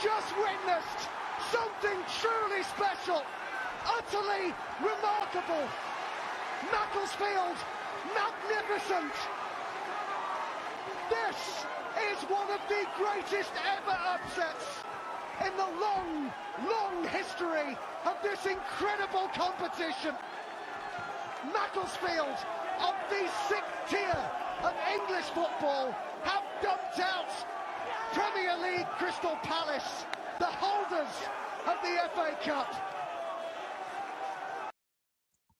Just witnessed something truly special, utterly remarkable. Macclesfield, magnificent. This is one of the greatest ever upsets in the long, long history of this incredible competition. Macclesfield, of the 6th tier of English football, have dumped out Premier League Crystal Palace, the holders of the FA Cup.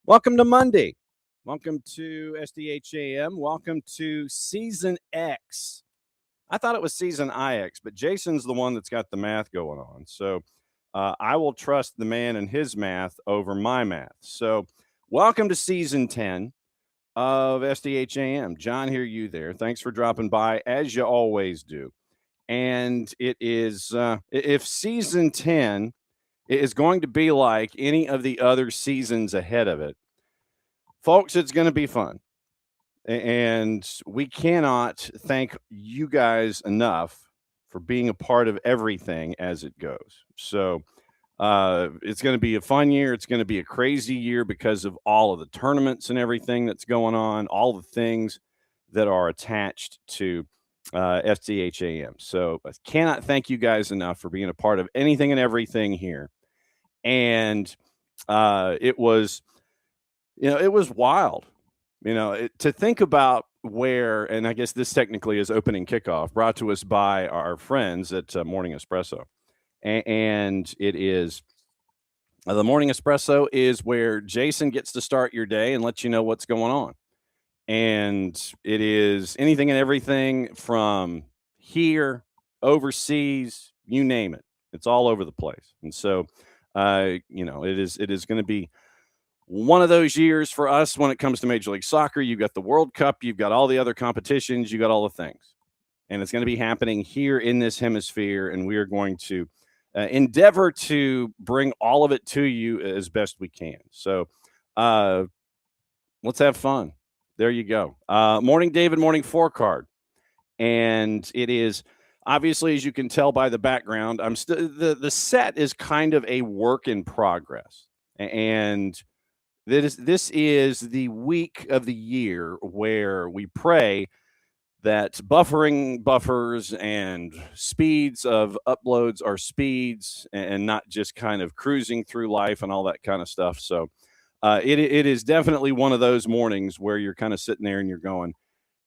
Welcome to Monday. Welcome to SDH AM. Welcome to Season X. I thought it was Season IX, but Jason's the one that's got the math going on. So I will trust the man and his math over my math. So welcome to Season 10 of SDH AM. John here, you there. Thanks for dropping by, as you always do. And it is, if Season 10 is going to be like any of the other seasons ahead of it, folks, it's going to be fun. And we cannot thank you guys enough for being a part of everything as it goes. So it's going to be a fun year. It's going to be a crazy year because of all of the tournaments and everything that's going on, all the things that are attached to SDHAM. So I cannot thank you guys enough for being a part of anything and everything here. And it was wild, to think about where, and I guess this technically is opening kickoff, brought to us by our friends at Morning Espresso. And it is the Morning Espresso is where Jason gets to start your day and let you know what's going on. And it is anything and everything from here, overseas, you name it. It's all over the place. And so, it is going to be one of those years for us when it comes to Major League Soccer. You've got the World Cup, you've got all the other competitions, you got all the things. And it's going to be happening here in this hemisphere, and we are going to endeavor to bring all of it to you as best we can. So let's have fun. There you go. Morning, David. Morning, 4Card. And it is obviously, as you can tell by the background, I'm still the set is kind of a work in progress. And this is the week of the year where we pray that buffers and speeds of uploads are speeds and not just kind of cruising through life and all that kind of stuff. So it is definitely one of those mornings where you're kind of sitting there and you're going,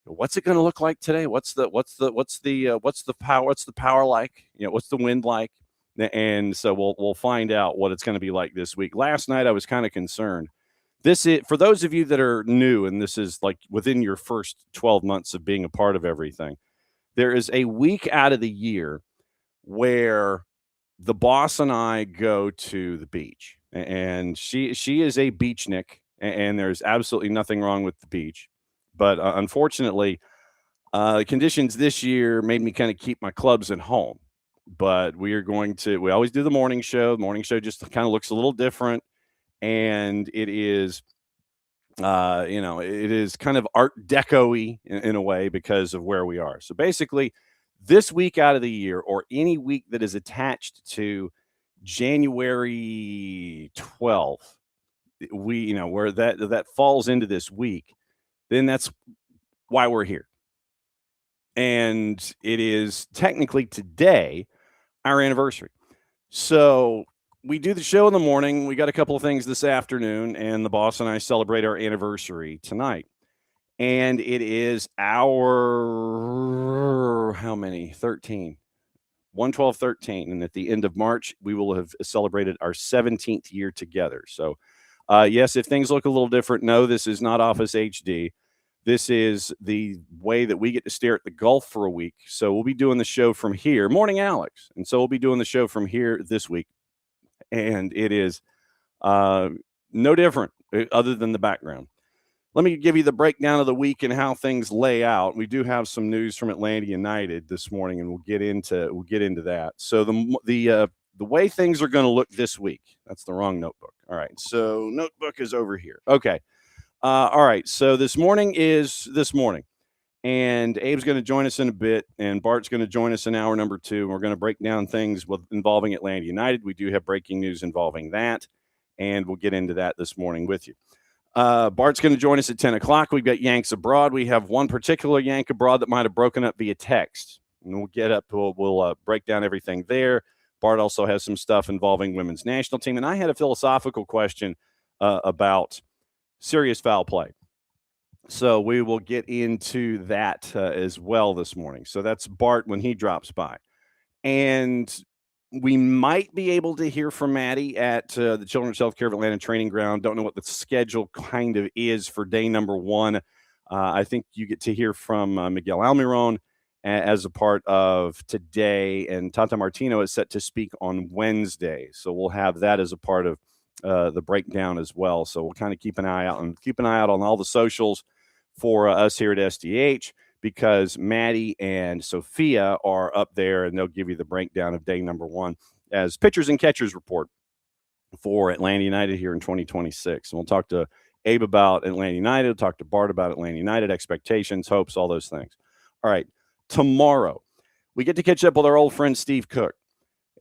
what's it going to look like today? What's the power like? What's the wind like? And so we'll find out what it's going to be like this week. Last night I was kind of concerned. This is for those of you that are new, and this is like within your first 12 months of being a part of everything. There is a week out of the year where the boss and I go to the beach, and she is a beachnik, and there's absolutely nothing wrong with the beach. But unfortunately, the conditions this year made me kind of keep my clubs at home. But we always do the morning show. The morning show just kind of looks a little different. And it is, it is kind of Art Deco-y in a way because of where we are. So basically, this week out of the year, or any week that is attached to January 12th, where that falls into this week, then that's why we're here. And it is technically today our anniversary. So we do the show in the morning. We got a couple of things this afternoon, and the boss and I celebrate our anniversary tonight. And it is our, how many? 13. 1/12/13. And at the end of March, we will have celebrated our 17th year together. So, yes, if things look a little different, no, this is not Office HD. This is the way that we get to stare at the Gulf for a week. So we'll be doing the show from here. Morning, Alex. And so we'll be doing the show from here this week. And it is no different other than the background. Let me give you the breakdown of the week and how things lay out. We do have some news from Atlanta United this morning, and we'll get into that. So the way things are going to look this week. That's the wrong notebook. All right. So notebook is over here. Okay. All right. So this morning is this morning, and Abe's going to join us in a bit, and Bart's going to join us in hour number 2. And we're going to break down things involving Atlanta United. We do have breaking news involving that, and we'll get into that this morning with you. Bart's going to join us at 10 o'clock. We've got Yanks abroad. We have one particular Yank abroad that might have broken up via text, and we'll get up. We'll break down everything there. Bart also has some stuff involving women's national team, and I had a philosophical question about serious foul play. So we will get into that as well this morning. So that's Bart when he drops by. And we might be able to hear from Maddie at the Children's Healthcare of Atlanta Training Ground. Don't know what the schedule kind of is for day number 1. I think you get to hear from Miguel Almiron as a part of today. And Tata Martino is set to speak on Wednesday. So we'll have that as a part of the breakdown as well. So we'll kind of keep an eye out on all the socials for us here at SDH, because Maddie and Sophia are up there, and they'll give you the breakdown of day number 1 as pitchers and catchers report for Atlanta United here in 2026. And we'll talk to Abe about Atlanta United. We'll talk to Bart about Atlanta United, expectations, hopes, all those things. All right. Tomorrow, we get to catch up with our old friend Steve Cook.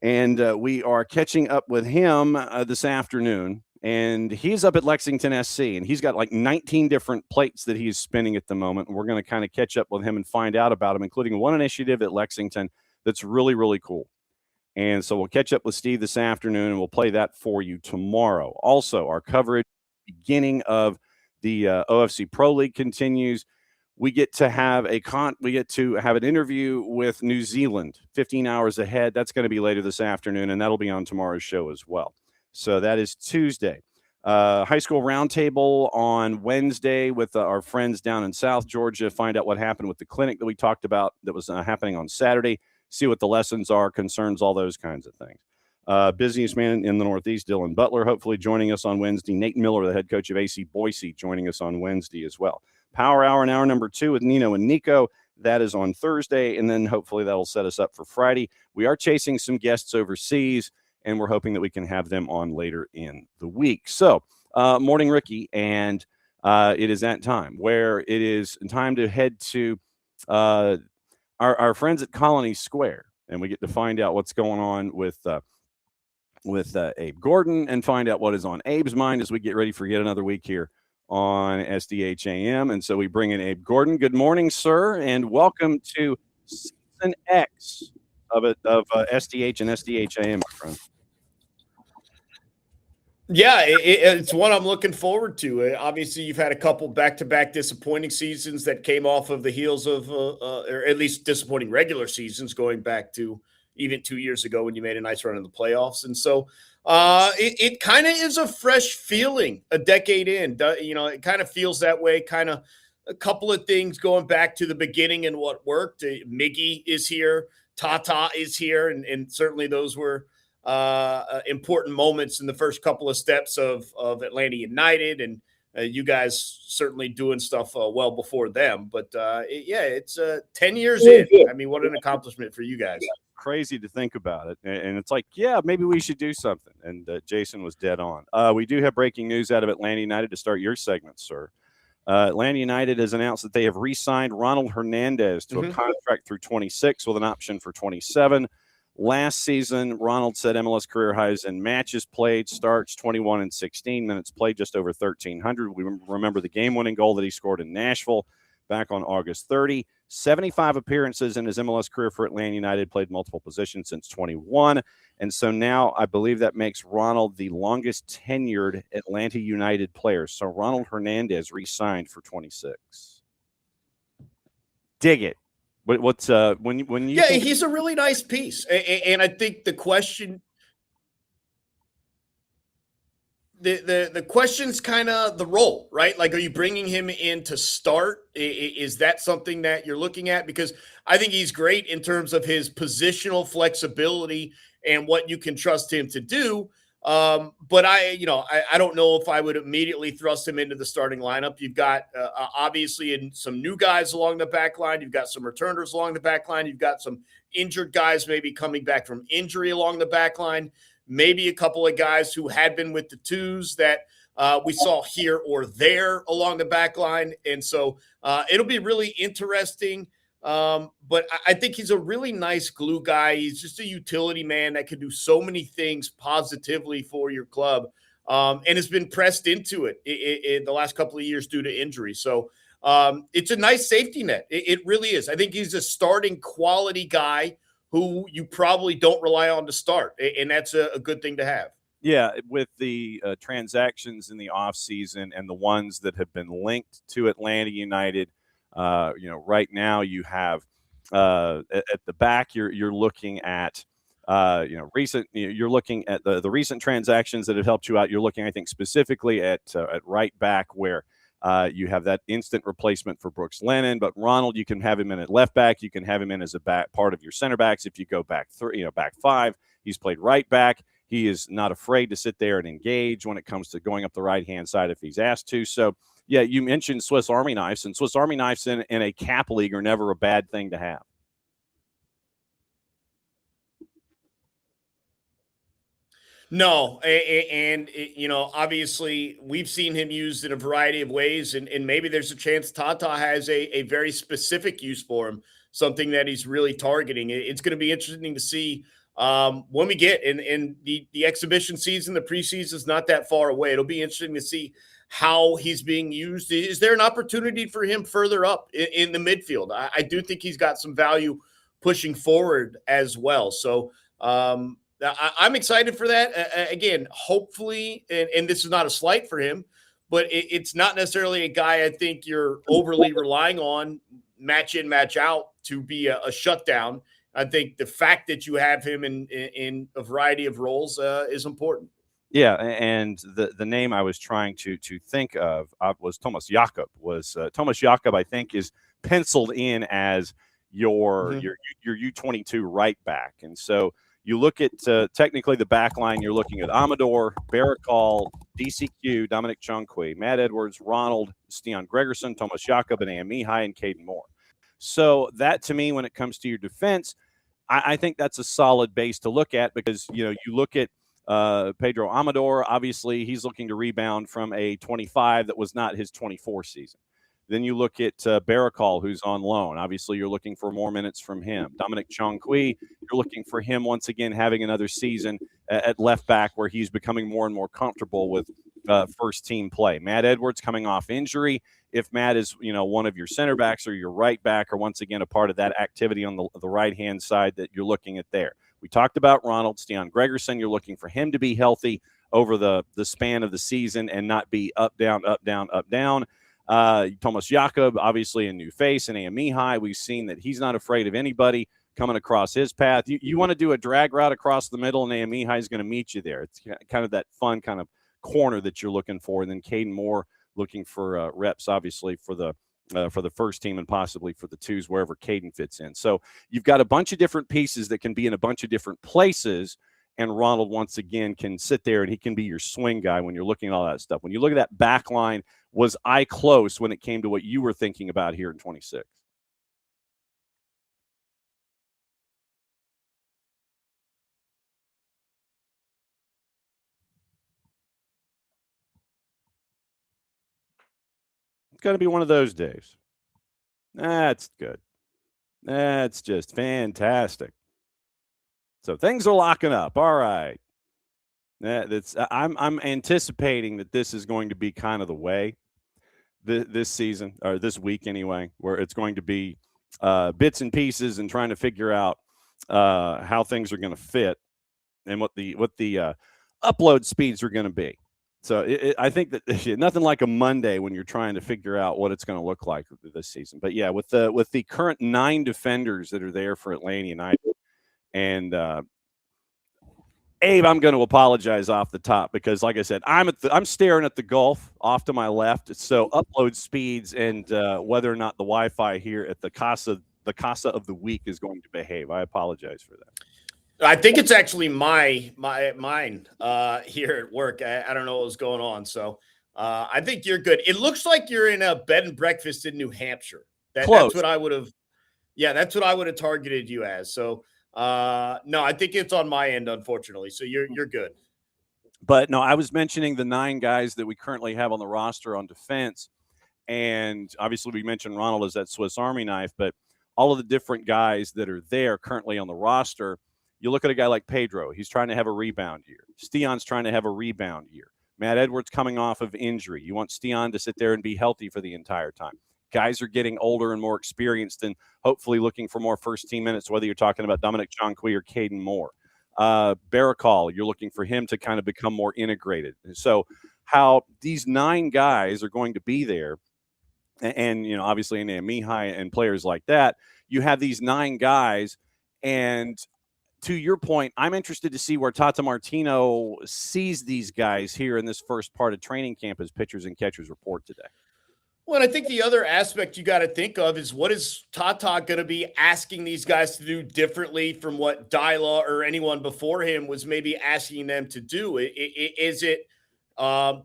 And we are catching up with him this afternoon, and he's up at Lexington SC, and he's got like 19 different plates that he's spinning at the moment. And we're going to kind of catch up with him and find out about him, including one initiative at Lexington that's really, really cool. And so we'll catch up with Steve this afternoon, and we'll play that for you tomorrow. Also, our coverage beginning of the OFC Pro League continues. We get to have an interview with New Zealand 15 hours ahead. That's going to be later this afternoon, and that'll be on tomorrow's show as well. So that is Tuesday. High school roundtable on Wednesday with our friends down in South Georgia. Find out what happened with the clinic that we talked about that was happening on Saturday. See what the lessons are, concerns, all those kinds of things. Busiest man in the Northeast, Dylan Butler, hopefully joining us on Wednesday. Nate Miller, the head coach of AC Boise, joining us on Wednesday as well. Power Hour in hour number 2 with Nino and Nico. That is on Thursday, and then hopefully that'll set us up for Friday. We are chasing some guests overseas, and we're hoping that we can have them on later in the week. So, morning, Ricky, and it is that time where it is time to head to our friends at Colony Square, and we get to find out what's going on with Abe Gordon and find out what is on Abe's mind as we get ready for yet another week here on SDH AM. And so we bring in Abe Gordon. Good morning, sir, and welcome to Season X of SDH and SDH AM, my friend. Yeah, it's one I'm looking forward to. Obviously, you've had a couple back-to-back disappointing seasons that came off of the heels of, or at least disappointing regular seasons going back to even 2 years ago when you made a nice run in the playoffs. And so it kind of is a fresh feeling a decade in. It kind of feels that way, kind of a couple of things going back to the beginning and what worked. Miggy is here. Tata is here. And certainly those were important moments in the first couple of steps of Atlanta United. And you guys certainly doing stuff well before them. But, it's 10 years in. I mean, what an accomplishment for you guys. Crazy to think about it, and it's like, yeah, maybe we should do something. And Jason was dead on. We do have breaking news out of Atlanta United to start your segment, sir. Atlanta United has announced that they have re-signed Ronald Hernandez to a contract through 26 with an option for 27. Last season, Ronald set MLS career highs in matches played, starts 21 and 16 minutes played, just over 1,300. We remember the game-winning goal that he scored in Nashville back on August 30. 75 appearances in his MLS career for Atlanta United, played multiple positions since 21. And so now I believe that makes Ronald the longest tenured Atlanta United player. So Ronald Hernandez re-signed for 26. Dig it. What's when you Yeah, he's a really nice piece. And I think the question the question's kind of the role, right? Like, are you bringing him in to start? Is that something that you're looking at? Because I think he's great in terms of his positional flexibility and what you can trust him to do. But I don't know if I would immediately thrust him into the starting lineup. You've got obviously some new guys along the back line. You've got some returners along the back line. You've got some injured guys maybe coming back from injury along the back line. Maybe a couple of guys who had been with the twos that we saw here or there along the back line. And so it'll be really interesting. But I think he's a really nice glue guy. He's just a utility man that can do so many things positively for your club, and has been pressed into it in the last couple of years due to injury. So it's a nice safety net. It really is. I think he's a starting quality guy who you probably don't rely on to start, and that's a good thing to have. Yeah, with the transactions in the offseason and the ones that have been linked to Atlanta United, right now you have at the back you're looking at you're looking at the recent transactions that have helped you out. You're looking, I think, specifically at right back where you have that instant replacement for Brooks Lennon, but Ronald, you can have him in at left back. You can have him in as a back part of your center backs. If you go back back five, he's played right back. He is not afraid to sit there and engage when it comes to going up the right-hand side if he's asked to. So, yeah, you mentioned Swiss Army knives, and Swiss Army knives in a cap league are never a bad thing to have. No, and obviously we've seen him used in a variety of ways, and maybe there's a chance Tata has a very specific use for him, something that he's really targeting. It's going to be interesting to see when we get in the exhibition season. The preseason is not that far away. It'll be interesting to see how he's being used. Is there an opportunity for him further up in the midfield? I do think he's got some value pushing forward as well. So I'm excited for that. Again, hopefully, and this is not a slight for him, but it's not necessarily a guy I think you're overly relying on match in, match out to be a shutdown. I think the fact that you have him in a variety of roles is important. Yeah, and the name I was trying to think of was Thomas Jakob. Thomas Jakob, I think, is penciled in as your U22 right back. And so you look at technically the back line, you're looking at Amador, Barakal, DCQ, Dominic Chunquet, Matt Edwards, Ronald, Stian Gregerson, Thomas Jakob, and Am Mihai, and Caden Moore. So that, to me, when it comes to your defense, I think that's a solid base to look at because, you look at Pedro Amador, obviously he's looking to rebound from a 25 that was not his 24 season. Then you look at Barakal, who's on loan. Obviously, you're looking for more minutes from him. Dominic Chongqui, you're looking for him once again having another season at left back where he's becoming more and more comfortable with first team play. Matt Edwards coming off injury. If Matt is, one of your center backs or your right back, or once again a part of that activity on the right hand side that you're looking at there. We talked about Ronald. Stian Gregerson, you're looking for him to be healthy over the span of the season and not be up, down, up, down, up, down. Thomas Jakob, obviously a new face, and Am Mihai, we've seen that he's not afraid of anybody coming across his path. You want to do a drag route across the middle, and Am Mihai is going to meet you there. It's kind of that fun kind of corner that you're looking for. And then Caden Moore looking for reps, obviously, for the first team and possibly for the twos, wherever Caden fits in. So you've got a bunch of different pieces that can be in a bunch of different places, and Ronald, once again, can sit there and he can be your swing guy when you're looking at all that stuff. When you look at that back line, was I close when it came to what you were thinking about here in 26? It's going to be one of those days. That's good. That's just fantastic. So things are locking up. All right. I'm anticipating that this is going to be kind of the way this season, or this week anyway, where it's going to be bits and pieces and trying to figure out how things are going to fit and what the upload speeds are going to be. So I think that nothing like a Monday when you're trying to figure out what it's going to look like this season. But yeah, with the current 9 defenders that are there for Atlanta United, and Abe, I'm going to apologize off the top because, like I said, I'm staring at the Gulf off to my left. So upload speeds and whether or not the Wi-Fi here at the Casa of the week is going to behave. I apologize for that. I think it's actually mine here at work. I don't know what was going on. So I think you're good. It looks like you're in a bed and breakfast in New Hampshire. That's what I would have. Yeah, that's what I would have targeted you as. So no, I think it's on my end, unfortunately. So you're good. But no, I was mentioning the 9 guys that we currently have on the roster on defense. And obviously we mentioned Ronald as that Swiss Army knife, but all of the different guys that are there currently on the roster, you look at a guy like Pedro, he's trying to have a rebound year. Steon's trying to have a rebound year. Matt Edwards coming off of injury. You want Steon to sit there and be healthy for the entire time. Guys are getting older and more experienced and hopefully looking for more first-team minutes, whether you're talking about Dominic Jonqui or Caden Moore. Barakal, you're looking for him to kind of become more integrated. So how these 9 guys are going to be there, and you know, obviously in Mihai and players like that, you have these 9 guys. And to your point, I'm interested to see where Tata Martino sees these guys here in this first part of training camp as pitchers and catchers report today. Well, I think the other aspect you got to think of is what is Tata going to be asking these guys to do differently from what Dyla or anyone before him was maybe asking them to do? Is it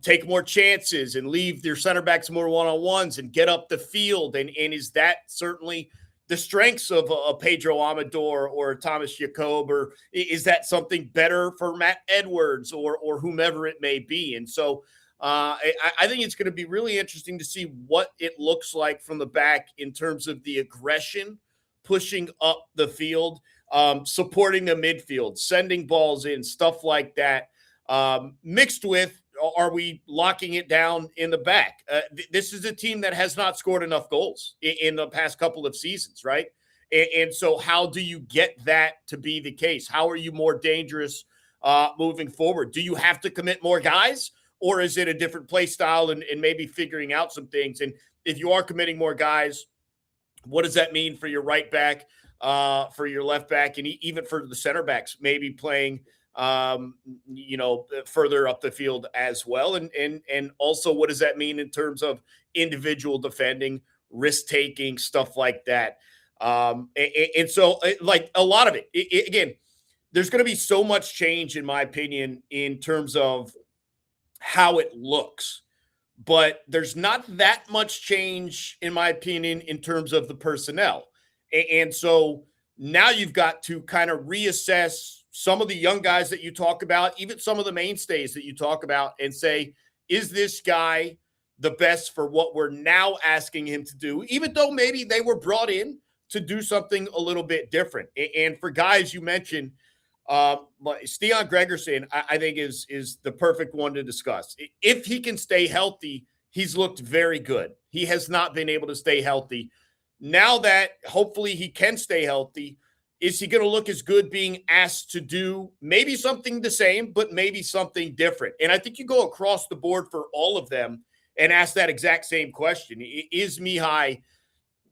take more chances and leave their center backs more one-on-ones and get up the field? And is that certainly the strengths of a Pedro Amador or Thomas Jacob, or is that something better for Matt Edwards or whomever it may be? And so I think it's going to be really interesting to see what it looks like from the back in terms of the aggression, pushing up the field, supporting the midfield, sending balls in, stuff like that, mixed with, are we locking it down in the back? This is a team that has not scored enough goals in the past couple of seasons, right? And so how do you get that to be the case? How are you more dangerous moving forward? Do you have to commit more guys? Or is it a different play style and maybe figuring out some things? And if you are committing more guys, what does that mean for your right back, for your left back, and even for the center backs, maybe playing, further up the field as well? And also, what does that mean in terms of individual defending, risk-taking, stuff like that? And so, like, a lot of it, again, there's going to be so much change, in my opinion, in terms of how it looks, but there's not that much change, in my opinion, in terms of the personnel. And so now you've got to kind of reassess some of the young guys that you talk about, even some of the mainstays that you talk about, and say, is this guy the best for what we're now asking him to do, even though maybe they were brought in to do something a little bit different? And for guys you mentioned, Steon Gregerson, I think is the perfect one to discuss. If he can stay healthy, he's looked very good. He has not been able to stay healthy. Now that hopefully he can stay healthy, is he going to look as good being asked to do maybe something the same, but maybe something different? And I think you go across the board for all of them and ask that exact same question. Is Mihai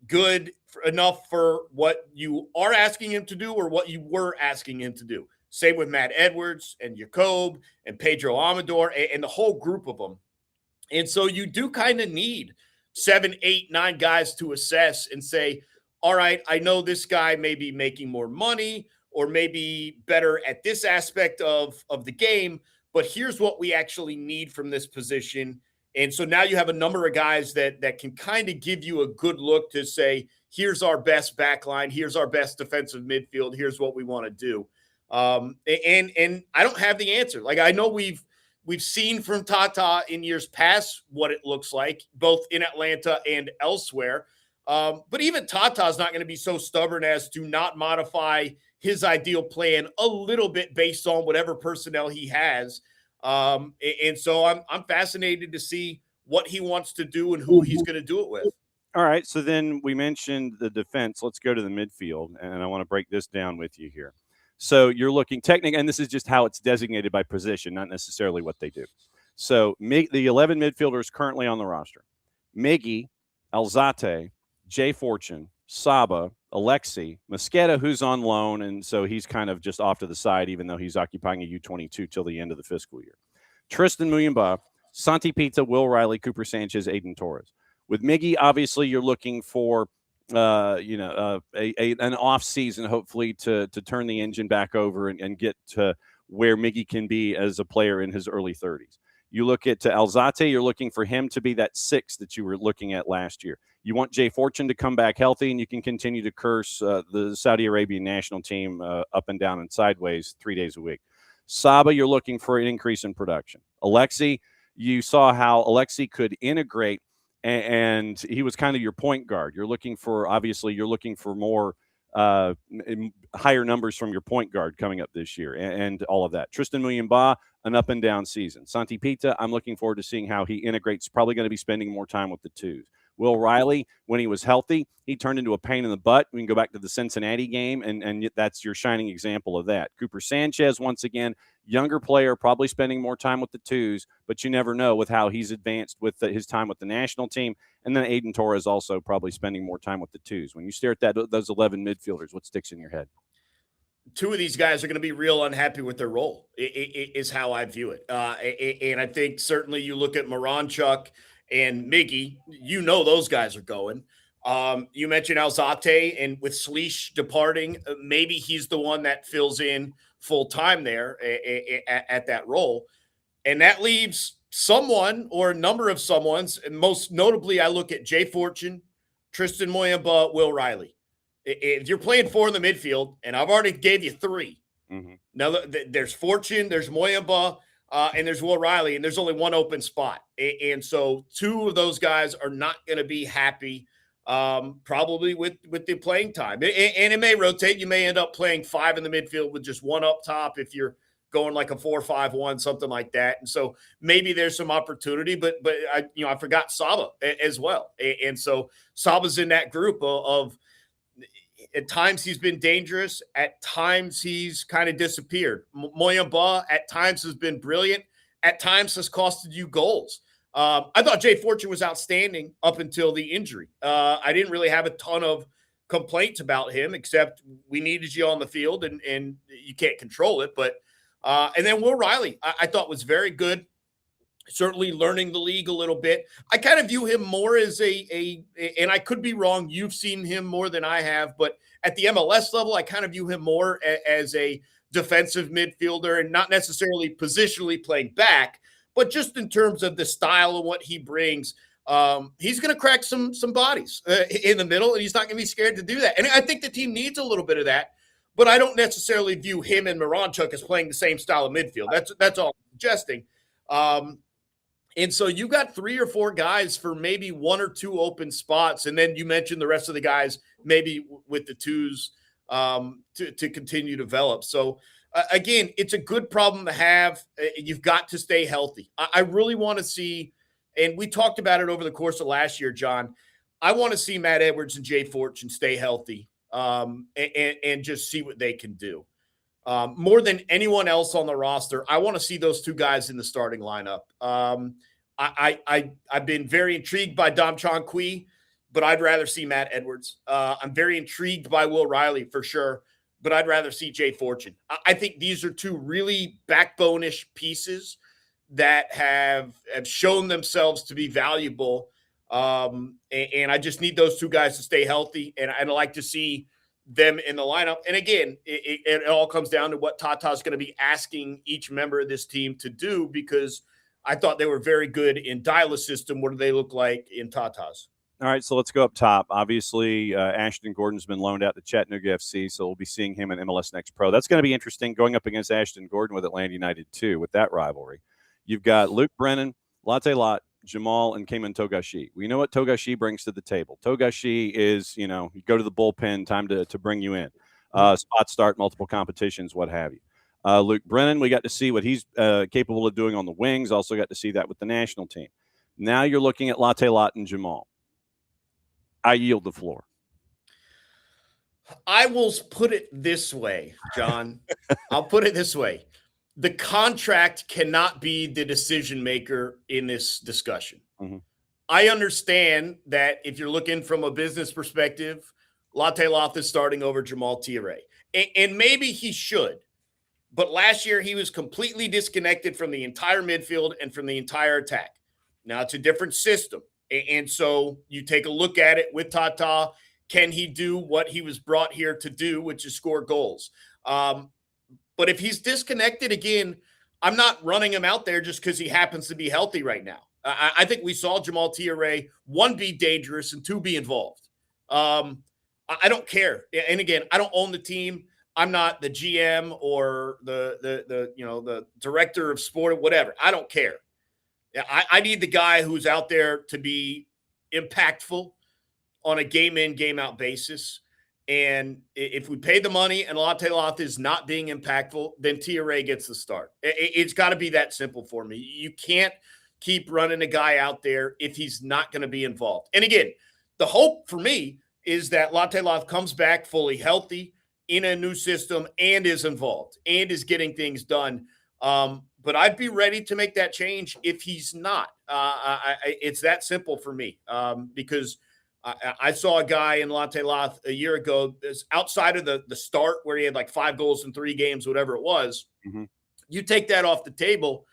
good enough for what you are asking him to do or what you were asking him to do? Same with Matt Edwards and Jacob and Pedro Amador and the whole group of them. And so you do kind of need 7, 8, 9 guys to assess and say, all right, I know this guy may be making more money or maybe better at this aspect of the game, but here's what we actually need from this position. And so now you have a number of guys that can kind of give you a good look to say, here's our best back line, here's our best defensive midfield, here's what we want to do. And I don't have the answer. Like, I know we've seen from Tata in years past what it looks like, both in Atlanta and elsewhere. But even Tata is not going to be so stubborn as to not modify his ideal plan a little bit based on whatever personnel he has. And so I'm fascinated to see what he wants to do and who he's going to do it with. All right. So then we mentioned the defense. Let's go to the midfield, and I want to break this down with you here. So you're looking technically, and this is just how it's designated by position, not necessarily what they do. So the 11 midfielders currently on the roster: Miggy, Alzate, Jay Fortune, Saba, Alexi, Mosqueda, who's on loan, and so he's kind of just off to the side, even though he's occupying a U22 till the end of the fiscal year. Tristan Muyumba, Santi Pita, Will Riley, Cooper Sanchez, Aiden Torres. With Miggy, obviously, you're looking for an off season, hopefully, to turn the engine back over and get to where Miggy can be as a player in his early 30s. You look at Alzate, you're looking for him to be that 6 that you were looking at last year. You want Jay Fortune to come back healthy, and you can continue to curse the Saudi Arabian national team up and down and sideways 3 days a week. Saba, you're looking for an increase in production. Alexi, you saw how Alexi could integrate, and he was kind of your point guard. You're looking for more higher numbers from your point guard coming up this year and all of that. Tristan Muyumba, an up and down season. Santi Pita, I'm looking forward to seeing how he integrates. Probably going to be spending more time with the 2s. Will Riley, when he was healthy, he turned into a pain in the butt. We can go back to the Cincinnati game, and that's your shining example of that. Cooper Sanchez, once again, younger player, probably spending more time with the 2s, but you never know with how he's advanced with his time with the national team. And then Aiden Torres also probably spending more time with the 2s. When you stare at those 11 midfielders, what sticks in your head? 2 of these guys are going to be real unhappy with their role, is how I view it. And I think certainly you look at Moranchuk and Miggy, those guys are going. You mentioned Alzate, and with Sleesh departing, maybe he's the one that fills in full time there at that role. And that leaves someone or a number of someone's, and most notably, I look at Jay Fortune, Tristan Muyumba, Will Riley. If you're playing 4 in the midfield, and I've already gave you 3. Mm-hmm. Now there's Fortune, there's Muyumba, and there's Will Riley, and there's only 1 open spot. And so 2 of those guys are not going to be happy probably with the playing time. And it may rotate. You may end up playing 5 in the midfield with just 1 up top if you're going like a 4-5-1, something like that. And so maybe there's some opportunity, but I forgot Saba as well. And so Saba's in that group of at times he's been dangerous. At times he's kind of disappeared. Moyamba at times has been brilliant. At times has costed you goals. I thought Jay Fortune was outstanding up until the injury. I didn't really have a ton of complaints about him, except we needed you on the field and you can't control it. But and then Will Riley, I thought was very good. Certainly learning the league a little bit. I kind of view him more as and I could be wrong. You've seen him more than I have, but at the MLS level, I kind of view him more as a defensive midfielder and not necessarily positionally playing back, but just in terms of the style and what he brings. He's going to crack some bodies in the middle, and he's not going to be scared to do that. And I think the team needs a little bit of that, but I don't necessarily view him and Moranchuk as playing the same style of midfield. That's all I'm suggesting. And so you got 3 or 4 guys for maybe 1 or 2 open spots. And then you mentioned the rest of the guys, maybe with the 2s to continue to develop. So again, it's a good problem to have. You've got to stay healthy. I really want to see, and we talked about it over the course of last year, John, I want to see Matt Edwards and Jay Fortune stay healthy and just see what they can do. More than anyone else on the roster, I want to see those 2 guys in the starting lineup. I've been very intrigued by Dom Chong-Qui, but I'd rather see Matt Edwards. I'm very intrigued by Will Riley for sure, but I'd rather see Jay Fortune. I think these are 2 really backbone-ish pieces that have shown themselves to be valuable. And I just need those 2 guys to stay healthy, and I'd like to see them in the lineup. And again, it all comes down to what Tata's going to be asking each member of this team to do, because I thought they were very good in Dyla's system. What do they look like in Tata's? All right, so let's go up top. Obviously, Ashton Gordon's been loaned out to Chattanooga FC, so we'll be seeing him in MLS Next Pro. That's going to be interesting going up against Ashton Gordon with Atlanta United too, with that rivalry. You've got Luke Brennan, Latte Lot, Jamal, and Cayman Togashi. We know what Togashi brings to the table. Togashi is, you go to the bullpen, time to bring you in. Spot start, multiple competitions, what have you. Luke Brennan, we got to see what he's capable of doing on the wings. Also got to see that with the national team. Now you're looking at Latte Lot and Jamal. I yield the floor. I will put it this way, John. I'll put it this way. The contract cannot be the decision maker in this discussion. Mm-hmm. I understand that if you're looking from a business perspective, Latte Loth is starting over Jamal Tiare. And maybe he should. But last year, he was completely disconnected from the entire midfield and from the entire attack. Now, it's a different system. And so you take a look at it with Tata. Can he do what he was brought here to do, which is score goals? But if he's disconnected again, I'm not running him out there just because he happens to be healthy right now. I think we saw Jamal Tiare, 1, be dangerous and 2, be involved. I don't care. And again, I don't own the team. I'm not the GM or the director of sport, whatever. I don't care. I need the guy who's out there to be impactful on a game in, game out basis. And if we pay the money and Latte Loth is not being impactful, then Tiare gets the start. It's got to be that simple for me. You can't keep running a guy out there if he's not going to be involved. And again, the hope for me is that Latte Loth comes back fully healthy in a new system and is involved and is getting things done. But I'd be ready to make that change if he's not. It's that simple for me because I saw a guy in Latte Loth a year ago outside of the start where he had like 5 goals in 3 games, whatever it was. Mm-hmm. You take that off the table.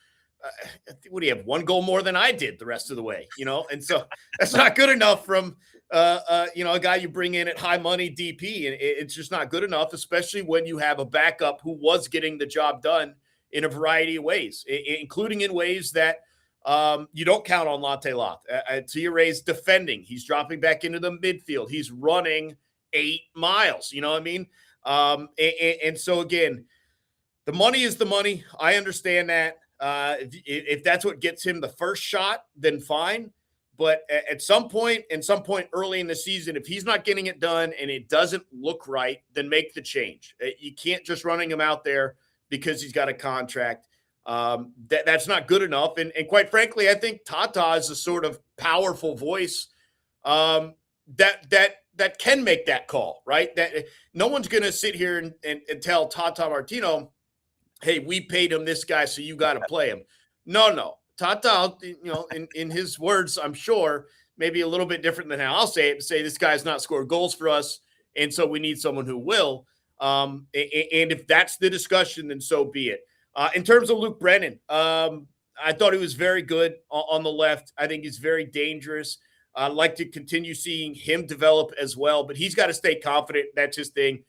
What do you have? 1 goal more than I did the rest of the way, and so that's not good enough from, a guy you bring in at high money DP. And it's just not good enough, especially when you have a backup who was getting the job done in a variety of ways, including in ways that you don't count on Latte Loth. Tiare's defending. He's dropping back into the midfield. He's running 8 miles. You know what I mean? And so, again, the money is the money. I understand that. If that's what gets him the first shot, then fine. But at some point early in the season, if he's not getting it done and it doesn't look right, then make the change. You can't just running him out there because he's got a contract. That's not good enough. And quite frankly, I think Tata is a sort of powerful voice that can make that call, right? That no one's going to sit here and tell Tata Martino, hey, we paid him this guy, so you got to play him. No. Tata, in his words, I'm sure, maybe a little bit different than how I'll say it, to say this guy's not scored goals for us, and so we need someone who will. And if that's the discussion, then so be it. In terms of Luke Brennan, I thought he was very good on the left. I think he's very dangerous. I'd like to continue seeing him develop as well, but he's got to stay confident. That's his thing.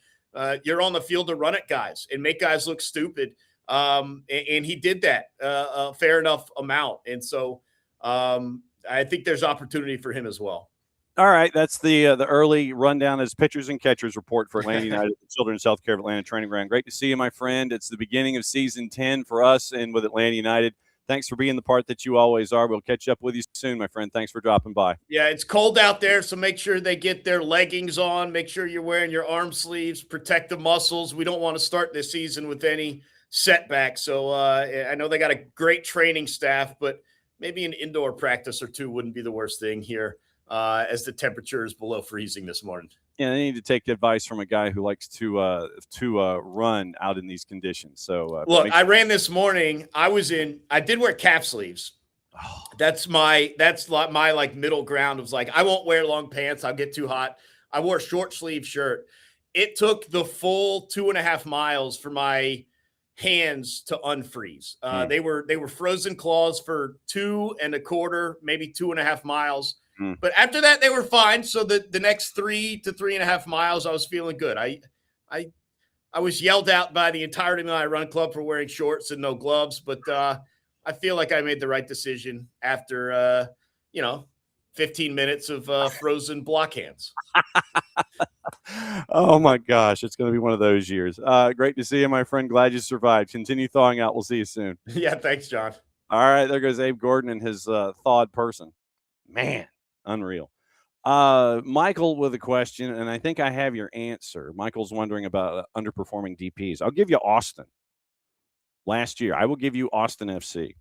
You're on the field to run at guys and make guys look stupid. And he did that a fair enough amount. And so I think there's opportunity for him as well. All right, that's the early rundown as pitchers and catchers report for Atlanta United, the Children's Healthcare of Atlanta Training Ground. Great to see you, my friend. It's the beginning of season 10 for us and with Atlanta United. Thanks for being the part that you always are. We'll catch up with you soon, my friend. Thanks for dropping by. Yeah, it's cold out there, so make sure they get their leggings on. Make sure you're wearing your arm sleeves. Protect the muscles. We don't want to start this season with any setbacks. So I know they got a great training staff, but maybe an indoor practice or 2 wouldn't be the worst thing here. As the temperature is below freezing this morning. Yeah, they need to take advice from a guy who likes to run out in these conditions. So look, I ran this morning. I did wear calf sleeves. Oh. That's my like middle ground. It was like, I won't wear long pants. I'll get too hot. I wore a short sleeve shirt. It took the full 2.5 miles for my hands to unfreeze. They were frozen claws for 2.25, maybe 2.5 miles. But after that, they were fine. So the next 3 to 3.5 miles, I was feeling good. I was yelled out by the entirety of my run club for wearing shorts and no gloves, but I feel like I made the right decision after 15 minutes of frozen block hands. Oh my gosh, it's going to be one of those years. Great to see you, my friend. Glad you survived. Continue thawing out. We'll see you soon. Yeah, thanks, John. All right, there goes Abe Gordon and his thawed person. Man. Unreal. Michael with a question, and I think I have your answer. Michael's wondering about underperforming DPs. I'll give you Austin. Last year, I will give you Austin FC.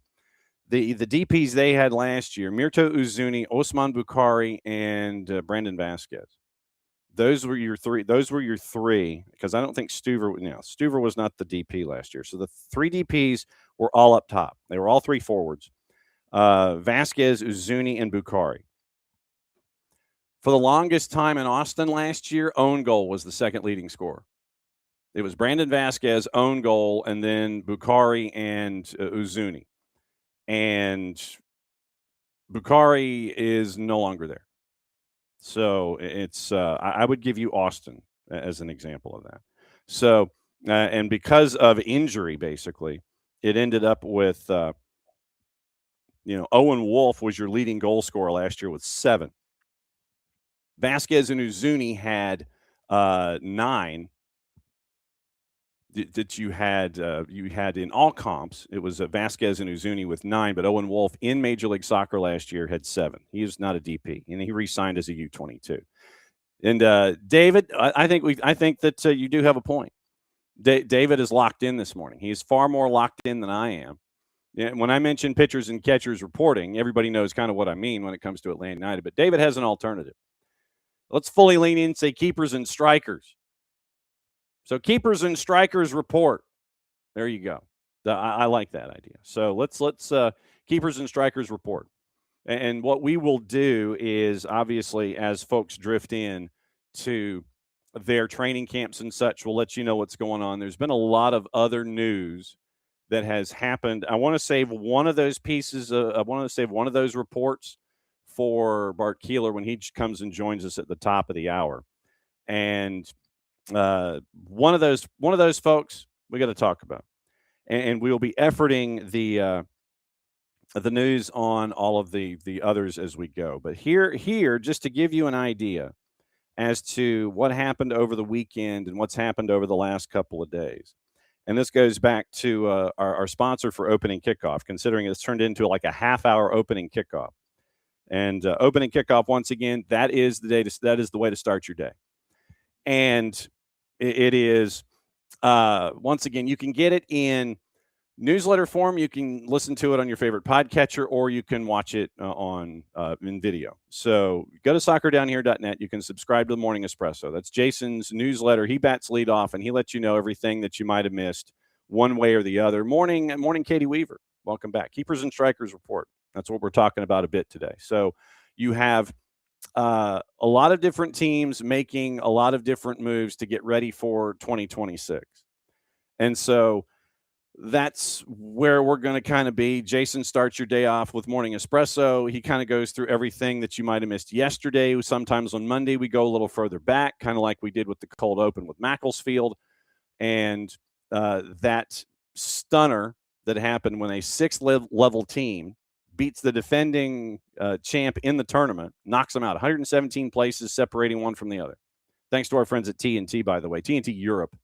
The DPs they had last year, Mirto Uzuni, Osman Bukhari, and Brandon Vasquez. Those were your 3. Those were your 3, because I don't think Stuver was not the DP last year. So the 3 DPs were all up top. They were all 3 forwards. Vasquez, Uzuni, and Bukhari. For the longest time in Austin last year, own goal was the second leading scorer. It was Brandon Vasquez, own goal, and then Bukhari and Uzuni. And Bukhari is no longer there. So it's I would give you Austin as an example of that. So and because of injury, basically, it ended up with Owen Wolf was your leading goal scorer last year with 7. Vasquez and Uzuni had 9 that you had in all comps. It was Vasquez and Uzuni with 9, but Owen Wolf in Major League Soccer last year had 7. He is not a DP, and he re-signed as a U22. And David, I think that you do have a point. David is locked in this morning. He is far more locked in than I am. When I mention pitchers and catchers reporting, everybody knows kind of what I mean when it comes to Atlanta United. But David has an alternative. Let's fully lean in and say keepers and strikers. So keepers and strikers report. There you go. I like that idea. So let's keepers and strikers report. And what we will do is, obviously, as folks drift in to their training camps and such, we'll let you know what's going on. There's been a lot of other news that has happened. I want to save one of those pieces. I want to save one of those reports for Bart Keeler when he comes and joins us at the top of the hour. And one of those folks we got to talk about, and we will be efforting the news on all of the others as we go. But here, just to give you an idea as to what happened over the weekend and what's happened over the last couple of days. And this goes back to our sponsor for opening kickoff, considering it's turned into like a half-hour opening kickoff. And opening kickoff, once again, that is the way to start your day. And it is, once again, you can get it in newsletter form. You can listen to it on your favorite podcatcher, or you can watch it in video. So go to soccerdownhere.net. You can subscribe to the Morning Espresso. That's Jason's newsletter. He bats lead off, and he lets you know everything that you might have missed one way or the other. Morning, Katie Weaver. Welcome back. Keepers and Strikers Report. That's what we're talking about a bit today. So you have a lot of different teams making a lot of different moves to get ready for 2026. And so that's where we're going to kind of be. Jason starts your day off with Morning Espresso. He kind of goes through everything that you might have missed yesterday. Sometimes on Monday, we go a little further back, kind of like we did with the cold open with Macclesfield. And that stunner that happened when a 6th level team beats the defending champ in the tournament, knocks them out. 117 places separating one from the other. Thanks to our friends at TNT, by the way. TNT Europe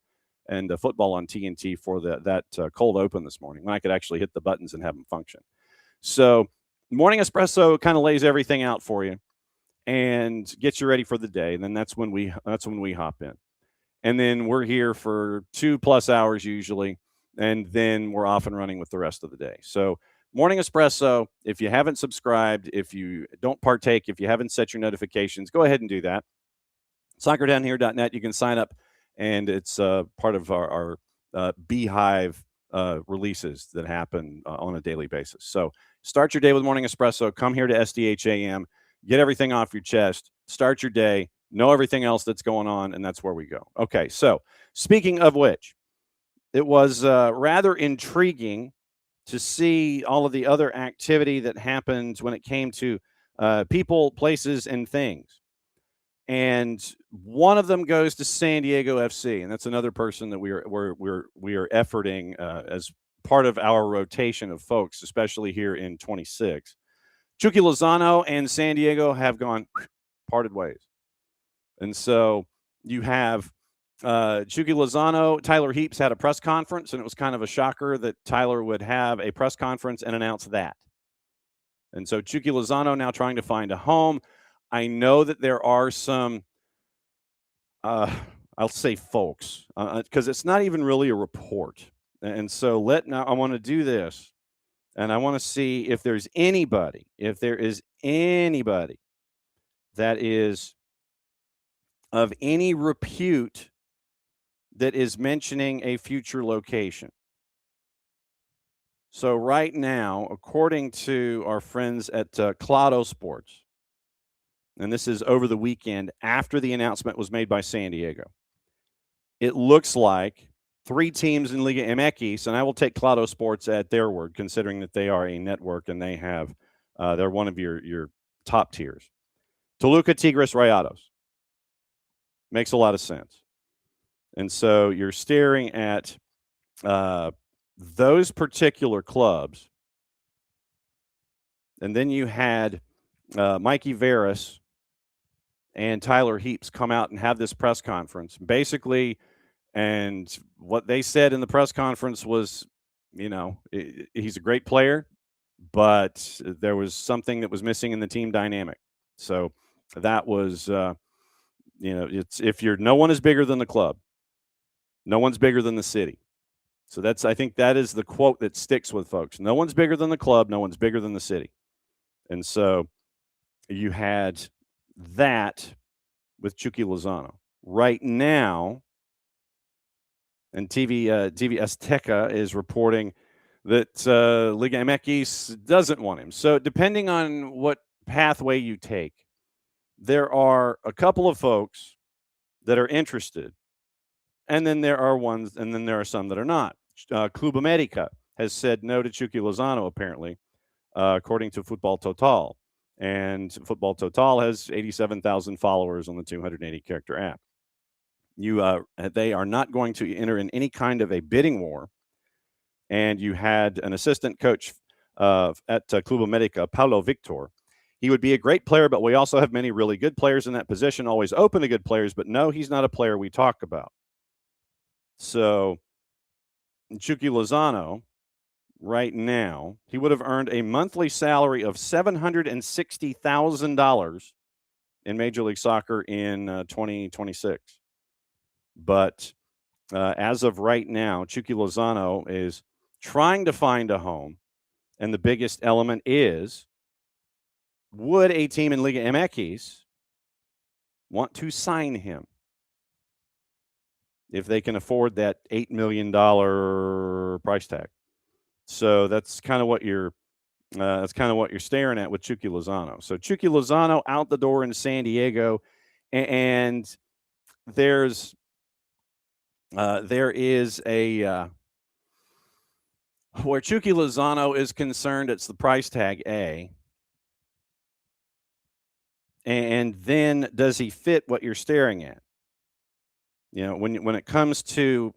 and football on TNT for that cold open this morning, when I could actually hit the buttons and have them function. So Morning Espresso kind of lays everything out for you and gets you ready for the day. And then that's when we hop in. And then we're here for 2+ hours usually, and then we're off and running with the rest of the day. So Morning Espresso, if you haven't subscribed, if you don't partake, if you haven't set your notifications, go ahead and do that. Soccerdownhere.net, you can sign up, and it's part of our Beehive releases that happen on a daily basis. So start your day with Morning Espresso. Come here to SDH AM, get everything off your chest, start your day, know everything else that's going on, and that's where we go. Okay, so speaking of which, it was rather intriguing to see all of the other activity that happened when it came to people, places, and things. And one of them goes to San Diego FC, and that's another person that we are efforting as part of our rotation of folks, especially here in 26. Chucky Lozano and San Diego have gone parted ways. And so you have Chucky Lozano. Tyler Heaps had a press conference, and it was kind of a shocker that Tyler would have a press conference and announce that. And so Chucky Lozano now trying to find a home. I know that there are some, I'll say folks, because it's not even really a report. And so I want to do this, and I want to see if there is anybody that is of any repute that is mentioning a future location. So right now, according to our friends at Clado Sports, and this is over the weekend after the announcement was made by San Diego, it looks like 3 teams in Liga MX, and I will take Claro Sports at their word, considering that they are a network and they have they're one of your top tiers. Toluca, Tigres, Rayados. Makes a lot of sense. And so you're staring at those particular clubs. And then you had Mikey Veras and Tyler Heaps come out and have this press conference. Basically, and what they said in the press conference was, he's a great player, but there was something that was missing in the team dynamic. So that was, it's no one is bigger than the club. No one's bigger than the city. So I think that is the quote that sticks with folks. No one's bigger than the club. No one's bigger than the city. And so you had that with Chucky Lozano. Right now, and TV Azteca is reporting that Liga MX doesn't want him. So depending on what pathway you take, there are a couple of folks that are interested, and then there are some that are not. Club America has said no to Chucky Lozano, apparently, according to Football Total. And Football Total has 87,000 followers on the 280-character app. They are not going to enter in any kind of a bidding war. And you had an assistant coach at Club America, Paulo Victor. He would be a great player, but we also have many really good players in that position, always open to good players. But no, he's not a player we talk about. So Chucky Lozano, right now, he would have earned a monthly salary of $760,000 in Major League Soccer in 2026. But as of right now, Chucky Lozano is trying to find a home, and the biggest element is, would a team in Liga MX want to sign him if they can afford that $8 million price tag? So that's kind of what you're staring at with Chucky Lozano. So Chucky Lozano out the door in San Diego, and there is where Chucky Lozano is concerned, it's the price tag A. And then does he fit what you're staring at? When it comes to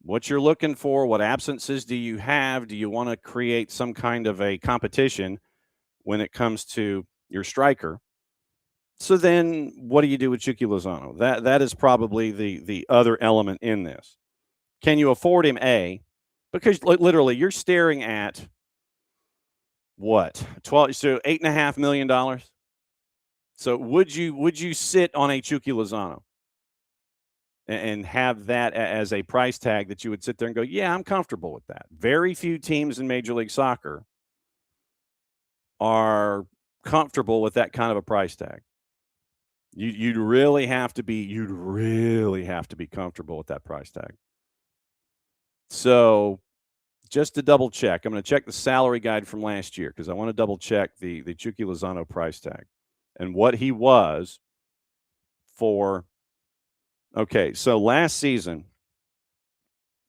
what you're looking for, what absences do you have? Do you want to create some kind of a competition when it comes to your striker? So then what do you do with Chucky Lozano? That is probably the other element in this. Can you afford him, A? Because literally you're staring at what? $8.5 million? So would you sit on a Chucky Lozano and have that as a price tag that you would sit there and go, yeah, I'm comfortable with that? Very few teams in Major League Soccer are comfortable with that kind of a price tag. You'd really have to be comfortable with that price tag. So just to double check, I'm going to check the salary guide from last year because I want to double check the Chucky Lozano price tag and what he was for. Okay, so last season,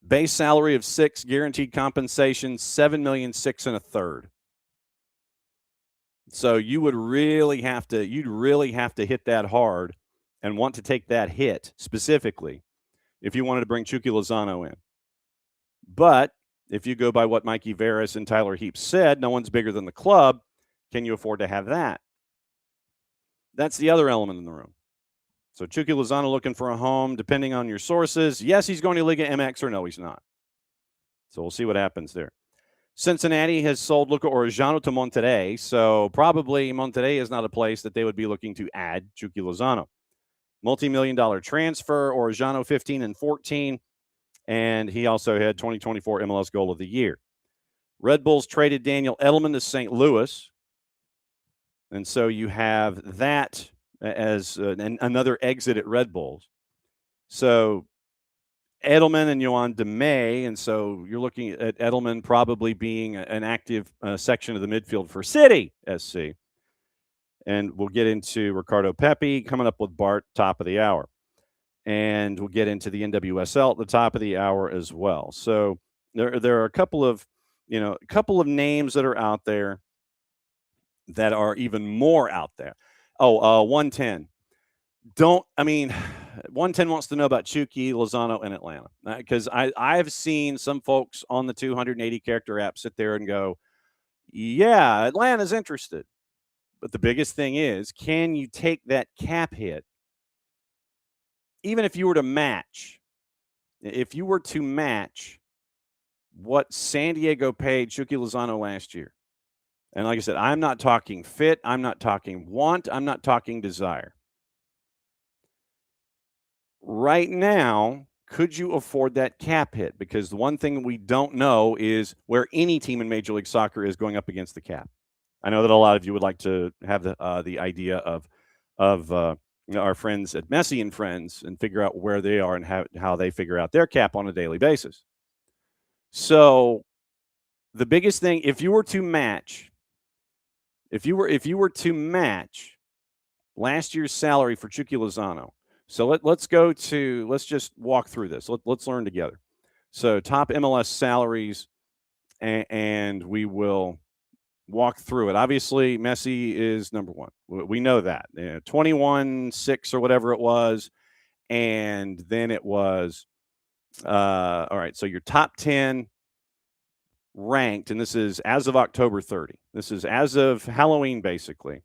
base salary of $6 million, guaranteed compensation $7,600,000 1/3. So you'd really have to hit that hard and want to take that hit specifically if you wanted to bring Chucky Lozano in. But if you go by what Mikey Veras and Tyler Heaps said, no one's bigger than the club. Can you afford to have that? That's the other element in the room. So Chucky Lozano looking for a home, depending on your sources. Yes, he's going to Liga MX, or no, he's not. So we'll see what happens there. Cincinnati has sold Luca Orejano to Monterrey, so probably Monterrey is not a place that they would be looking to add Chucky Lozano. Multi-million-dollar transfer, Orejano 15 and 14, and he also had 2024 MLS Goal of the Year. Red Bulls traded Daniel Edelman to St. Louis, and so you have that as another exit at Red Bulls. So Edelman and Yohan DeMay, and so you're looking at Edelman probably being an active section of the midfield for City SC. And we'll get into Ricardo Pepi coming up with Bart, top of the hour. And we'll get into the NWSL at the top of the hour as well. So there are a couple of names that are out there that are even more out there. 110. 110 wants to know about Chucky, Lozano, and Atlanta. Because I've seen some folks on the 280 character app sit there and go, yeah, Atlanta's interested. But the biggest thing is, can you take that cap hit? Even if you were to match what San Diego paid Chucky Lozano last year. And like I said, I'm not talking fit. I'm not talking want. I'm not talking desire. Right now, could you afford that cap hit? Because the one thing we don't know is where any team in Major League Soccer is going up against the cap. I know that a lot of you would like to have the idea of our friends at Messi and Friends and figure out where they are and how they figure out their cap on a daily basis. So the biggest thing, if you were to match last year's salary for Chucky Lozano. So let's just walk through this. Let's learn together. So top MLS salaries, and we will walk through it. Obviously, Messi is number one. We know that. 21.6 or whatever it was. And then it was, all right, so your top 10 ranked, and this is as of October 30. This is as of Halloween, basically.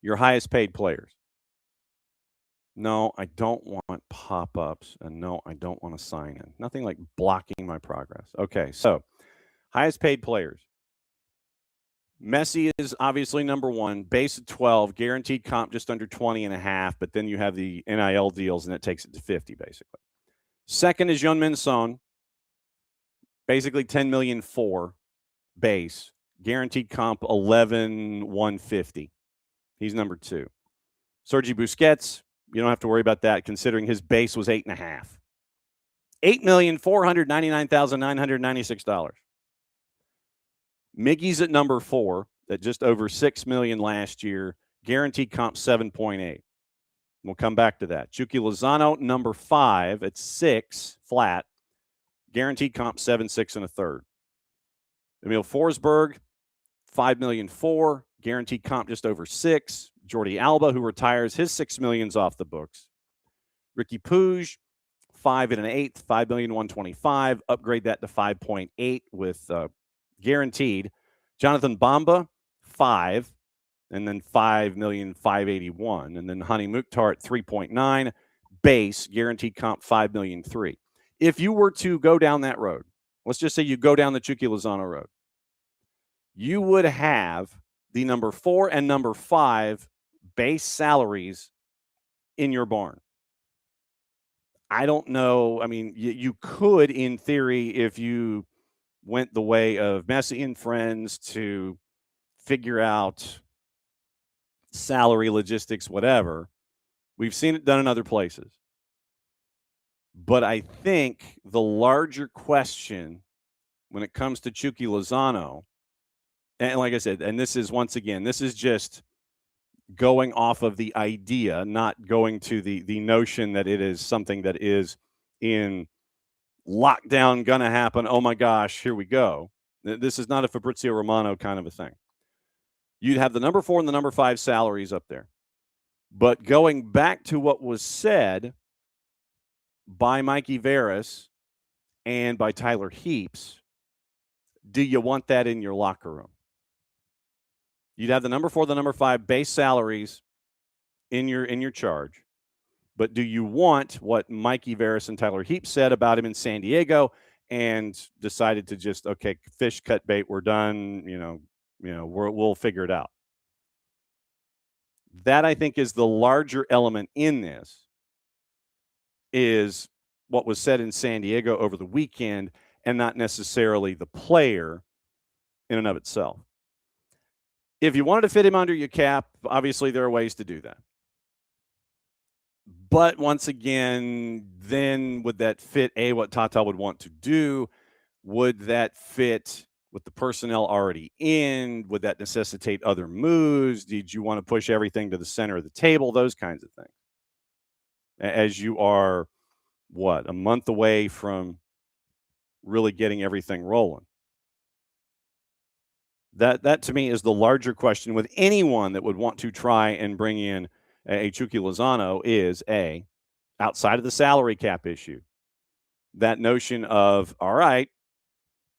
Your highest paid players. No, I don't want pop-ups, and no, I don't want to sign in. Nothing like blocking my progress. Okay, so highest paid players. Messi is obviously number one, base at 12, guaranteed comp just under 20.5, but then you have the NIL deals, and it takes it to 50, basically. Second is Heung-min Son, basically 10 million for base, guaranteed comp 11,150. He's number two. Sergi Busquets, you don't have to worry about that, considering his base was 8.5. $8,499,996. Miggy's at number 4 at just over $6 million last year. Guaranteed comp 7.8. We'll come back to that. Chucky Lozano, number 5 at 6 flat. Guaranteed comp 7.6 and a third. Emil Forsberg, $5 million 4. Guaranteed comp just over 6. Jordi Alba, who retires, his $6 million's off the books. Ricky Puig, 5 and an eighth, $5,125,000. Upgrade that to 5.8 with guaranteed. Jonathan Bamba, 5, and then $5,581,000. And then Hani Mukhtar at 3.9, base, guaranteed comp 5,000,003. If you were to go down that road, let's just say you go down the Chucky Lozano road, you would have the number 4 and number 5 base salaries in your barn. I don't know. I mean, you could, in theory, if you went the way of Messi and Friends to figure out salary, logistics, whatever. We've seen it done in other places. But I think the larger question when it comes to Chucky Lozano, and like I said, and this is, once again, this is just going off of the idea, not going to the notion that it is something that is in lockdown, gonna happen, oh my gosh, here we go. This is not a Fabrizio Romano kind of a thing. You'd have the number 4 and the number 5 salaries up there. But going back to what was said by Mikey Veras and by Tyler Heaps, do you want that in your locker room? You'd have the number 4, the number 5 base salaries in your charge. But do you want what Mikey Veras and Tyler Heaps said about him in San Diego and decided to just, okay, fish, cut bait, we're done, we'll figure it out? That, I think, is the larger element in this, is what was said in San Diego over the weekend and not necessarily the player in and of itself. If you wanted to fit him under your cap, obviously there are ways to do that. But once again, then would that fit, what Tata would want to do? Would that fit with the personnel already in? Would that necessitate other moves? Did you want to push everything to the center of the table? Those kinds of things. As you are, a month away from really getting everything rolling. That to me is the larger question with anyone that would want to try and bring in a Chucky Lozano is outside of the salary cap issue. That notion of, all right,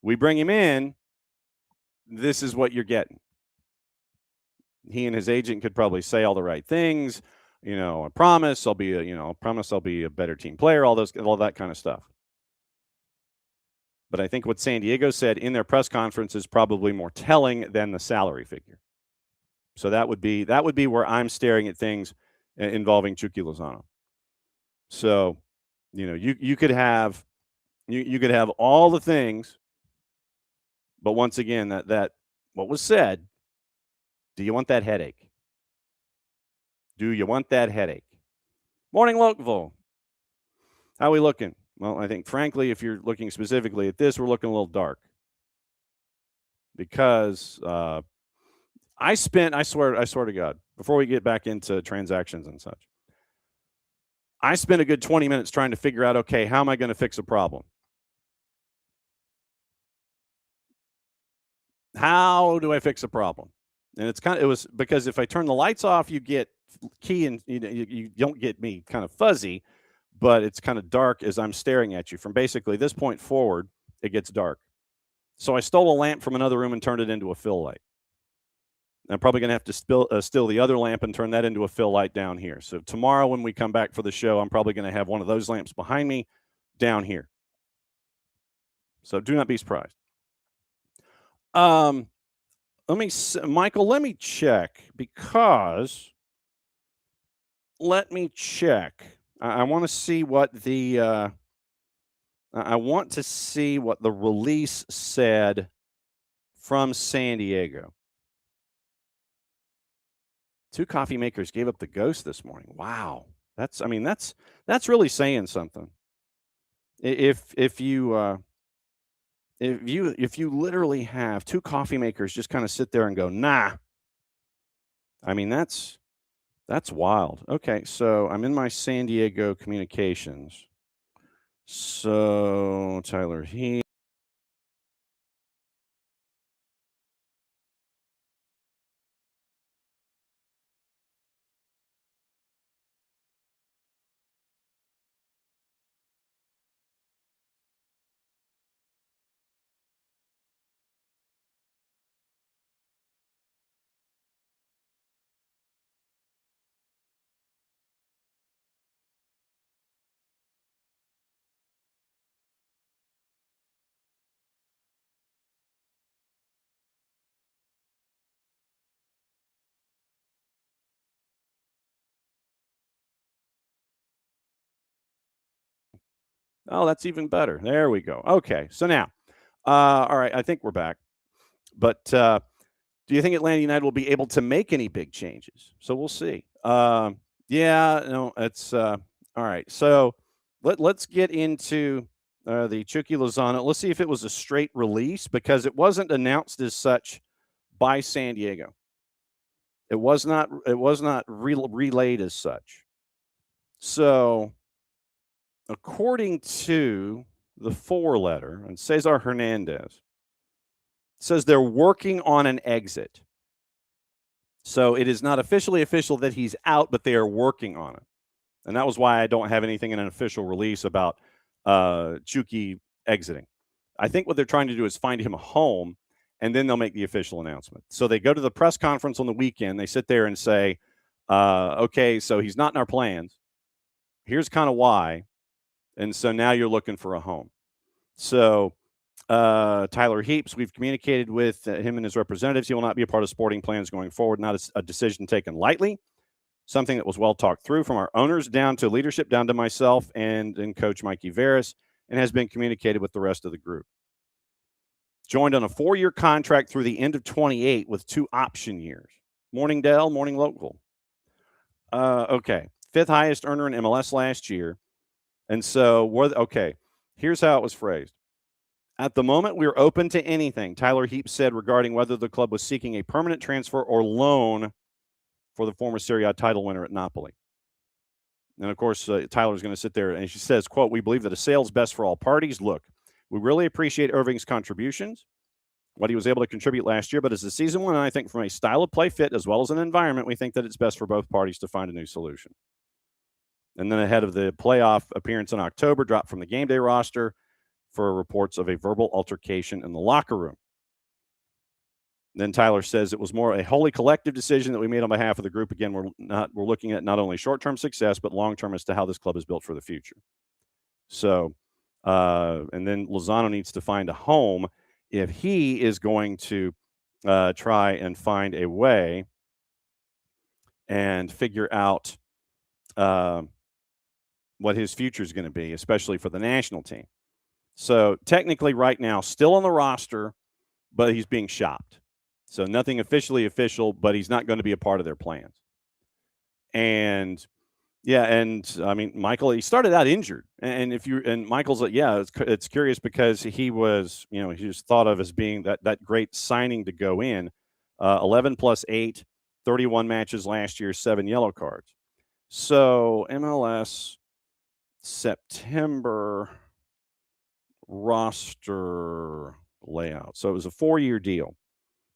we bring him in, this is what you're getting. He and his agent could probably say all the right things. I promise I'll be a better team player, all that kind of stuff. But I think what San Diego said in their press conference is probably more telling than the salary figure. So that would be where I'm staring at things involving Chucky Lozano. So, you could have all the things, but once again, that what was said, do you want that headache? Do you want that headache? Morning, Lokeville. How are we looking? Well, I think, frankly, if you're looking specifically at this, we're looking a little dark. Because I swear to God, before we get back into transactions and such, I spent a good 20 minutes trying to figure out, okay, how am I going to fix a problem? How do I fix a problem? And it was because if I turn the lights off, you get key and you don't get me kind of fuzzy, but it's kind of dark as I'm staring at you. From basically this point forward, it gets dark. So I stole a lamp from another room and turned it into a fill light. I'm probably going to have to steal the other lamp and turn that into a fill light down here. So tomorrow when we come back for the show, I'm probably going to have one of those lamps behind me down here. So do not be surprised. Michael, let me check because I want to see what the release said from San Diego. 2 coffee makers gave up the ghost this morning. Wow. That's really saying something. If you literally have 2 coffee makers just kind of sit there and go, nah. That's wild. Okay, so I'm in my San Diego communications. So Tyler Heath. Oh, that's even better. There we go. Okay, so now, all right, I think we're back. But do you think Atlanta United will be able to make any big changes? So we'll see. It's all right. So let's get into the Chucky Lozano. Let's see if it was a straight release because it wasn't announced as such by San Diego. It was not relayed as such. So according to the 4-letter and Cesar Hernandez, says they're working on an exit. So it is not officially official that he's out, but they are working on it. And that was why I don't have anything in an official release about Chucky exiting. I think what they're trying to do is find him a home, and then they'll make the official announcement. So they go to the press conference on the weekend. They sit there and say, okay, so he's not in our plans. Here's kind of why. And so now you're looking for a home. So Tyler Heaps, we've communicated with him and his representatives. He will not be a part of sporting plans going forward. Not a decision taken lightly. Something that was well talked through from our owners down to leadership, down to myself and Coach Mikey Veras, and has been communicated with the rest of the group. Joined on a 4-year contract through the end of 28 with 2 option years. Morning, Dell. Morning, Local. Okay. 5th highest earner in MLS last year. And so, here's how it was phrased. At the moment, we're open to anything, Tyler Heap said regarding whether the club was seeking a permanent transfer or loan for the former Serie A title winner at Napoli. And, of course, Tyler's going to sit there, and she says, quote, "We believe that a sale is best for all parties. Look, we really appreciate Irving's contributions, what he was able to contribute last year, but as the season went on, I think from a style of play fit as well as an environment, we think that it's best for both parties to find a new solution." And then ahead of the playoff appearance in October, dropped from the game day roster for reports of a verbal altercation in the locker room. Then Tyler says it was more a wholly collective decision that we made on behalf of the group. Again, we're looking at not only short-term success, but long-term as to how this club is built for the future. So, and then Lozano needs to find a home if he is going to try and find a way and figure out what his future is going to be, especially for the national team. So technically right now, still on the roster, but he's being shopped. So nothing officially official, but he's not going to be a part of their plans. And yeah, and I mean, Michael, he started out injured, and Michael's like, yeah, it's curious because he was, he was thought of as being that great signing to go in, 11 plus 8, 31 matches last year, 7 yellow cards. So MLS September roster layout. So it was a 4-year deal.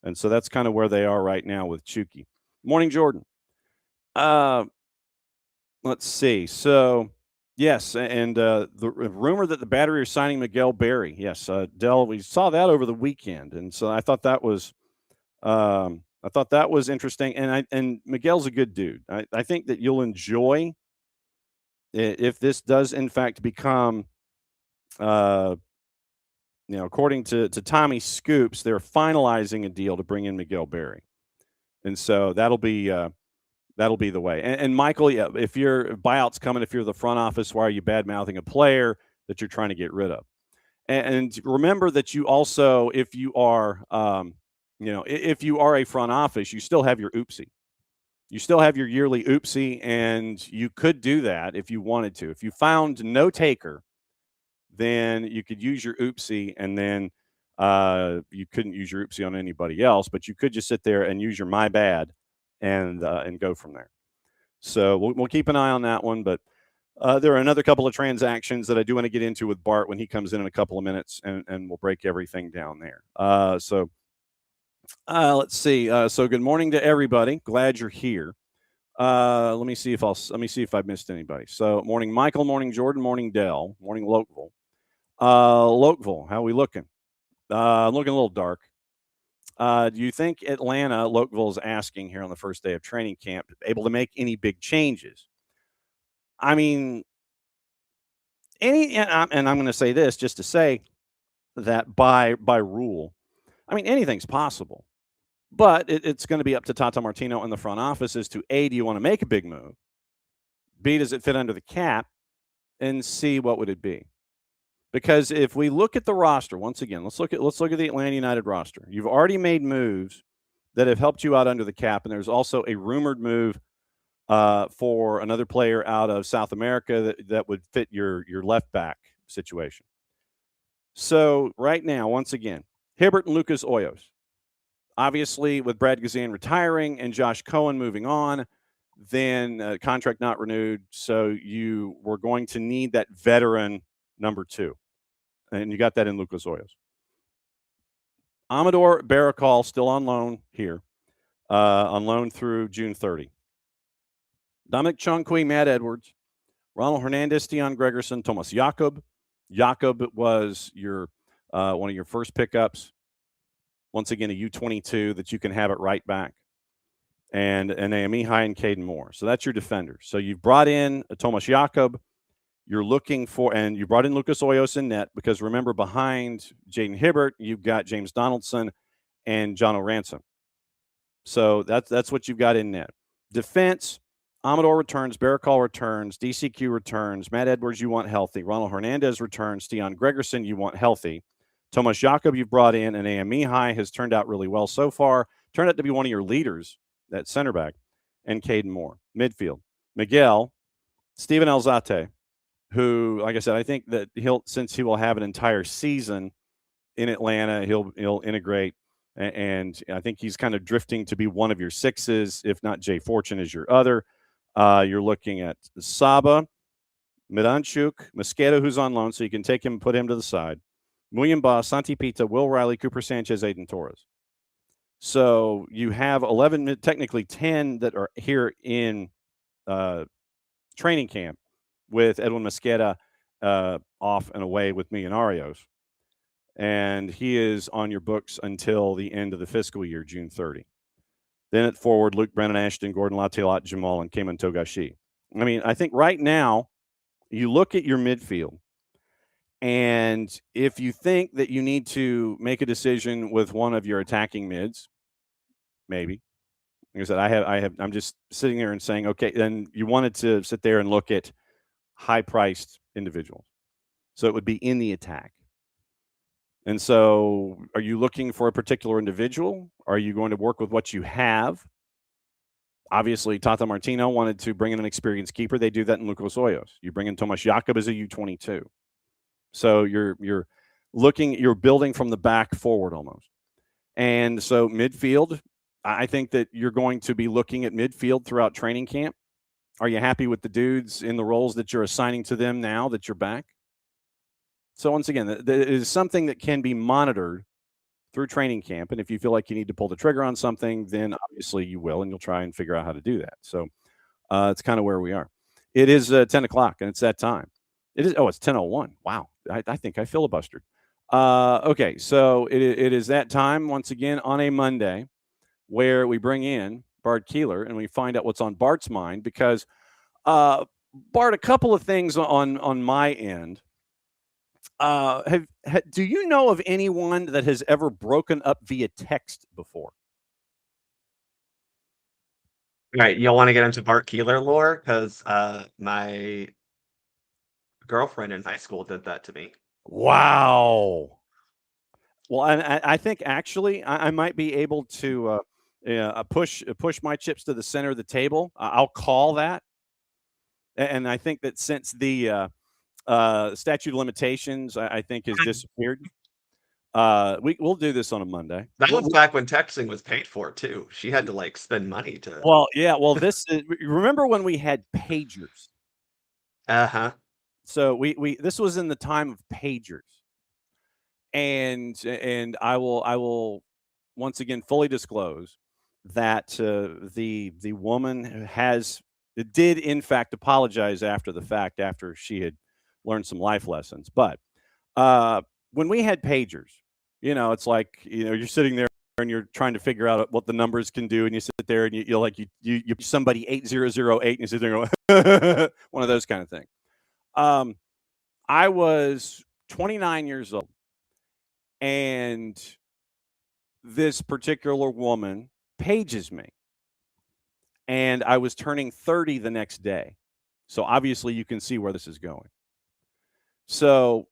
And so that's kind of where they are right now with Chucky. Morning, Jordan. Let's see. So, yes, and the rumor that the Battery are signing Miguel Berry. Yes, Dell, we saw that over the weekend. And so I thought that was interesting. And Miguel's a good dude. I think that you'll enjoy if this does, in fact, become according to Tommy Scoops, they're finalizing a deal to bring in Miguel Berry. And so that'll be the way. And Michael, yeah, if your buyout's coming, if you're the front office, why are you bad-mouthing a player that you're trying to get rid of? And remember that you also, if you are a front office, you still have your oopsie. You still have your yearly oopsie, and you could do that if you wanted to. If you found no taker, then you could use your oopsie, and then you couldn't use your oopsie on anybody else, but you could just sit there and use your my bad and go from there. So we'll keep an eye on that one, but there are another couple of transactions that I do want to get into with Bart when he comes in a couple of minutes, and we'll break everything down there. So let's see. So good morning to everybody. Glad you're here. Let me see if I've missed anybody. So morning, Michael. Morning, Jordan. Morning, Dell. Morning, Lokeville. Lokeville, how are we looking? I'm looking a little dark. Do you think Atlanta, Lokeville is asking here on the first day of training camp, able to make any big changes? I mean, and I'm going to say this just to say that by rule, I mean, anything's possible. But it's going to be up to Tata Martino and the front office as to, A, do you want to make a big move? B, does it fit under the cap? And C, what would it be? Because if we look at the roster, once again, let's look at the Atlanta United roster. You've already made moves that have helped you out under the cap, and there's also a rumored move for another player out of South America that would fit your left back situation. So right now, once again, Hibbert and Lucas Hoyos. Obviously, with Brad Guzan retiring and Josh Cohen moving on, then contract not renewed. So you were going to need that veteran number 2. And you got that in Lucas Hoyos. Amador Baracol still on loan here, on loan through June 30. Dominic Chonqui, Matt Edwards, Ronald Hernandez, Stian Gregerson, Thomas Jakob. Jakob was your one of your first pickups. Once again, a U22 that you can have at right back. And Mihai and Caden Moore. So that's your defender. So you've brought in Thomas Jakob. You're looking for, and you brought in Lucas Hoyos in net, because remember, behind Jaden Hibbert, you've got James Donaldson and John O'Ransom. So that's what you've got in net. Defense, Amador returns, Baracol returns, DCQ returns, Matt Edwards you want healthy, Ronald Hernandez returns, Stian Gregerson you want healthy, Thomas Jakob you've brought in, and Mihai has turned out really well so far, turned out to be one of your leaders at center back, and Caden Moore. Midfield, Miguel, Steven Alzate, who, like I said, I think that since he will have an entire season in Atlanta. He'll integrate, and I think he's kind of drifting to be one of your sixes, if not Jay Fortune is your other. You're looking at Saba, Miranchuk, Mosqueda, who's on loan, so you can take him and put him to the side. Muyumba, Santi Pita, Will Riley, Cooper Sanchez, Aiden Torres. So you have 11, technically 10 that are here in training camp with Edwin Mosqueda off and away with Millonarios. And he is on your books until the end of the fiscal year, June 30. Then at forward, Luke Brennan, Ashton, Gordon, Latilat, Jamal, and Cayman Togashi. I mean, I think right now you look at your midfield, and if you think that you need to make a decision with one of your attacking mids, maybe. Like I said, I'm just sitting there and saying, okay, then you wanted to sit there and look at high-priced individuals. So it would be in the attack. And so are you looking for a particular individual? Are you going to work with what you have? Obviously, Tata Martino wanted to bring in an experienced keeper. They do that in Lucas Hoyos. You bring in Tomas Jakob as a U22. So you're building from the back forward almost. And so midfield, I think that you're going to be looking at midfield throughout training camp. Are you happy with the dudes in the roles that you're assigning to them now that you're back? So once again, it is something that can be monitored through training camp. And if you feel like you need to pull the trigger on something, then obviously you will, and you'll try and figure out how to do that. So it's kind of where we are. It is 10 o'clock, and it's that time. It is. Oh, it's 10:01. Wow. I think I filibustered. Okay, so it is that time once again on a Monday where we bring in Bart Keeler and we find out what's on Bart's mind because, Bart, a couple of things on my end. Do you know of anyone that has ever broken up via text before? All right, you'll want to get into Bart Keeler lore because my girlfriend in high school did that to me. Wow. Well, I think actually I might be able to push my chips to the center of the table. I'll call that, and I think that since the statute of limitations, I think, has disappeared. We'll do this on a Monday. That was back when texting was paid for too. She had to spend money to. Well, yeah. Well, this is, remember when we had pagers? So this was in the time of pagers, and I will once again fully disclose that the woman did in fact apologize after the fact after she had learned some life lessons. But when we had pagers, it's like, you're sitting there and you're trying to figure out what the numbers can do. And you sit there and you somebody 8008 and you sit there and go, one of those kind of things. I was 29 years old and this particular woman pages me and I was turning 30 the next day. So obviously you can see where this is going. So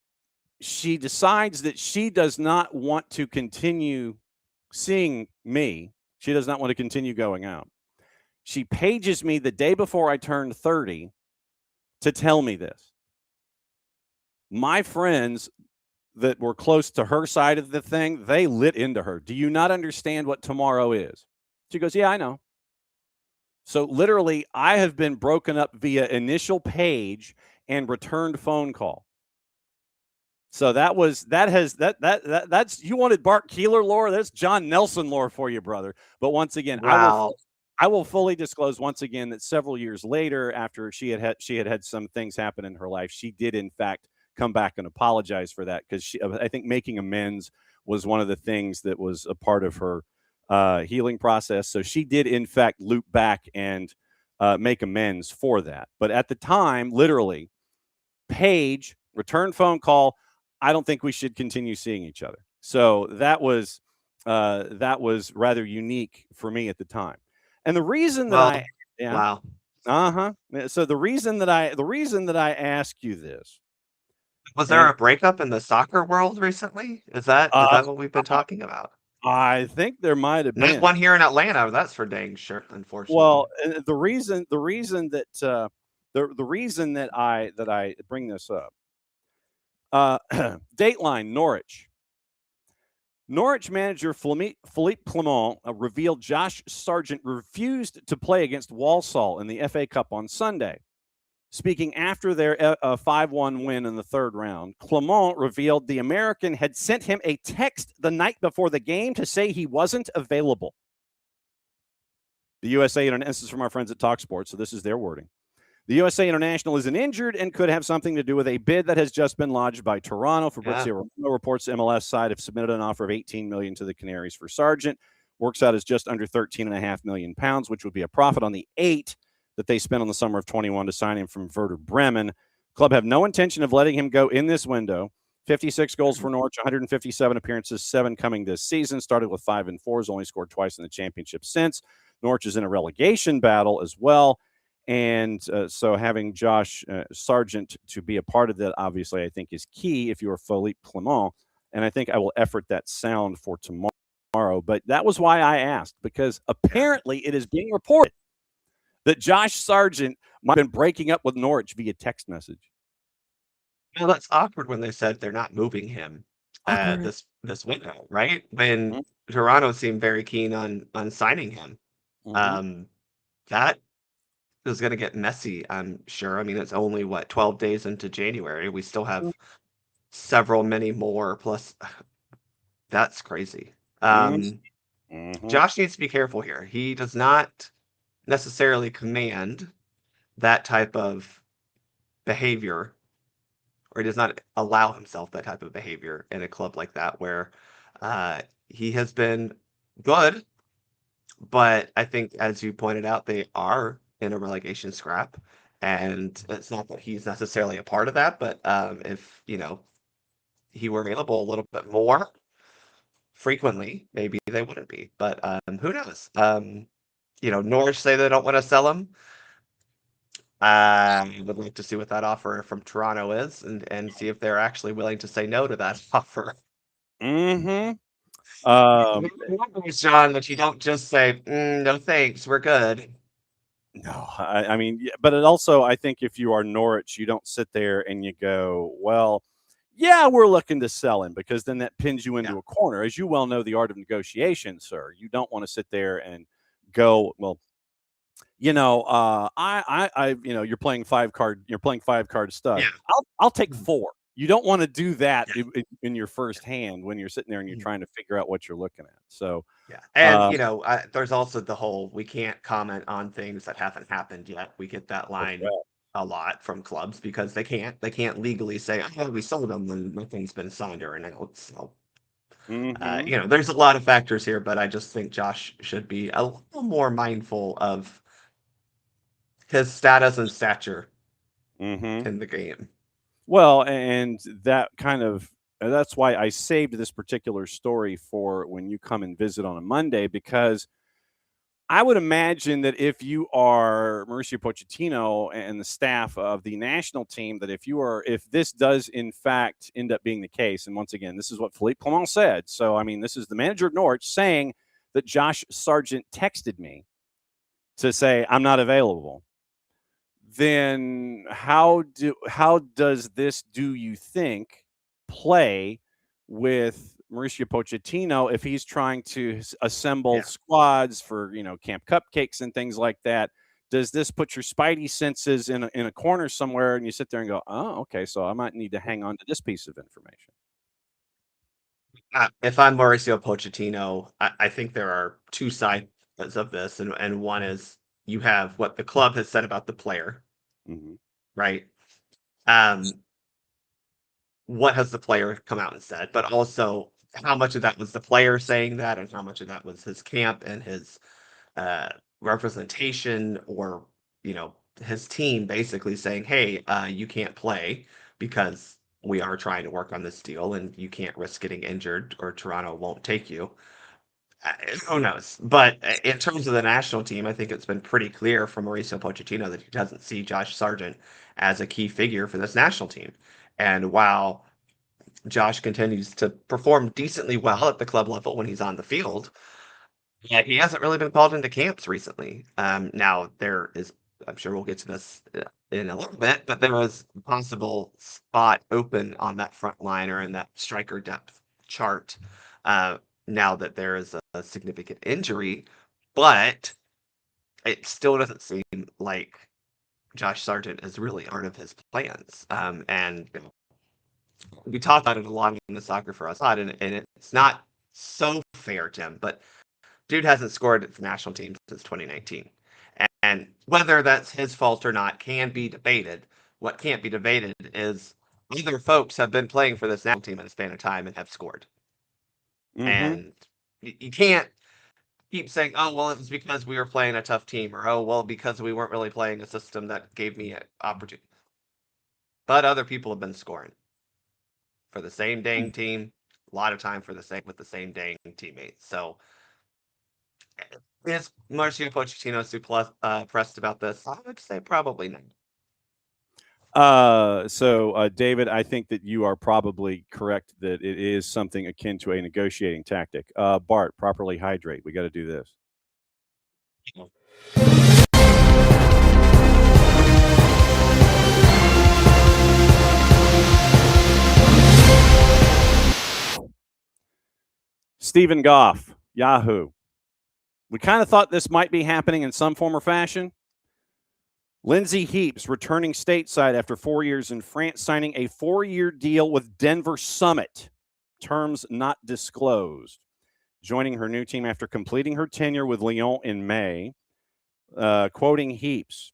she decides that she does not want to continue seeing me. She does not want to continue going out. She pages me the day before I turned 30 to tell me this. My friends that were close to her side of the thing, they lit into her. Do you not understand what tomorrow is? She goes, yeah, I know. So literally, I have been broken up via initial page and returned phone call. So that's you wanted Bart Keeler lore. That's John Nelson lore for you, brother. But once again, wow. I will fully disclose once again that several years later, after she had some things happen in her life, she did in fact come back and apologize for that because I think making amends was one of the things that was a part of her healing process. So she did in fact loop back and make amends for that. But at the time, literally, page, return phone call. I don't think we should continue seeing each other. So that was rather unique for me at the time. And the reason that wow. So the reason that I ask you this. Was there a breakup in the soccer world recently? Is that what we've been talking about? I think there might have been. There's one here in Atlanta. That's for dang sure, unfortunately. Well, the reason that I bring this up, Dateline Norwich Norwich manager Philippe Clement revealed Josh Sargent refused to play against Walsall in the FA Cup on Sunday. Speaking after their 5-1 win in the third round, Clement revealed the American had sent him a text the night before the game to say he wasn't available. The USA International, this is from our friends at TalkSport, so this is their wording. The USA International isn't injured and could have something to do with a bid that has just been lodged by Toronto. Fabrizio Romano reports the MLS side have submitted an offer of $18 million to the Canaries for Sargent. Works out as just under £13.5 million, which would be a profit on the $8 that they spent on the summer of 21 to sign him from Werder Bremen. Club have no intention of letting him go in this window. 56 goals for Norwich, 157 appearances, 7 coming this season. Started with 5 and 4s, only scored twice in the championship since. Norwich is in a relegation battle as well. And so having Josh Sargent to be a part of that, obviously, I think is key if you're Philippe Clement. And I think I will effort that sound for tomorrow. But that was why I asked, because apparently it is being reported that Josh Sargent might have been breaking up with Norwich via text message. Well, that's awkward when they said they're not moving him this window, right? When Toronto seemed very keen on signing him. That is going to get messy, I'm sure. I mean, it's only 12 days into January. We still have many more. Plus, that's crazy. Josh needs to be careful here. He does not necessarily command that type of behavior, or he does not allow himself that type of behavior in a club like that, where he has been good. But I think, as you pointed out, they are in a relegation scrap, and it's not that he's necessarily a part of that. But if he were available a little bit more frequently, maybe they wouldn't be. But who knows? Norwich say they don't want to sell him. I would like to see what that offer from Toronto is, and see if they're actually willing to say no to that offer. John, that you don't just say, no thanks, we're good. No, I mean, but it also, I think if you are Norwich, you don't sit there and you go, well, yeah, we're looking to sell him, because then that pins you into a corner. As you well know, the art of negotiation, sir. You don't want to sit there and go, well, you're playing 5-card stud. Yeah. I'll take 4. You don't want to do that in your first hand when you're sitting there and you're trying to figure out what you're looking at. So and there's also the whole, we can't comment on things that haven't happened yet. We get that line a lot from clubs, because they can't legally say, oh, we sold them when nothing's been signed or announced. So there's a lot of factors here, but I just think Josh should be a little more mindful of his status and stature in the game. Well, and that's why I saved this particular story for when you come and visit on a Monday, because I would imagine that if you are Mauricio Pochettino and the staff of the national team, that if this does in fact end up being the case, and once again, this is what Philippe Clement said. So, I mean, this is the manager of Norwich saying that Josh Sargent texted me to say, I'm not available. Then how does this, do you think, play with Mauricio Pochettino if he's trying to assemble squads for Camp Cupcakes and things like that? Does this put your spidey senses in a corner somewhere, and you sit there and go, oh, okay, so I might need to hang on to this piece of information? If I'm Mauricio Pochettino, I think there are two sides of this, and one is, you have what the club has said about the player, right? What has the player come out and said? But also, how much of that was the player saying that, and how much of that was his camp and his representation, or his team basically saying, hey, you can't play because we are trying to work on this deal, and you can't risk getting injured, or Toronto won't take you. Who knows? But in terms of the national team, I think it's been pretty clear from Mauricio Pochettino that he doesn't see Josh Sargent as a key figure for this national team. And while Josh continues to perform decently well at the club level when he's on the field, he hasn't really been called into camps recently. Now, there is, I'm sure we'll get to this in a little bit, but there was a possible spot open on that front line, or in that striker depth chart, now that there is a significant injury, but it still doesn't seem like Josh Sargent is really part of his plans. And we talked about it a lot in the Soccer for Us pod, and it's not so fair, Tim, but dude hasn't scored at the national team since 2019. And whether that's his fault or not can be debated. What can't be debated is other folks have been playing for this national team in a span of time and have scored. Mm-hmm. And you can't keep saying, oh, well, it was because we were playing a tough team, or, oh, well, because we weren't really playing a system that gave me an opportunity. But other people have been scoring for the same dang team, a lot of time with the same dang teammates. So is Mauricio Pochettino too pressed about this? I would say probably not. So David, I think that you are probably correct that it is something akin to a negotiating tactic. Bart, properly hydrate. We got to do this. Stephen Goff, Yahoo. We kind of thought this might be happening in some form or fashion. Lindsay Heaps returning stateside after 4 years in France, signing a 4-year deal with Denver Summit. Terms not disclosed. Joining her new team after completing her tenure with Lyon in May. Quoting Heaps,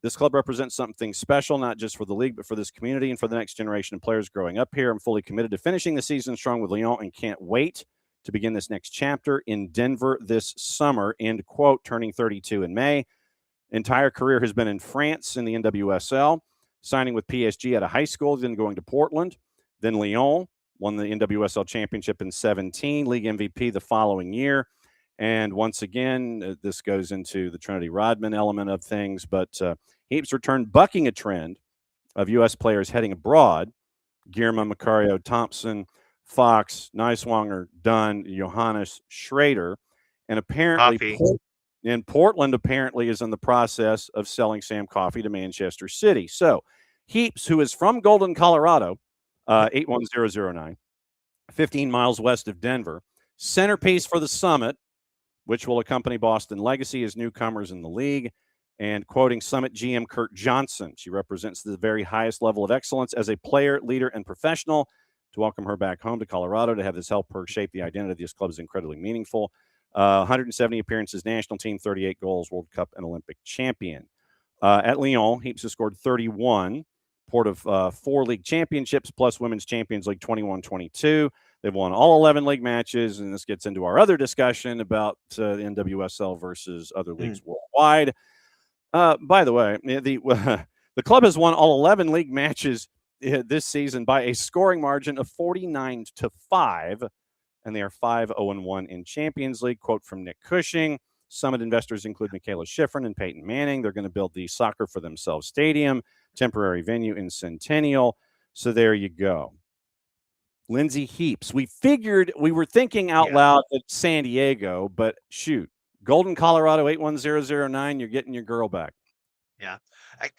this club represents something special, not just for the league, but for this community and for the next generation of players growing up here. I'm fully committed to finishing the season strong with Lyon and can't wait to begin this next chapter in Denver this summer. End quote. Turning 32 in May. Entire career has been in France in the NWSL, signing with PSG at a high school, then going to Portland, then Lyon, won the NWSL championship in 2017, league MVP the following year. And once again, this goes into the Trinity Rodman element of things, but Heaps returned bucking a trend of U.S. players heading abroad. Guillermo Macario, Thompson, Fox, Neiswanger, Dunn, Johannes, Schrader, and apparently Portland apparently is in the process of selling Sam Coffey to Manchester City. So Heaps, who is from Golden, Colorado, 81009, 15 miles west of Denver, centerpiece for the Summit, which will accompany Boston Legacy as newcomers in the league. And quoting Summit GM Kurt Johnson, she represents the very highest level of excellence as a player, leader, and professional. To welcome her back home to Colorado, to have this help her shape the identity of this club is incredibly meaningful. 170 appearances, national team, 38 goals, World Cup and Olympic champion. At Lyon, Heaps has scored 31, port of 4 league championships plus Women's Champions League 21-22. They've won all 11 league matches, and this gets into our other discussion about the NWSL versus other leagues worldwide. By the way, the club has won all 11 league matches this season by a scoring margin of 49-5. And they are 5-0-1 in Champions League. Quote from Nick Cushing. Summit investors include Michaela Schifrin and Peyton Manning. They're going to build the Soccer for Themselves Stadium, temporary venue in Centennial. So there you go. Lindsay Heaps. We were thinking out loud at San Diego, but shoot, Golden, Colorado, 81009, you're getting your girl back. Yeah. I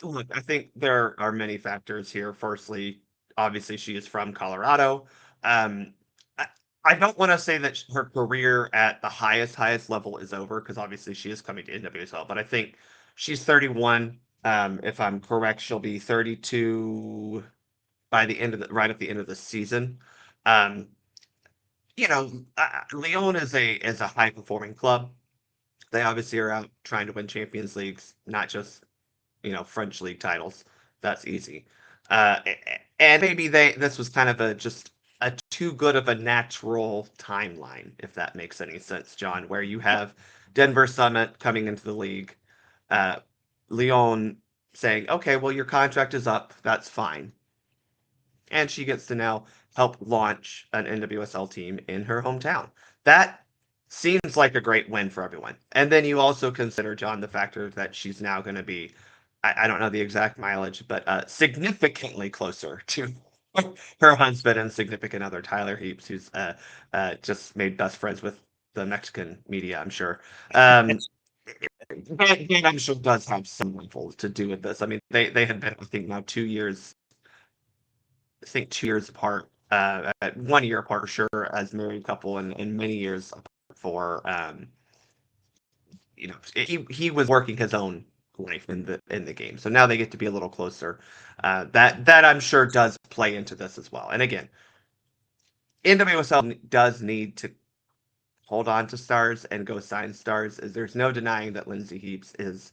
think there are many factors here. Firstly, obviously, she is from Colorado. I don't want to say that her career at the highest level is over, because obviously she is coming to NWSL, but I think she's 31. If I'm correct, she'll be 32 by right at the end of the season. Lyon is a high performing club. They obviously are out trying to win Champions Leagues, not just French league titles. That's easy. And maybe this was kind of just a too good of a natural timeline, if that makes any sense, John, where you have Denver Summit coming into the league, Lyon saying, okay, well, your contract is up. That's fine. And she gets to now help launch an NWSL team in her hometown. That seems like a great win for everyone. And then you also consider, John, the factor that she's now going to be, I don't know the exact mileage, but significantly closer to her husband and significant other, Tyler Heaps, who's just made best friends with the Mexican media, I'm sure. But I'm sure does have some level to do with this. I mean, they had been, I think, now 2 years apart 1 year apart for sure as married couple, and many years apart for he was working his own life in the game. So now they get to be a little closer. That I'm sure does play into this as well. And again, NWSL does need to hold on to stars and go sign stars. There's no denying that Lindsay Heaps is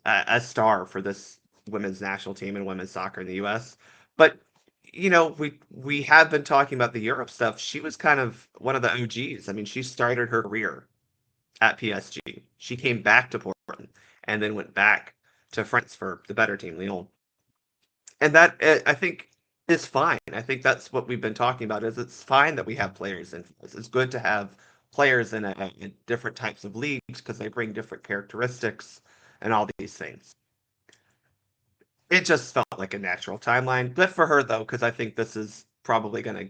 a star for this women's national team and women's soccer in the U.S. But we have been talking about the Europe stuff. She was kind of one of the OGs. I mean, she started her career at PSG. She came back to Portland and then went back to France for the better team, Lyon. And that, I think, is fine. I think that's what we've been talking about. Is it's fine that we have players in. It's good to have players in different types of leagues because they bring different characteristics and all these things. It just felt like a natural timeline. Good for her, though, because I think this is probably going to...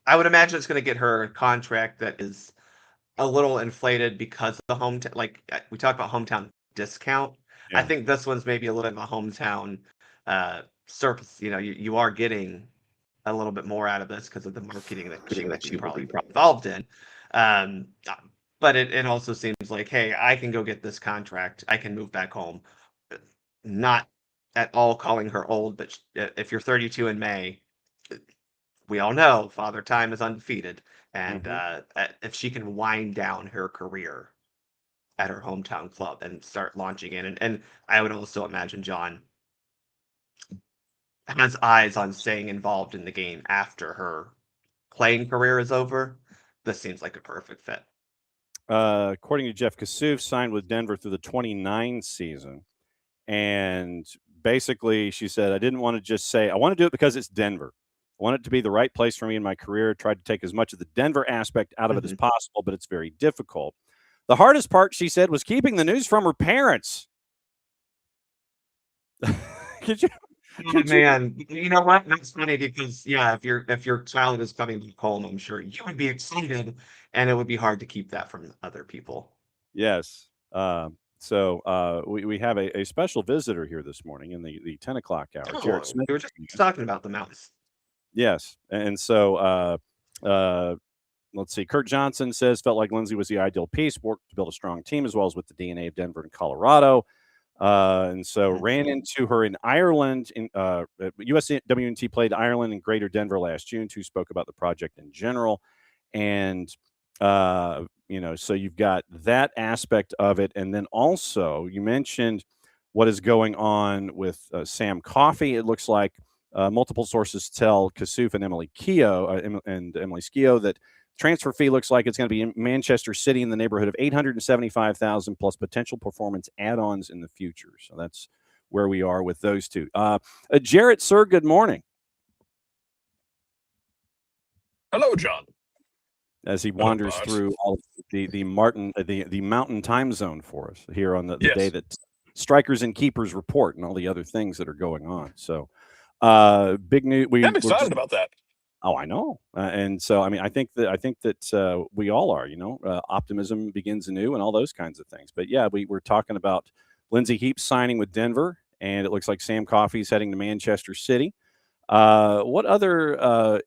I would imagine it's going to get her a contract that is a little inflated because of the hometown. Like, we talk about hometown discount. Yeah. I think this one's maybe a little bit of a hometown surface. You are getting a little bit more out of this because of the marketing that she probably involved in. But it also seems like, hey, I can go get this contract. I can move back home. Not at all calling her old, but if you're 32 in May, we all know Father Time is undefeated. And if she can wind down her career at her hometown club and start launching in, and I would also imagine John has eyes on staying involved in the game after her playing career is over, this seems like a perfect fit. According to Jeff Kassouf, signed with Denver through the 29 season. And basically, she said, I didn't want to just say, I want to do it because it's Denver. I want it to be the right place for me in my career. Tried to take as much of the Denver aspect out of it as possible, but it's very difficult. The hardest part, she said, was keeping the news from her parents. Man, you know what? That's funny because if your child is coming back home, I'm sure you would be excited, and it would be hard to keep that from other people. Yes. So we have a special visitor here this morning in the 10 o'clock hour. Jared Smith. We were just talking about the Mountains. Yes. And so let's see. Kurt Johnson says, felt like Lindsay was the ideal piece, worked to build a strong team as well as with the DNA of Denver and Colorado. And so ran into her in Ireland. USWNT played Ireland and Greater Denver last June. Who spoke about the project in general. And, so you've got that aspect of it. And then also you mentioned what is going on with Sam Coffey. It looks like multiple sources tell Kassouf and Emily Skio that transfer fee looks like it's going to be in Manchester City in the neighborhood of $875,000 plus potential performance add-ons in the future. So that's where we are with those two. Jarrett, sir, good morning. Hello, John. As he wanders through all of the mountain time zone for us here on the day that strikers and keepers report and all the other things that are going on. So big news. I'm excited about that. Oh, I know. And so, I mean, I think that we all are, optimism begins anew and all those kinds of things. But yeah, we're talking about Lindsay Heaps signing with Denver, and it looks like Sam Coffey's heading to Manchester City. What other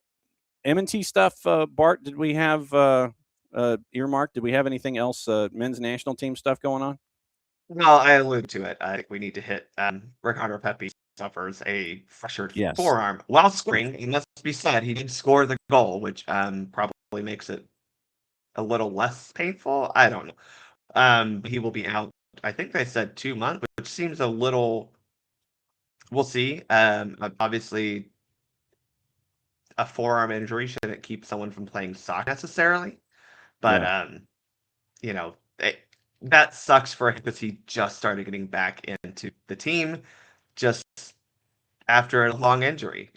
M&T stuff, Bart, did we have earmarked? Did we have anything else, men's national team stuff going on? Well, I alluded to it. I think we need to hit Ricardo Pepi suffers a fractured forearm while scoring. It must be said he did score the goal, which probably makes it a little less painful. I don't know. He will be out. I think they said 2 months, which seems a little. We'll see. Obviously, a forearm injury shouldn't keep someone from playing soccer necessarily, but that sucks for him because he just started getting back into the team just after a long injury.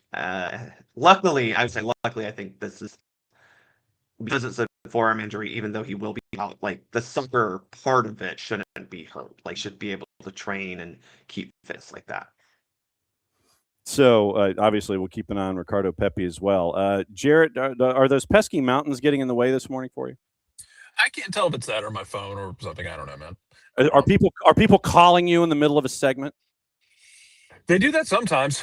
Luckily, I think this is because it's a forearm injury, even though he will be out, like the soccer part of it shouldn't be hurt. Like should be able to train and keep fit like that. So obviously we'll keep an eye on Ricardo Pepi as well. Jarrett, are those pesky mountains getting in the way this morning for you? I can't tell if it's that or my phone or something. I don't know, man. Are people calling you in the middle of a segment? They do that sometimes.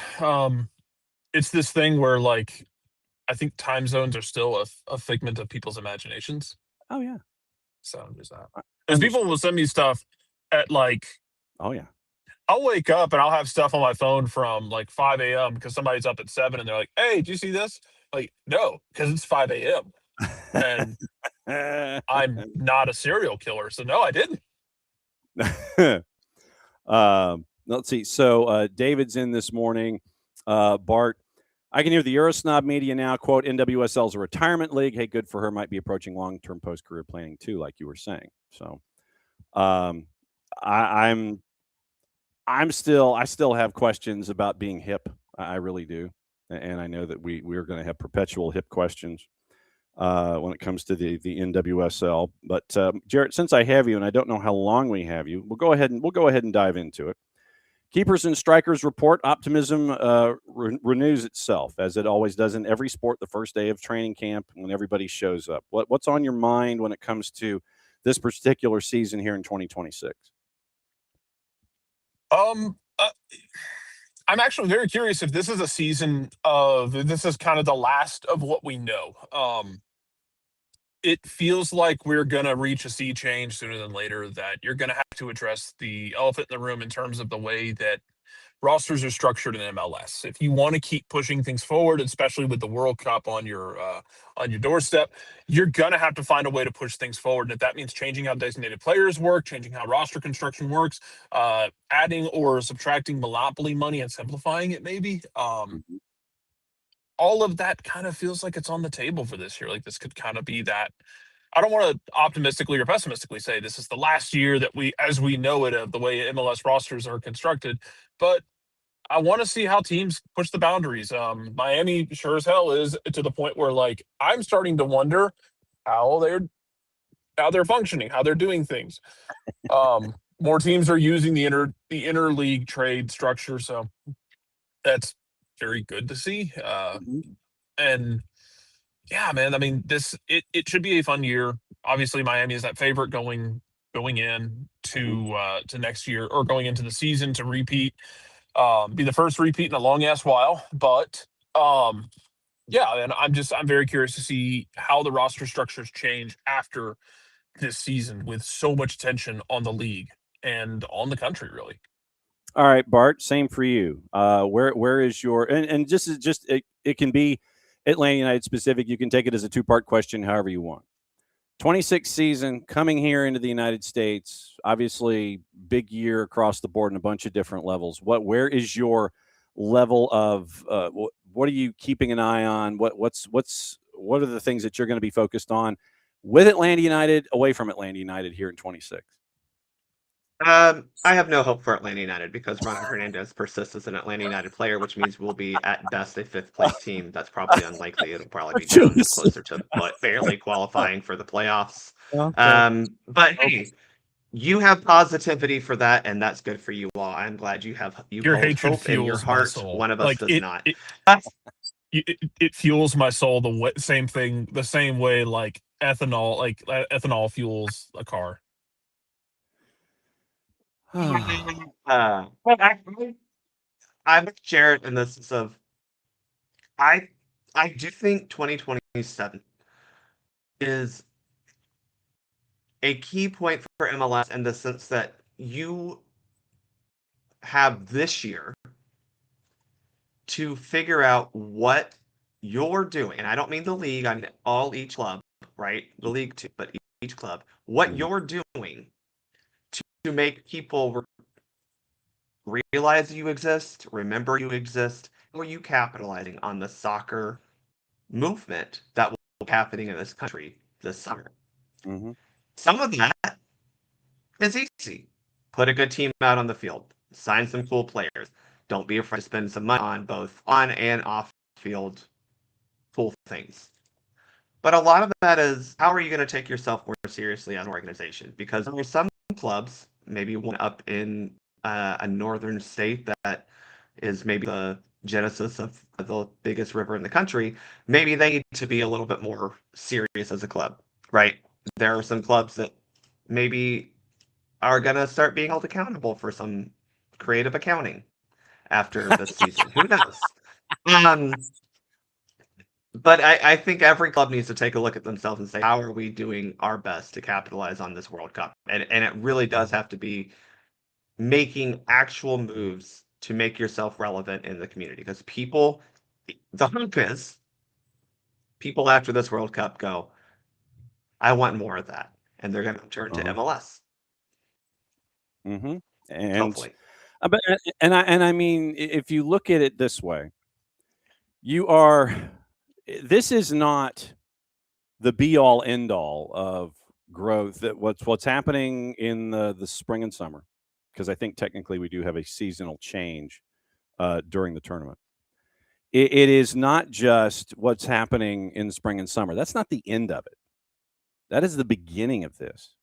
It's this thing where like I think time zones are still a figment of people's imaginations. Oh yeah. So there's that. Because people will send me stuff at like, oh yeah, I'll wake up and I'll have stuff on my phone from like 5 a.m. because somebody's up at 7 and they're like, "Hey, do you see this?" Like, no, because it's 5 a.m. and I'm not a serial killer, so no, I didn't. Let's see. So David's in this morning. Bart, I can hear the Eurosnob media now, quote, NWSL is a retirement league. Hey, good for her. Might be approaching long-term post-career planning too, like you were saying. So I still have questions about being hip. I really do. And I know that we're going to have perpetual hip questions when it comes to the NWSL. But Jarrett, since I have you, and I don't know how long we have you, we'll go ahead and dive into it. Keepers and strikers report. Optimism renews itself, as it always does in every sport, the first day of training camp when everybody shows up. What's on your mind when it comes to this particular season here in 2026? I'm actually very curious if this is a season this is kind of the last of what we know. It feels like we're going to reach a sea change sooner than later, that you're going to have to address the elephant in the room in terms of the way that rosters are structured in MLS. If you want to keep pushing things forward, especially with the World Cup on your doorstep, you're going to have to find a way to push things forward. And if that means changing how designated players work, changing how roster construction works, adding or subtracting monopoly money and simplifying it maybe, all of that kind of feels like it's on the table for this year. Like this could kind of be that. I don't want to optimistically or pessimistically say this is the last year that as we know it, of the way MLS rosters are constructed, but I want to see how teams push the boundaries. Miami sure as hell is to the point where like I'm starting to wonder how they're functioning, how they're doing things. More teams are using the interleague trade structure, so that's very good to see. And yeah, man, I mean, it should be a fun year. Obviously, Miami is that favorite going in to next year, or going into the season to repeat. Be the first repeat in a long ass while, but yeah, and I'm very curious to see how the roster structures change after this season, with so much tension on the league and on the country, really. All right, Bart, same for you. Where is your, and just it can be Atlanta United specific. You can take it as a two-part question, however you want. 26th season coming here into the United States, obviously big year across the board in a bunch of different levels. Where is your level of what are you keeping an eye on? What are the things that you're going to be focused on with Atlanta United, away from Atlanta United here in 26? I have no hope for Atlanta United because Ronald Hernandez persists as an Atlanta United player, which means we'll be at best a fifth place team. That's probably unlikely. It'll probably be down closer to barely qualifying for the playoffs. Okay. But hey, you have positivity for that, and that's good for you all. I'm glad you your hold hatred hope in your heart. One of us like does not. It fuels my soul the same way like ethanol fuels a car. But I'm with Jared in the sense of I do think 2027 is a key point for MLS in the sense that you have this year to figure out what you're doing. And I don't mean the league, I mean each club, right? The league too, but each club, what you're doing to make people realize you exist, remember you exist, or you capitalizing on the soccer movement that will be happening in this country this summer. Some of that is easy. Put a good team out on the field. Sign some cool players. Don't be afraid to spend some money on both on and off field cool things. But a lot of that is, how are you going to take yourself more seriously as an organization? Because there are some clubs, maybe one up in a northern state that is maybe the genesis of the biggest river in the country, maybe they need to be a little bit more serious as a club, right? There are some clubs that maybe are going to start being held accountable for some creative accounting after this season. Who knows? But I think every club needs to take a look at themselves and say, how are we doing our best to capitalize on this World Cup? And it really does have to be making actual moves to make yourself relevant in the community. Because the hope is, people after this World Cup go, I want more of that. And they're going to turn to MLS. Mm-hmm. And hopefully. I mean, if you look at it this way, this is not the be all end all of growth. That what's happening in the spring and summer, because I think technically we do have a seasonal change during the tournament. It is not just what's happening in spring and summer. That's not the end of it. That is the beginning of this.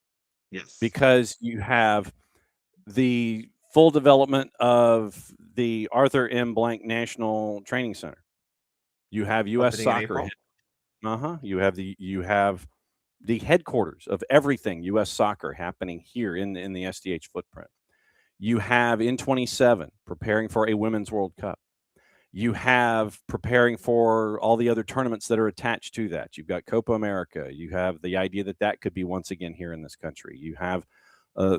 Yes. Because you have the full development of the Arthur M. Blank National Training Center. You have U.S. Soccer. You have the headquarters of everything U.S. Soccer happening here in the SDH footprint. You have in 27 preparing for a Women's World Cup. You have preparing for all the other tournaments that are attached to that. You've got Copa America. You have the idea that could be once again here in this country. You have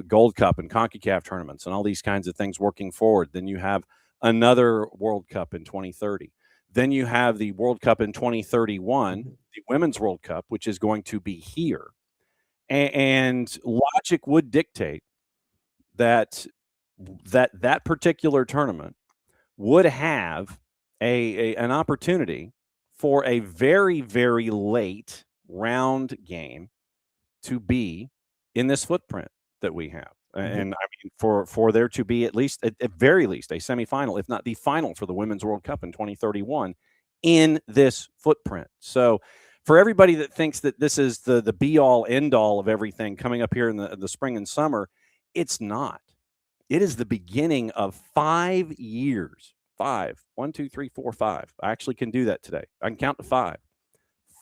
Gold Cup and CONCACAF tournaments and all these kinds of things working forward. Then you have another World Cup in 2030. Then you have the World Cup in 2031, the Women's World Cup, which is going to be here. And logic would dictate that particular tournament would have an opportunity for a very, very late round game to be in this footprint that we have. And I mean, for there to be at very least a semifinal, if not the final for the Women's World Cup in 2031 in this footprint. So for everybody that thinks that this is the be all end all of everything coming up here in the spring and summer, it's not. It is the beginning of 5 years. 5. 1, 2, 3, 4, 5. I actually can do that today. I can count to 5.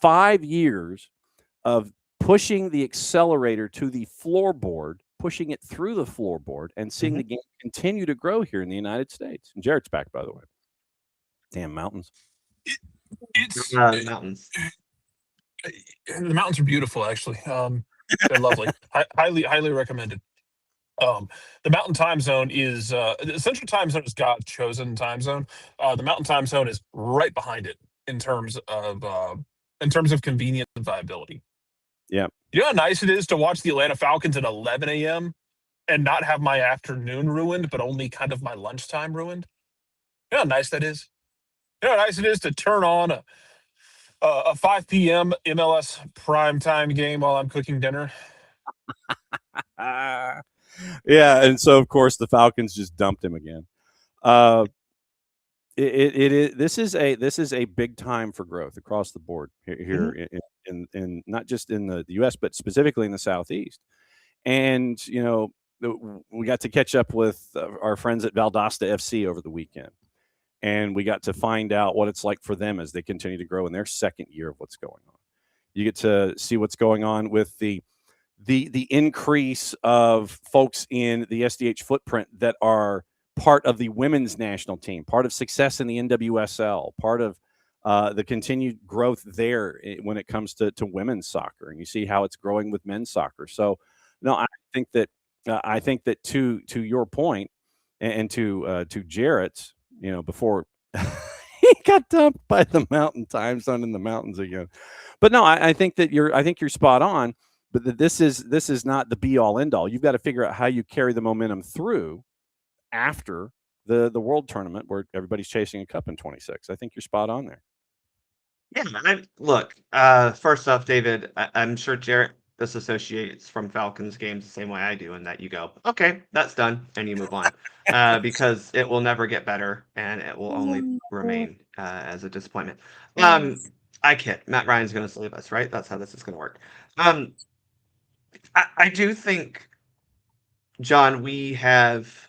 5 years of pushing the accelerator to the floorboard, pushing it through the floorboard, and seeing the game continue to grow here in the United States. And Jarrett's back, by the way. Damn mountains. It's mountains. The mountains are beautiful, actually. They're lovely. Highly recommended. The mountain time zone is the central time zone is God's chosen time zone. The mountain time zone is right behind it in terms of convenience and viability. Yeah. You know how nice it is to watch the Atlanta Falcons at 11 a.m. and not have my afternoon ruined, but only kind of my lunchtime ruined? You know how nice that is? You know how nice it is to turn on a 5 p.m. MLS primetime game while I'm cooking dinner? Yeah, and so of course the Falcons just dumped him again. This is a big time for growth across the board here in not just in the U.S. but specifically in the Southeast. And you know, we got to catch up with our friends at Valdosta FC over the weekend, and we got to find out what it's like for them as they continue to grow in their second year of what's going on. You get to see what's going on with the increase of folks in the SDH footprint that are part of the women's national team, part of success in the NWSL, part of the continued growth there when it comes to women's soccer. And you see how it's growing with men's soccer. So, no, I think that to your point and to Jarrett's, you know, before he got dumped by the mountain time zone in the mountains again. But no, I think you're spot on. But this is not the be all end all. You've got to figure out how you carry the momentum through after the world tournament where everybody's chasing a cup in 26. I think you're spot on there. Yeah, look, first off, David, I'm sure Jarrett disassociates from Falcons games the same way I do, in that you go, okay, that's done, and you move on, because it will never get better, and it will only remain as a disappointment. I kid. Matt Ryan's going to save us, right? That's how this is going to work. I do think, John, we have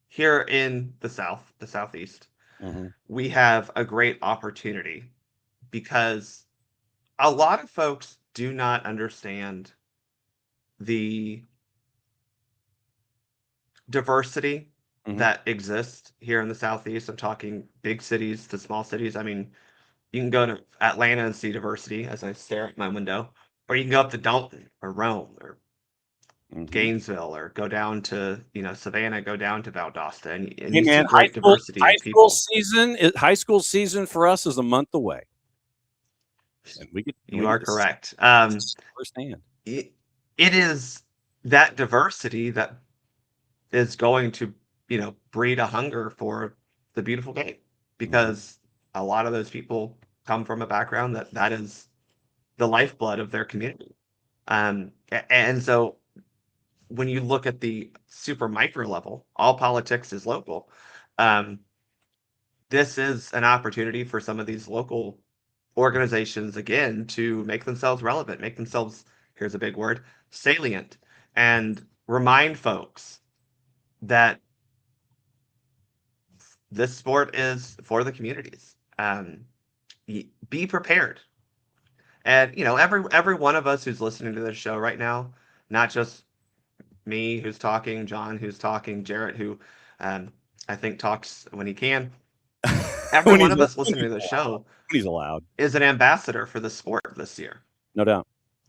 here in the Southeast, we have a great opportunity because a lot of folks do not understand the diversity that exist here in the Southeast. I'm talking big cities to small cities. I mean, you can go to Atlanta and see diversity as I stare at my window, or you can go up to Dalton or Rome or Gainesville, or go down to Savannah, go down to Valdosta, and Hey you see man, great diversity of people. High school season for us is a month away, and You are correct. Firsthand. It is that diversity that is going to breed a hunger for the beautiful game, because a lot of those people come from a background that is the lifeblood of their community. And so when you look at the super micro level, all politics is local. This is an opportunity for some of these local organizations, again, to make themselves relevant, make themselves, here's a big word, salient, and remind folks that this sport is for the communities. Be prepared. And every one of us who's listening to this show right now, not just me who's talking, John who's talking, Jarrett who I think talks when he can. Every one of us listening to the show he's allowed is an ambassador for the sport this year. No doubt.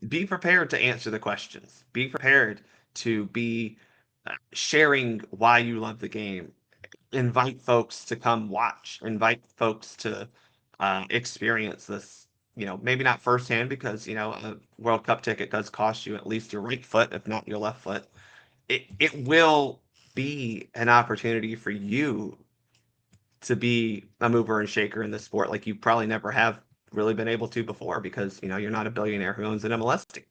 Be prepared to answer the questions. Be prepared to be sharing why you love the game. Invite folks to come watch. Invite folks to experience this. Maybe not firsthand, because a World Cup ticket does cost you at least your right foot, if not your left foot. It will be an opportunity for you to be a mover and shaker in this sport like you probably never have really been able to before, because you're not a billionaire who owns an MLS team.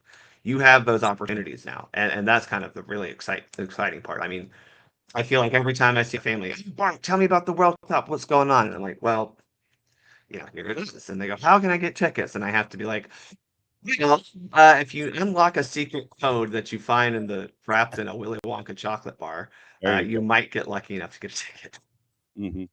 You have those opportunities now, and that's kind of the really exciting part. I mean, I feel like every time I see a family, Bart, tell me about the World Cup, what's going on? And I'm like, well, here it is. And they go, how can I get tickets? And I have to be like, if you unlock a secret code that you find wrapped in a Willy Wonka chocolate bar, you might get lucky enough to get a ticket.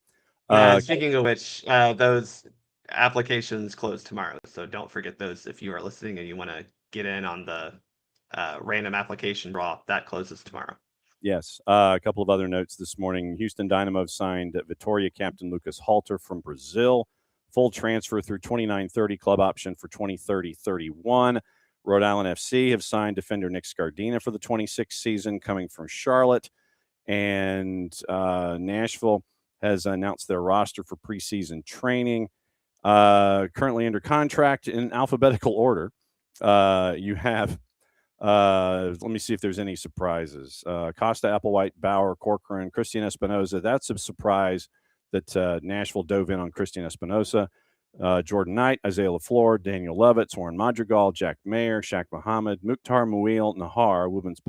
Speaking of which, those applications close tomorrow, so don't forget those if you are listening and you want to get in on the random application draw. That closes tomorrow. Yes. A couple of other notes this morning. Houston Dynamo signed Vitória captain Lucas Halter from Brazil. Full transfer through 29-30, club option for 2030-31. Rhode Island FC have signed defender Nick Scardina for the 26th season, coming from Charlotte. And Nashville has announced their roster for preseason training. Currently under contract in alphabetical order. You have, let me see if there's any surprises. Costa, Applewhite, Bauer, Corcoran, Christian Espinoza. That's a surprise that Nashville dove in on Christian Espinoza. Jordan Knight, Isaiah LaFleur, Daniel Lovitz, Warren Madrigal, Jack Mayer, Shaq Muhammad, Mukhtar Muil, Nahar, Wubens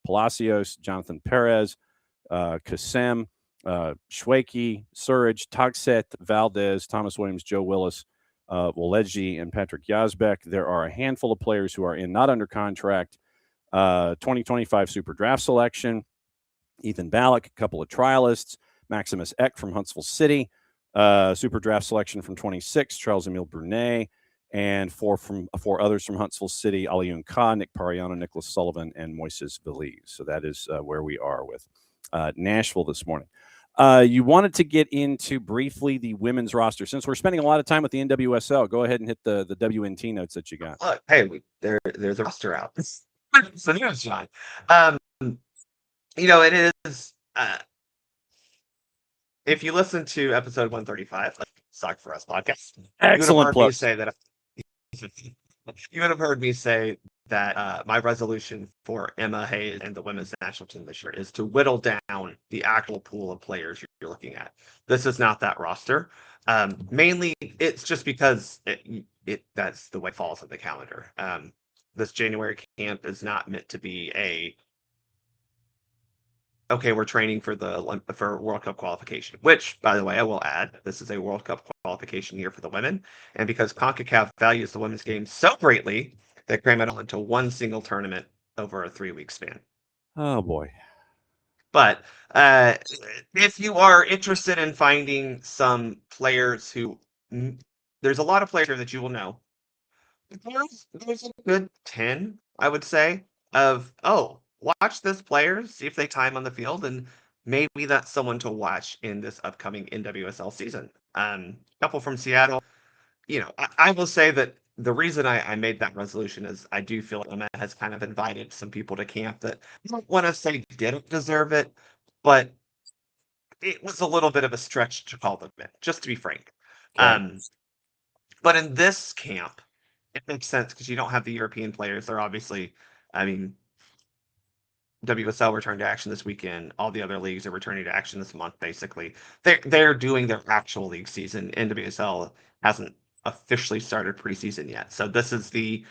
Palacios, Jonathan Perez, Kassem, Schwakey, Surridge, Toxet, Valdez, Thomas Williams, Joe Willis, Woleji, and Patrick Yazbek. There are a handful of players who are not under contract. 2025 Super Draft selection, Ethan Ballack, a couple of trialists, Maximus Eck from Huntsville City, Super Draft selection from 26, Charles-Emile Brunet, and four others from Huntsville City, Alioune Ka, Nick Pariano, Nicholas Sullivan, and Moises Veliz. So that is where we are with Nashville this morning. You wanted to get into briefly the women's roster. Since we're spending a lot of time with the NWSL, go ahead and hit the WNT notes that you got. Look, hey, there's a roster out. It's the news, John. It is... if you listen to episode 135, SoccerForUS podcast, excellent plug. You would have heard me say that my resolution for Emma Hayes and the women's national team this year is to whittle down the actual pool of players you're looking at. This is not that roster. Mainly, it's just because that's the way it falls on the calendar. This January camp is not meant to be we're training for World Cup qualification, which, by the way, I will add, this is a World Cup qualification year for the women. And because CONCACAF values the women's game so greatly, they cram it all into one single tournament over a 3-week span. Oh, boy. But if you are interested in finding some players there's a lot of players here that you will know. There's a good 10, I would say, watch this player, see if they time on the field, and maybe that's someone to watch in this upcoming NWSL season. Couple from Seattle. I will say that the reason I made that resolution is I do feel like Emma has kind of invited some people to camp that I don't want to say didn't deserve it, but it was a little bit of a stretch to call them in, just to be frank. Okay. But in this camp, it makes sense because you don't have the European players. They're obviously, I mean, WSL returned to action this weekend. All the other leagues are returning to action this month. Basically, they're doing their actual league season. NWSL hasn't officially started preseason yet, so this is the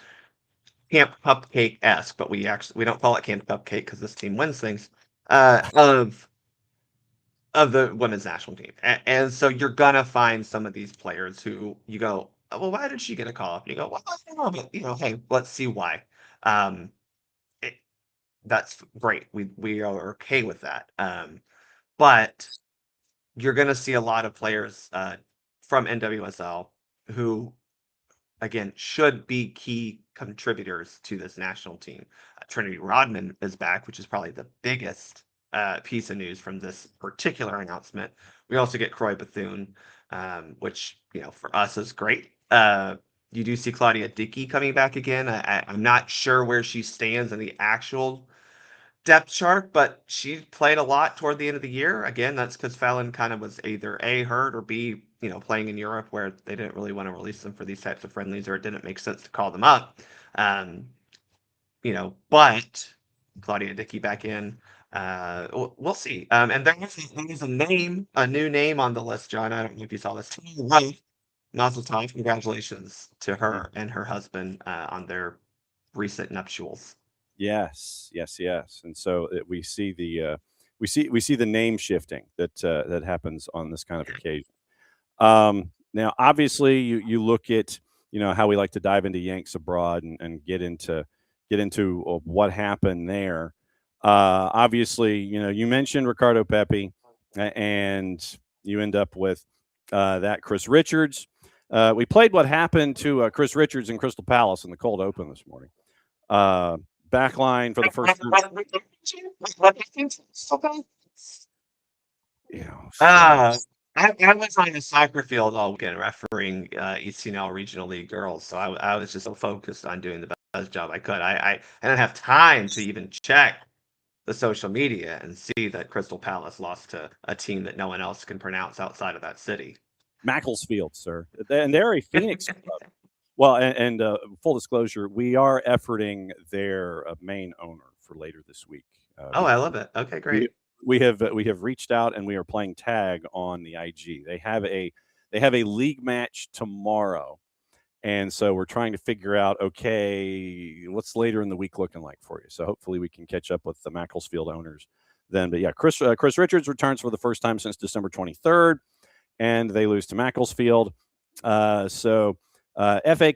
Camp Cupcake-esque, but we don't call it Camp Cupcake because this team wins things. Of the women's national team, and so you're gonna find some of these players who you go, oh, well, why did she get a call up? And you go, well, I don't know, but hey, let's see why. That's great. We are okay with that. But you're going to see a lot of players from NWSL who, again, should be key contributors to this national team. Trinity Rodman is back, which is probably the biggest piece of news from this particular announcement. We also get Croy Bethune, which for us is great. You do see Claudia Dickey coming back again. I'm not sure where she stands in the actual depth chart, but she played a lot toward the end of the year. Again, that's because Fallon kind of was either A, hurt, or B, playing in Europe where they didn't really want to release them for these types of friendlies, or it didn't make sense to call them up. But Claudia Dickey back in. We'll see. And there's a new name on the list, John. I don't know if you saw this. Mazeltov, congratulations to her and her husband on their recent nuptials. Yes. And so we see the name shifting that happens on this kind of occasion. Now, obviously, you look at how we like to dive into Yanks abroad and get into what happened there. Obviously, you mentioned Ricardo Pepi, and you end up with that Chris Richards. We played what happened to Chris Richards in Crystal Palace in the cold open this morning. Backline for the first time. I was on the soccer field all weekend refereeing ECNL Regional League girls, so I was just so focused on doing the best job I could. I didn't have time to even check the social media and see that Crystal Palace lost to a team that no one else can pronounce outside of that city. Macclesfield, sir. And they're a Phoenix club. Well, and full disclosure, we are efforting their main owner for later this week. I love it. Okay, great. We have reached out and we are playing tag on the IG. They have a league match tomorrow, and so we're trying to figure out, okay, what's later in the week looking like for you. So hopefully we can catch up with the Macclesfield owners then. But yeah, Chris Richards returns for the first time since December 23rd, and they lose to Macclesfield. FA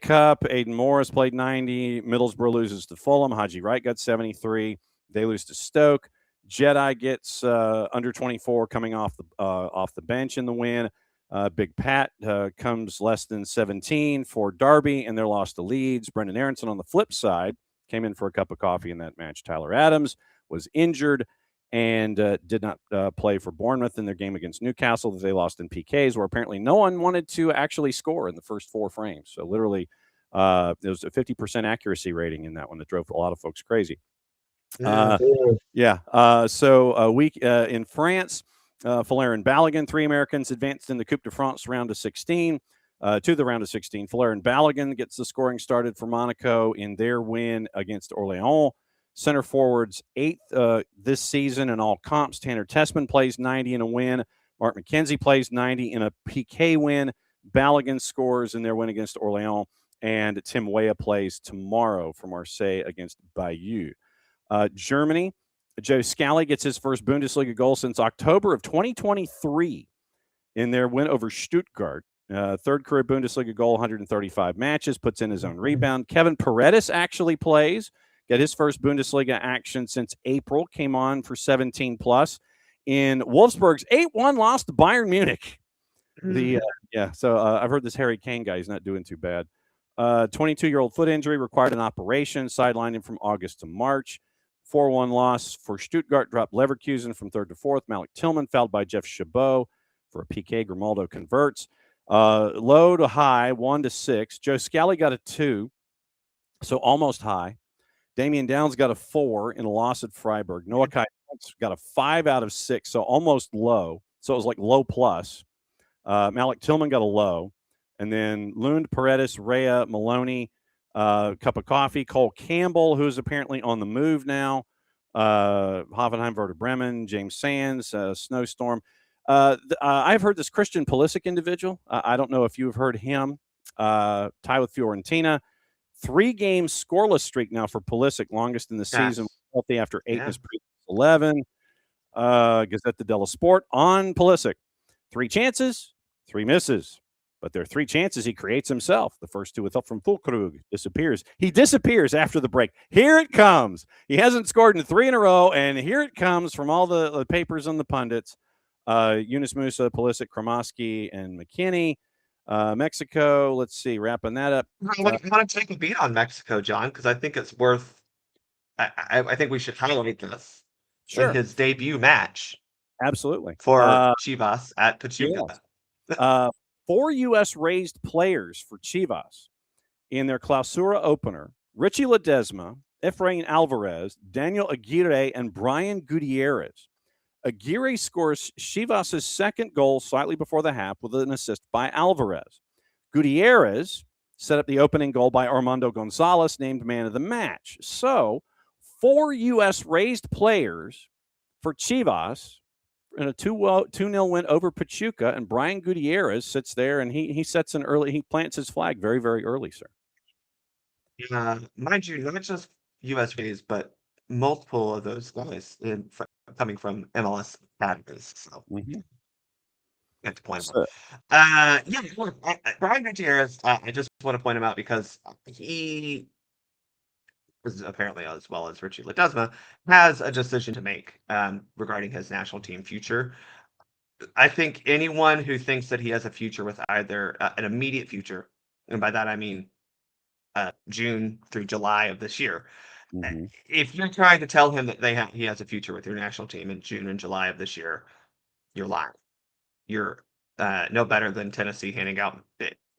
Cup, Aiden Morris played 90. Middlesbrough loses to Fulham. Haji Wright got 73. They lose to Stoke. Jedi gets under 24 coming off the bench in the win. Big Pat comes less than 17 for Derby, and they're lost to Leeds. Brendan Aronson on the flip side came in for a cup of coffee in that match. Tyler Adams was injured and did not play for Bournemouth in their game against Newcastle that they lost in PKs, where apparently no one wanted to actually score in the first 4 frames. So literally there was a 50% accuracy rating in that one that drove a lot of folks crazy. So a week in France, Falarin Balogun, 3 Americans advanced in the Coupe de France round of 16 to the round of 16. Falarin Balogun gets the scoring started for Monaco in their win against Orléans. Center forwards 8th this season in all comps. Tanner Tessman plays 90 in a win. Mark McKenzie plays 90 in a PK win. Balogun scores in their win against Orléans. And Tim Weah plays tomorrow for Marseille against Bayeux. Germany, Joe Scally gets his first Bundesliga goal since October of 2023 in their win over Stuttgart. 3rd career Bundesliga goal, 135 matches, puts in his own rebound. Kevin Paredes actually plays. Got his first Bundesliga action since April. Came on for 17 plus in Wolfsburg's 8-1 loss to Bayern Munich. So I've heard this Harry Kane guy is not doing too bad. 22-year-old foot injury, required an operation, sidelined him from August to March. 4-1 loss for Stuttgart, dropped Leverkusen from 3rd to 4th. Malik Tillman fouled by Jeff Chabot for a PK. Grimaldo converts. Low to high, 1 to 6. Joe Scally got a 2, so almost high. Damian Downs got a 4 in a loss at Freiburg. Noah Kai got a 5 out of 6, so almost low. So it was like low plus. Malik Tillman got a low. And then Lund, Paredes, Rea, Maloney, cup of coffee. Cole Campbell, who's apparently on the move now. Hoffenheim, Werder Bremen, James Sands, Snowstorm. I've heard this Christian Pulisic individual. I don't know if you've heard him. Tie with Fiorentina. 3-game scoreless streak now for Pulisic, longest in the season. Healthy after 8 in his previous 11. Gazzetta dello Sport on Pulisic. 3 chances, 3 misses. But there are 3 chances he creates himself. The first 2 with help from Fulkrug. Disappears. He disappears after the break. Here it comes. He hasn't scored in 3 in a row, and here it comes from all the papers and the pundits. Yunus Musa, Pulisic, Kromoski, and McKinney. Mexico, let's see, wrapping that up. I want to take a beat on Mexico, John, because I think it's worth. I think we should highlight this in his debut match. Absolutely. For Chivas at Pachuca. 4 U.S. raised players for Chivas in their Clausura opener: Richie Ledesma, Efrain Alvarez, Daniel Aguirre, and Brian Gutierrez. Aguirre scores Chivas' second goal slightly before the half with an assist by Alvarez. Gutierrez set up the opening goal by Armando Gonzalez, named man of the match. So 4 U.S. raised players for Chivas in a 2-0 win over Pachuca, and Brian Gutierrez sits there and he sets he plants his flag very, very early, sir. Mind you, not just U.S. raised, but multiple of those guys coming from MLS academies. So get to point him out. Brian Gutierrez, I just want to point him out because he is apparently, as well as Richie Ledesma, has a decision to make regarding his national team future. I think anyone who thinks that he has a future with either an immediate future, and by that I mean June through July of this year, if you're trying to tell him that he has a future with your national team in June and July of this year, you're lying. You're no better than Tennessee handing out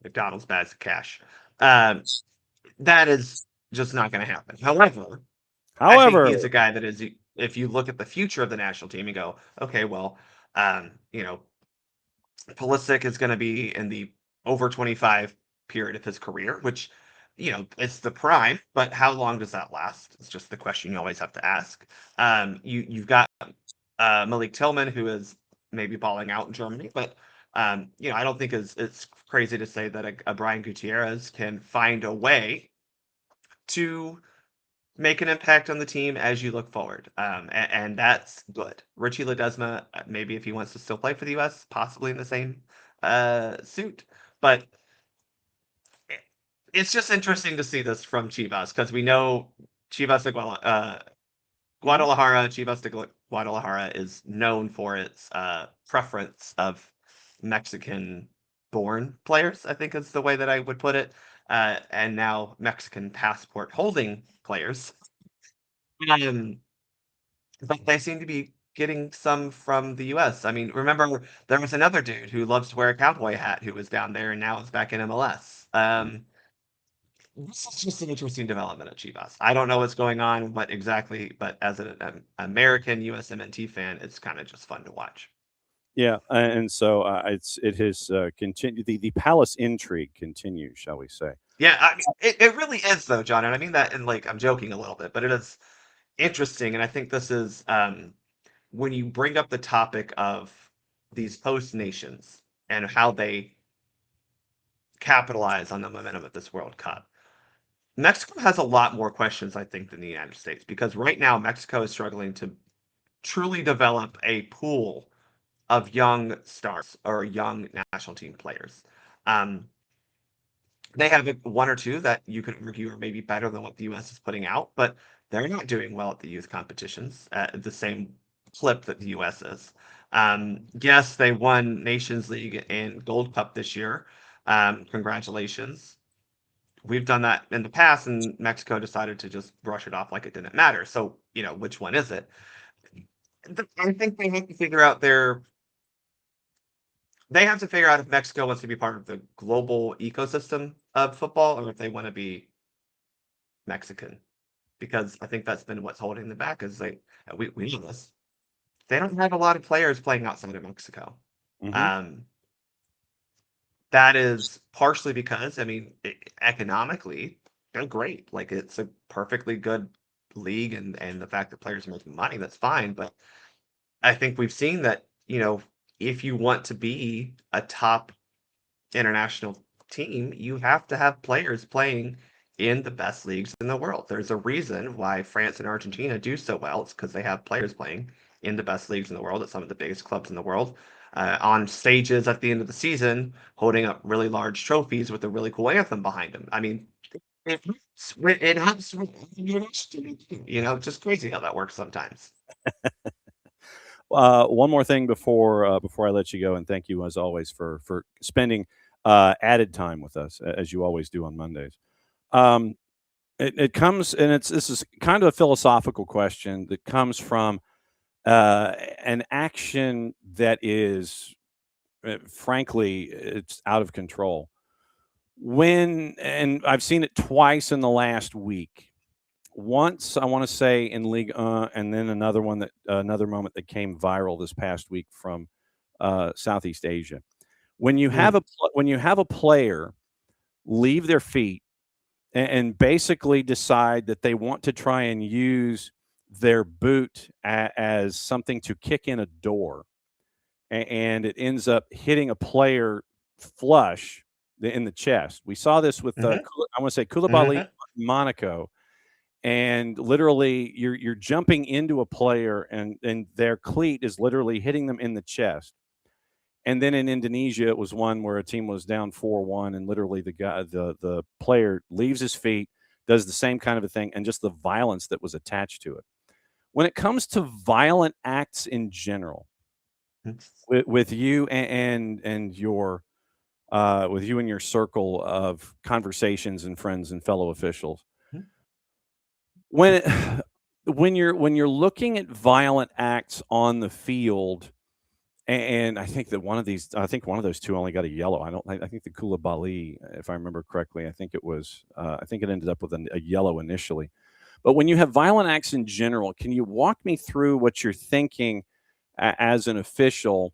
McDonald's bags of cash. That is just not going to happen. However, I think he's a guy that is, if you look at the future of the national team and go, okay, well, Pulisic is going to be in the over 25 period of his career, which, it's the prime, but how long does that last? It's just the question you always have to ask. You've got Malik Tillman, who is maybe balling out in Germany, but I don't think it's crazy to say that a Brian Gutierrez can find a way to make an impact on the team as you look forward. And that's good. Richie Ledesma, maybe if he wants to still play for the U.S., possibly in the same suit. But it's just interesting to see this from Chivas, because we know Chivas de Guadalajara. Chivas de Guadalajara is known for its preference of Mexican-born players, I think is the way that I would put it. And now Mexican passport holding players. But they seem to be getting some from the US. I mean, remember, there was another dude who loves to wear a cowboy hat who was down there and now is back in MLS. This is just an interesting development at Chivas. I don't know what's going on, but as an American USMNT fan, it's kind of just fun to watch. Yeah, and so it has continued. The palace intrigue continues, shall we say? Yeah, it really is, though, John. And I mean that, and I'm joking a little bit, but it is interesting. And I think this is when you bring up the topic of these host nations and how they capitalize on the momentum of this World Cup. Mexico has a lot more questions, I think, than the United States, because right now Mexico is struggling to truly develop a pool of young stars or young national team players. They have 1 or 2 that you could argue are maybe better than what the U.S. is putting out, but they're not doing well at the youth competitions at the same clip that the U.S. is. Yes, they won Nations League and Gold Cup this year. Congratulations. We've done that in the past, and Mexico decided to just brush it off like it didn't matter. So which one is it? I think they have to figure out if Mexico wants to be part of the global ecosystem of football or if they want to be Mexican, because I think that's been what's holding them back. Is we know this. They don't have a lot of players playing outside of Mexico. Mm-hmm. That is partially because, economically, they're great. Like, it's a perfectly good league, and the fact that players are making money, that's fine. But I think we've seen that, if you want to be a top international team, you have to have players playing in the best leagues in the world. There's a reason why France and Argentina do so well. It's because they have players playing in the best leagues in the world at some of the biggest clubs in the world, on stages at the end of the season, holding up really large trophies with a really cool anthem behind them. It helps it's just crazy how that works sometimes. One more thing before I let you go, and thank you as always for spending added time with us, as you always do on Mondays. It comes, and this is kind of a philosophical question that comes from an action that is, frankly, it's out of control. And I've seen it twice in the last week. Once, I want to say, in Ligue 1, and then another moment that came viral this past week from Southeast Asia. When you have a player leave their feet and basically decide that they want to try and use their boot as something to kick in a door, and it ends up hitting a player flush in the chest. We saw this with I want to say Koulibaly, Monaco. And literally, you're jumping into a player, and their cleat is literally hitting them in the chest. And then in Indonesia, it was one where a team was down 4-1, and literally the player leaves his feet, does the same kind of a thing, and just the violence that was attached to it. When it comes to violent acts in general, with you and your circle of conversations and friends and fellow officials. When you're looking at violent acts on the field, and I think one of those two only got a yellow. I think the Koulibaly, if I remember correctly, I think it ended up with a yellow initially. But when you have violent acts in general, can you walk me through what you're thinking as an official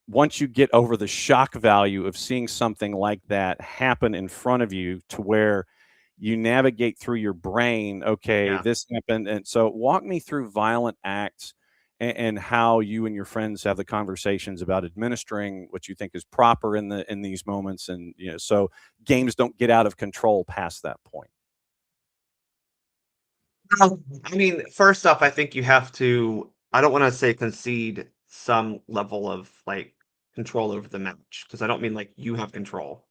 once you get over the shock value of seeing something like that happen in front of you, to where you navigate through your brain, this happened. And so walk me through violent acts and how you and your friends have the conversations about administering what you think is proper in these moments. And, so games don't get out of control past that point. First off, I think you have to, I don't want to say concede some level of control over the match, because I don't mean you have control.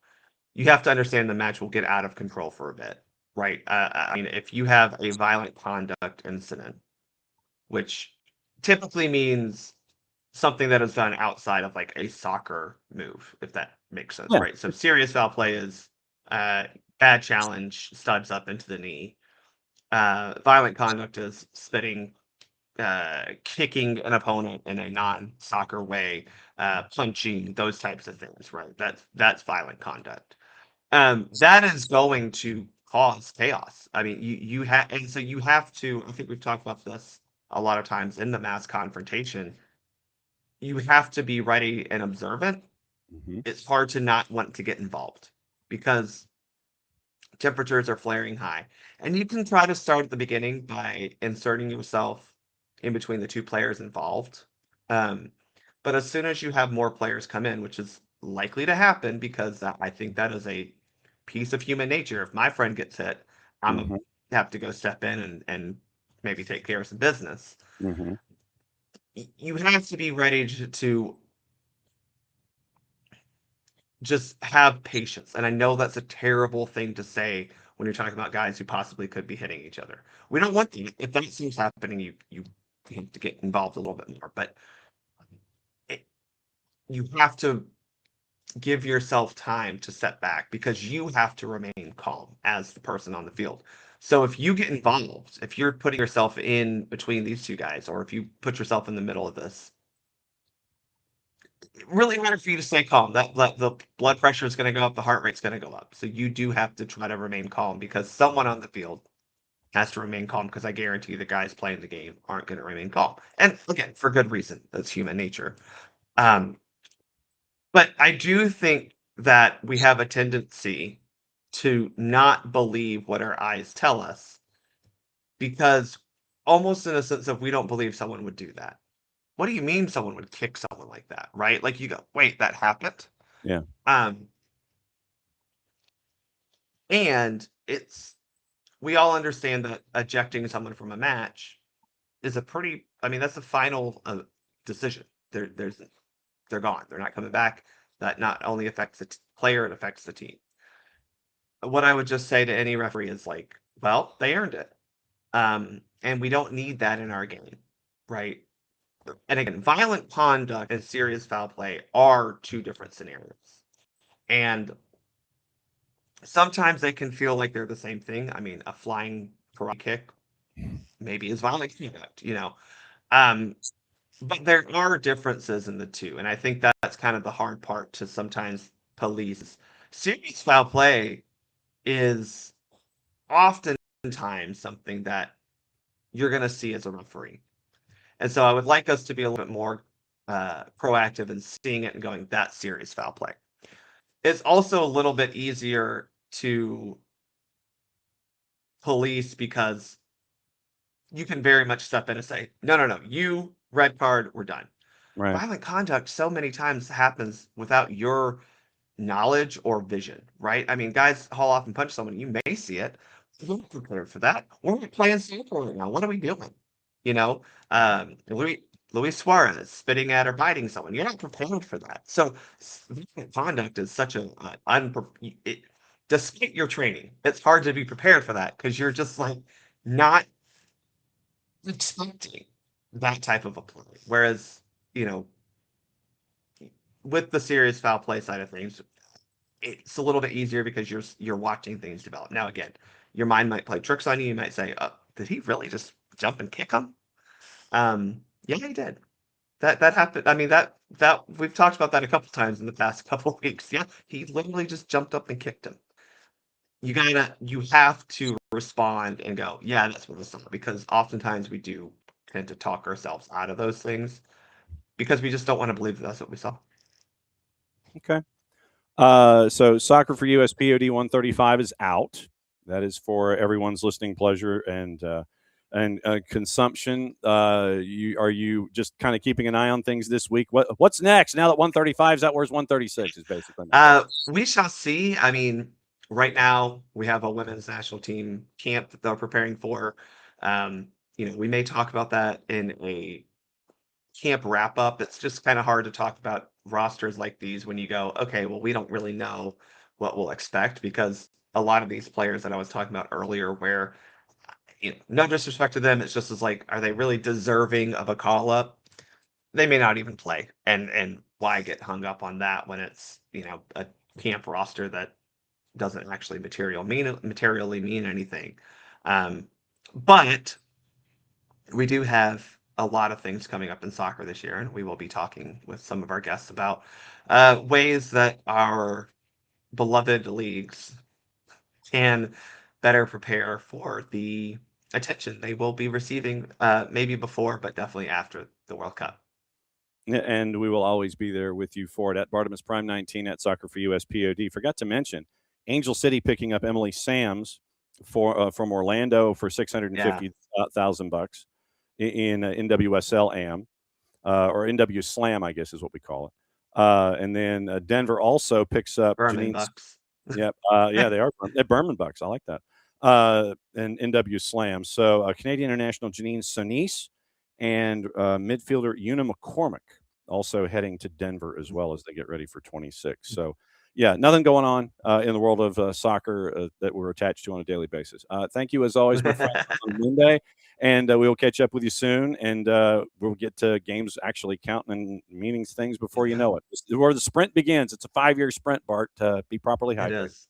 You have to understand the match will get out of control for a bit, right? If you have a violent conduct incident, which typically means something that is done outside of a soccer move, if that makes sense, right? So serious foul play is bad challenge, studs up into the knee. Violent conduct is spitting, kicking an opponent in a non-soccer way, punching, those types of things, right? That's violent conduct. That is going to cause chaos. You have to. I think we've talked about this a lot of times in the mass confrontation. You have to be ready and observant. Mm-hmm. It's hard to not want to get involved because temperatures are flaring high, and you can try to start at the beginning by inserting yourself in between the two players involved. But as soon as you have more players come in, which is likely to happen, because I think that is a piece of human nature. If my friend gets hit, I'm gonna have to go step in and maybe take care of some business. Mm-hmm. You have to be ready to just have patience. And I know that's a terrible thing to say when you're talking about guys who possibly could be hitting each other. We don't want that. If that seems happening, you have to get involved a little bit more. But you have to give yourself time to set back, because you have to remain calm as the person on the field. So if you get involved, if you're putting yourself in between these two guys, or if you put yourself in the middle of this, it's really hard for you to stay calm. That the blood pressure is going to go up, the heart rate's going to go up. So you do have to try to remain calm, because someone on the field has to remain calm, because I guarantee the guys playing the game aren't going to remain calm. And again, for good reason. That's human nature. But I do think that we have a tendency to not believe what our eyes tell us, because almost in a sense of, we don't believe someone would do that. What do you mean someone would kick someone like that, right? Like, you go, wait, that happened? Yeah. And we all understand that ejecting someone from a match is that's a final decision. They're gone. They're not coming back. That not only affects the player, it affects the team. What I would just say to any referee is, like, well, they earned it. And we don't need that in our game, right? And again, violent conduct and serious foul play are two different scenarios. And sometimes they can feel like they're the same thing. I mean, a flying karate kick maybe is violent conduct, but there are differences in the two. And I think that's kind of the hard part to sometimes police. Serious foul play is oftentimes something that you're going to see as a referee. And so I would like us to be a little bit more proactive in seeing it and going, that's serious foul play. It's also a little bit easier to police, because you can very much step in and say, no, you red card, we're done. Right. Violent conduct so many times happens without your knowledge or vision, right? I mean, guys haul off and punch someone. You may see it. We're not prepared for that. We're not playing soccer right now. What are we doing? Luis Suarez spitting at or biting someone. You're not prepared for that. So violent conduct is such despite your training, it's hard to be prepared for that, because you're just like not expecting that type of a play. Whereas, with the serious foul play side of things, it's a little bit easier, because you're watching things develop. Now, again, your mind might play tricks on you. You might say, did he really just jump and kick him? Yeah, he did. That happened. I mean, that we've talked about that a couple times in the past couple of weeks. Yeah, he literally just jumped up and kicked him. You have to respond and go, yeah, that's what I saw, because oftentimes we do tend to talk ourselves out of those things, because we just don't want to believe that that's what we saw. Okay. So Soccer for USPOD 135 is out. That is for everyone's listening pleasure and consumption. Are you just kind of keeping an eye on things this week? What's next now that 135 is out? Where's 136 is basically? We shall see. I mean, right now we have a women's national team camp that they're preparing for. We may talk about that in a camp wrap up. It's just kind of hard to talk about rosters like these when you go, okay, well, we don't really know what we'll expect, because a lot of these players that I was talking about earlier, where no disrespect to them, it's just as like, are they really deserving of a call up? They may not even play, and why get hung up on that when it's a camp roster that doesn't actually materially mean anything. But we do have a lot of things coming up in soccer this year, and we will be talking with some of our guests about ways that our beloved leagues can better prepare for the attention they will be receiving, maybe before, but definitely after the World Cup. And we will always be there with you for it at Bartimus Prime 19 at Soccer for USPOD. Forgot to mention Angel City picking up Emily Sams from Orlando for $650,000 in NWSL AM or NW Slam, I guess is what we call it. And then Denver also picks up Berman Bucks. Yep. Yeah, they are. They're Berman Bucks. I like that. And NW Slam. So Canadian international Janine Sonis and midfielder Una McCormick also heading to Denver as well as they get ready for 26. So, yeah, nothing going on in the world of soccer that we're attached to on a daily basis. Thank you, as always, my friend, on Monday. And we will catch up with you soon. And we'll get to games actually counting and meaning things before you know it. Where the sprint begins. It's a 5-year sprint, Bart, to be properly hydrated. It is.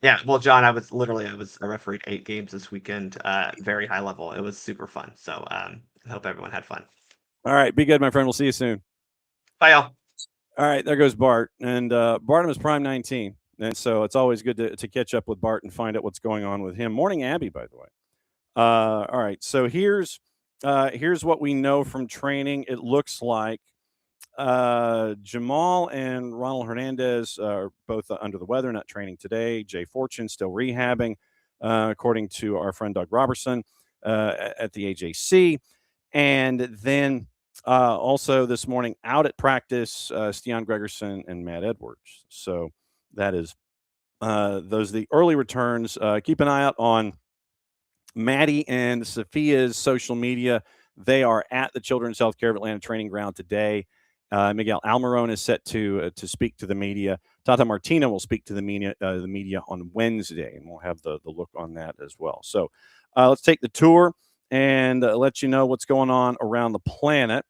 Yeah, well, John, I refereed 8 games this weekend, very high level. It was super fun. So I hope everyone had fun. All right, be good, my friend. We'll see you soon. Bye, y'all. All right, there goes Bart, and Barnum Prime 19, and so it's always good to catch up with Bart and find out what's going on with him. Morning, Abby, by the way. All right, so here's what we know from training. It looks like Jamal and Ronald Hernandez are both under the weather, not training today. Jay Fortune still rehabbing, according to our friend Doug Robertson at the AJC. And then also this morning out at practice, Stian Gregerson and Matt Edwards. So that is those are the early returns. Keep an eye out on Maddie and Sophia's social media. They are at the Children's Healthcare of Atlanta training ground today. Miguel Almiron is set to speak to the media. Tata Martino will speak to the media on Wednesday, and we'll have the look on that as well. So let's take the tour and let you know what's going on around the planet.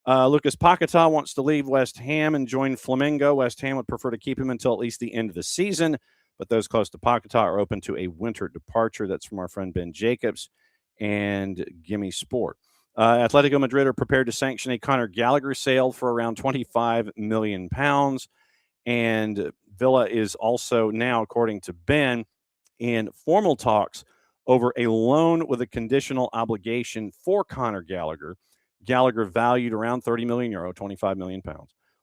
Lucas Paquetá wants to leave West Ham and join Flamengo. West Ham would prefer to keep him until at least the end of the season, but those close to Paquetá are open to a winter departure. That's from our friend Ben Jacobs and Gimme Sport. Atletico Madrid are prepared to sanction a Conor Gallagher sale for around £25 million. And Villa is also now, according to Ben, in formal talks over a loan with a conditional obligation for Conor Gallagher. Gallagher valued around €30 million, £25 million.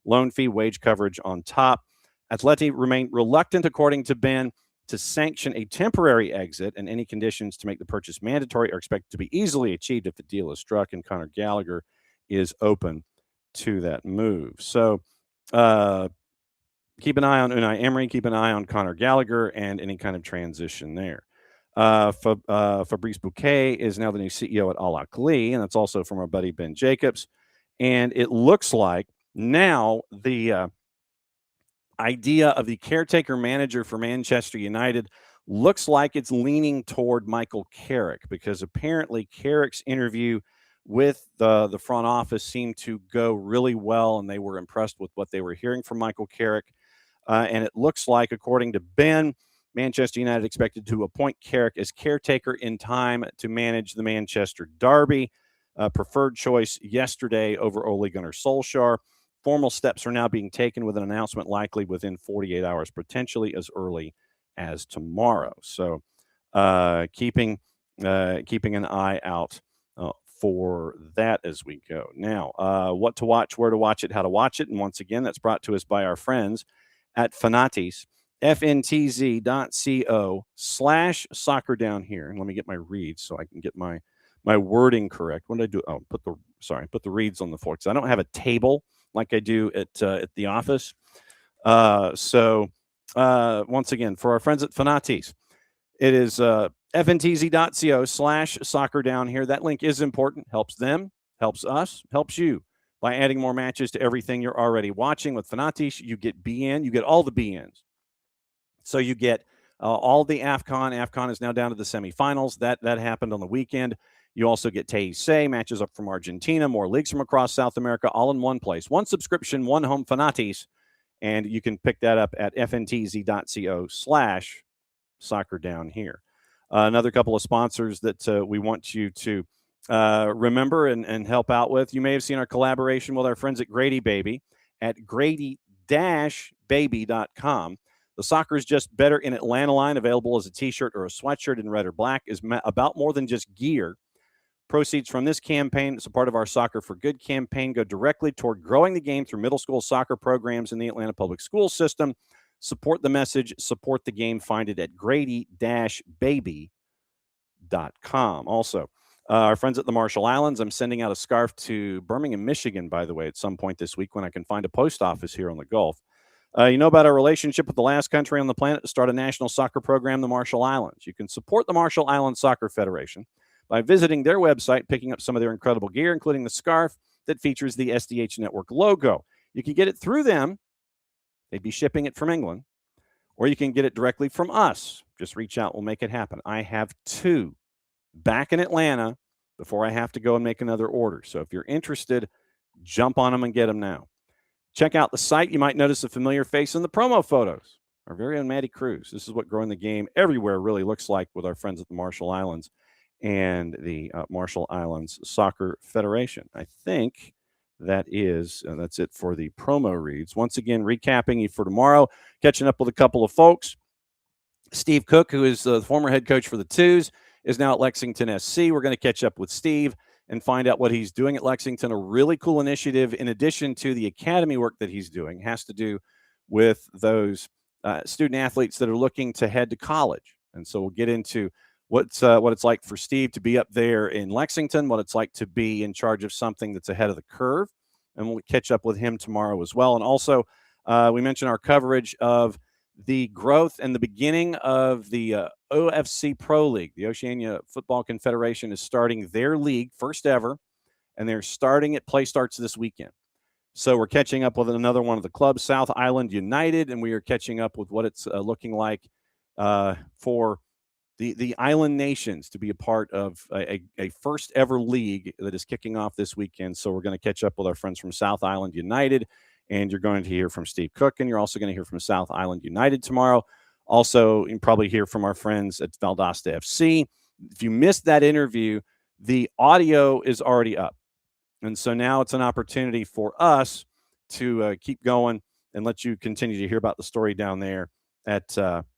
Loan fee, wage coverage on top. Atleti remain reluctant, according to Ben, to sanction a temporary exit, and any conditions to make the purchase mandatory are expected to be easily achieved if the deal is struck, and Conor Gallagher is open to that move. So keep an eye on Unai Emery, keep an eye on Conor Gallagher, and any kind of transition there. Fabrice Bouquet is now the new CEO at Al-Ahly, and that's also from our buddy Ben Jacobs. And it looks like now the idea of the caretaker manager for Manchester United looks like it's leaning toward Michael Carrick, because apparently Carrick's interview with the front office seemed to go really well, and they were impressed with what they were hearing from Michael Carrick. And it looks like, according to Ben, Manchester United expected to appoint Carrick as caretaker in time to manage the Manchester derby. Preferred choice yesterday over Ole Gunnar Solskjaer. Formal steps are now being taken, with an announcement likely within 48 hours, potentially as early as tomorrow. So keeping an eye out for that as we go. Now, what to watch, where to watch it, how to watch it. And once again, that's brought to us by our friends at Fanatis, fntz.co/soccer down here. And let me get my reads so I can get my wording correct. What did I do? Oh, put the reads on the floor, because I don't have a table like I do at the office. So once again, for our friends at Fanatis, it is fntz.co/soccer down here. That link is important. Helps them, helps us, helps you by adding more matches to everything you're already watching. With Fanatis, you get BN, you get all the BNs. So you get all the AFCON. AFCON is now down to the semifinals. That happened on the weekend. You also get Teisei, matches up from Argentina, more leagues from across South America, all in one place. One subscription, one home, Fanatis. And you can pick that up at fntz.co/soccer down here. Another couple of sponsors that we want you to remember and help out with. You may have seen our collaboration with our friends at Grady Baby at grady-baby.com. The Soccer is Just Better in Atlanta line, available as a t-shirt or a sweatshirt in red or black, is about more than just gear. Proceeds from this campaign, it's a part of our Soccer for Good campaign, go directly toward growing the game through middle school soccer programs in the Atlanta public school system. Support the message, support the game. Find it at grady-baby.com. Also, our friends at the Marshall Islands, I'm sending out a scarf to Birmingham, Michigan, by the way, at some point this week when I can find a post office here on the Gulf. You know about our relationship with the last country on the planet to start a national soccer program, the Marshall Islands. You can support the Marshall Islands Soccer Federation by visiting their website, picking up some of their incredible gear, including the scarf that features the SDH Network logo. You can get it through them. They'd be shipping it from England. Or you can get it directly from us. Just reach out. We'll make it happen. I have 2 back in Atlanta before I have to go and make another order. So if you're interested, jump on them and get them now. Check out the site. You might notice a familiar face in the promo photos. our very own Maddie Cruz. This is what growing the game everywhere really looks like with our friends at the Marshall Islands and the Marshall Islands Soccer Federation. I think that's it for the promo reads. Once again, recapping you for tomorrow, catching up with a couple of folks. Steve Cook, who is the former head coach for the Twos, is now at Lexington SC. We're going to catch up with Steve and find out what he's doing at Lexington. A really cool initiative, in addition to the academy work that he's doing, has to do with those student athletes that are looking to head to college. And so we'll get into what it's like for Steve to be up there in Lexington, what it's like to be in charge of something that's ahead of the curve. And we'll catch up with him tomorrow as well. And also, we mentioned our coverage of the growth and the beginning of the OFC Pro League. The Oceania Football Confederation is starting their league, first ever, and they're starting it. Play starts this weekend. So we're catching up with another one of the clubs, South Island United, and we are catching up with what it's looking like for the island nations to be a part of a first ever league that is kicking off this weekend. So we're going to catch up with our friends from South Island United, and you're going to hear from Steve Cook, and you're also going to hear from South Island United tomorrow. Also, you can probably hear from our friends at Valdosta FC. If you missed that interview, the audio is already up. And so now it's an opportunity for us to keep going and let you continue to hear about the story down there at Valdosta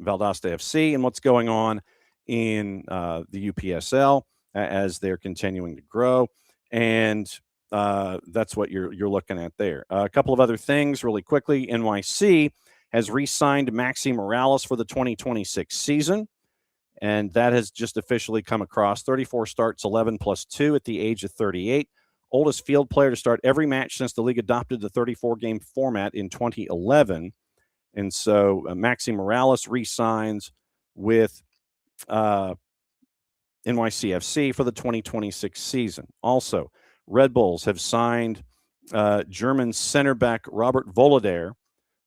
FC and what's going on in the UPSL as they're continuing to grow. And that's what you're looking at there. A couple of other things really quickly. NYC has re-signed Maxi Morales for the 2026 season. And that has just officially come across. 34 starts, 11 plus 2 at the age of 38. Oldest field player to start every match since the league adopted the 34-game format in 2011. And so Maxi Morales re-signs with NYCFC for the 2026 season. Also, Red Bulls have signed German center back Robert Volader.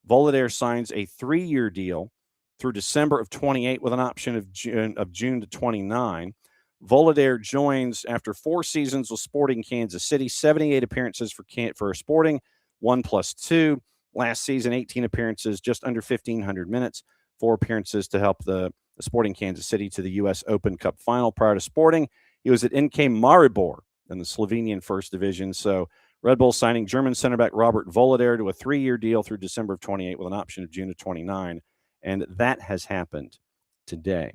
Volader signs a 3-year deal through December of 28 with an option of June to 29. Volader joins after 4 seasons with Sporting Kansas City, 78 appearances for Sporting, 1 plus 2. Last season, 18 appearances, just under 1,500 minutes, 4 appearances to help the Sporting Kansas City to the U.S. Open Cup final. Prior to Sporting, he was at NK Maribor in the Slovenian First Division. So Red Bull signing German center back Robert Volader to a 3-year deal through December of 28 with an option of June of 29. And that has happened today.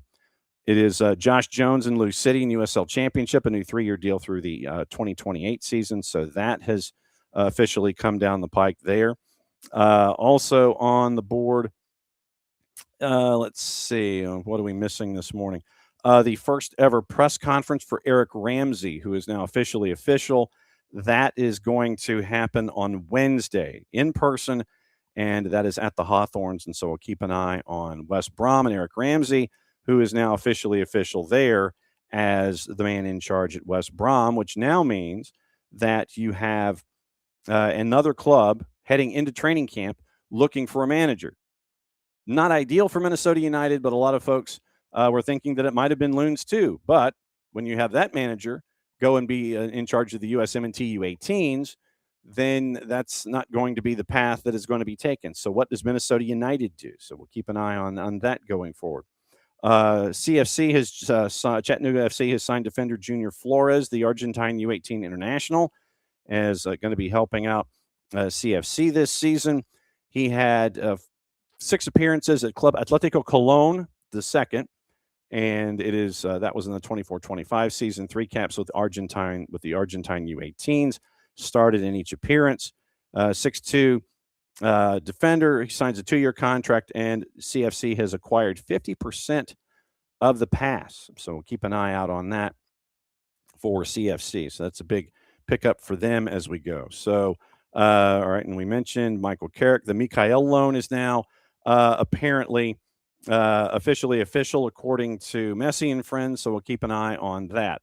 It is Josh Jones and Lou City in USL Championship, a new 3-year deal through the 2028 season. So that has officially come down the pike there. Also on the board, let's see, what are we missing this morning? The first ever press conference for Eric Ramsey, who is now officially official. That is going to happen on Wednesday in person, and that is at the Hawthorns. And so we'll keep an eye on Wes Brom and Eric Ramsey, who is now officially official there as the man in charge at West Brom, which now means that you have another club heading into training camp looking for a manager. Not ideal for Minnesota United, but a lot of folks were thinking that it might have been Loons too. But when you have that manager go and be in charge of the USMNT U18s, then that's not going to be the path that is going to be taken. So what does Minnesota United do? So we'll keep an eye on that going forward. CFC has Chattanooga FC has signed defender Junior Flores, the Argentine U18 international, as going to be helping out CFC this season. He had 6 appearances at Club Atletico Colón the second, and it is that was in the 24-25 season. 3 caps with the Argentine U18s. Started in each appearance. 6'2" defender. He signs a 2-year contract, and CFC has acquired 50% of the pass. So we'll keep an eye out on that for CFC. So that's a big pickup for them as we go. So, all right, and we mentioned Michael Carrick. The Mikael loan is now apparently officially official according to Messi and friends. So we'll keep an eye on that.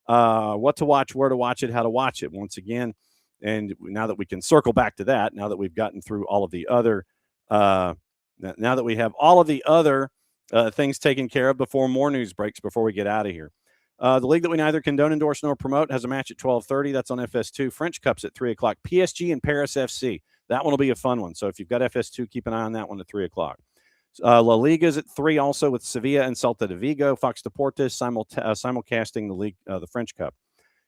What to watch, where to watch it, how to watch it once again. And now that we can circle back to that, now that we've gotten through all of the other, now that we have all of the other things taken care of before more news breaks, before we get out of here. The league that we neither condone, endorse, nor promote has a match at 12:30. That's on FS2. French Cups at 3 o'clock. PSG and Paris FC. That one will be a fun one. So if you've got FS2, keep an eye on that one at 3 o'clock. La Liga is at 3 also with Sevilla and Celta de Vigo. Fox Deportes simulcasting the league, the French Cup.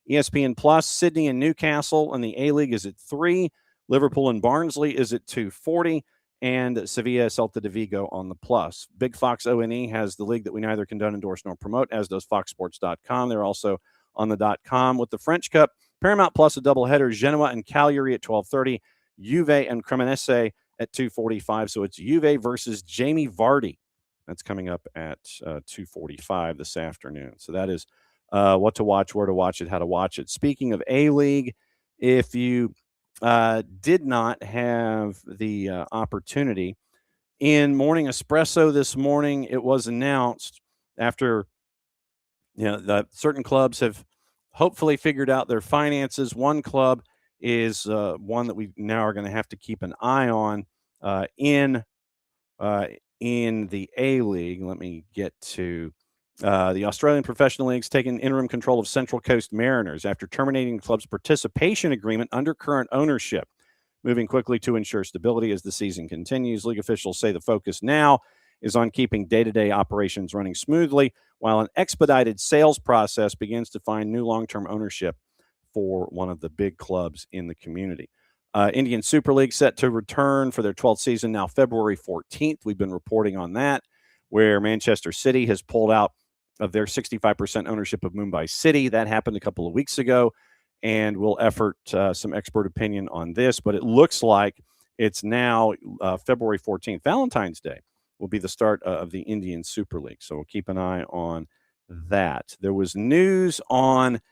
ESPN Plus, Sydney and Newcastle, and the A-League is at 3. Liverpool and Barnsley is at 2:40, and Sevilla, Celta de Vigo on the Plus. Big Fox ONE has the league that we neither condone, endorse, nor promote, as does FoxSports.com. They're also on the .com with the French Cup. Paramount Plus, a doubleheader, Genoa and Cagliari at 12:30, Juve and Cremonese at 2:45. So it's Juve versus Jamie Vardy. That's coming up at 2:45 this afternoon. So that is what to watch, where to watch it, how to watch it. Speaking of A-League, if you did not have the opportunity, in Morning Espresso this morning, it was announced after that certain clubs have hopefully figured out their finances. One club is one that we now are going to have to keep an eye on in the A-League. Let me get to the Australian Professional League's taking interim control of Central Coast Mariners after terminating the club's participation agreement under current ownership, moving quickly to ensure stability as the season continues. League officials say the focus now is on keeping day-to-day operations running smoothly, while an expedited sales process begins to find new long-term ownership for one of the big clubs in the community. Indian Super League set to return for their 12th season now February 14th. We've been reporting on that, where Manchester City has pulled out of their 65% ownership of Mumbai City. That happened a couple of weeks ago, and we'll effort some expert opinion on this. But it looks like it's now February 14th. Valentine's Day will be the start of the Indian Super League. So we'll keep an eye on that. There was news on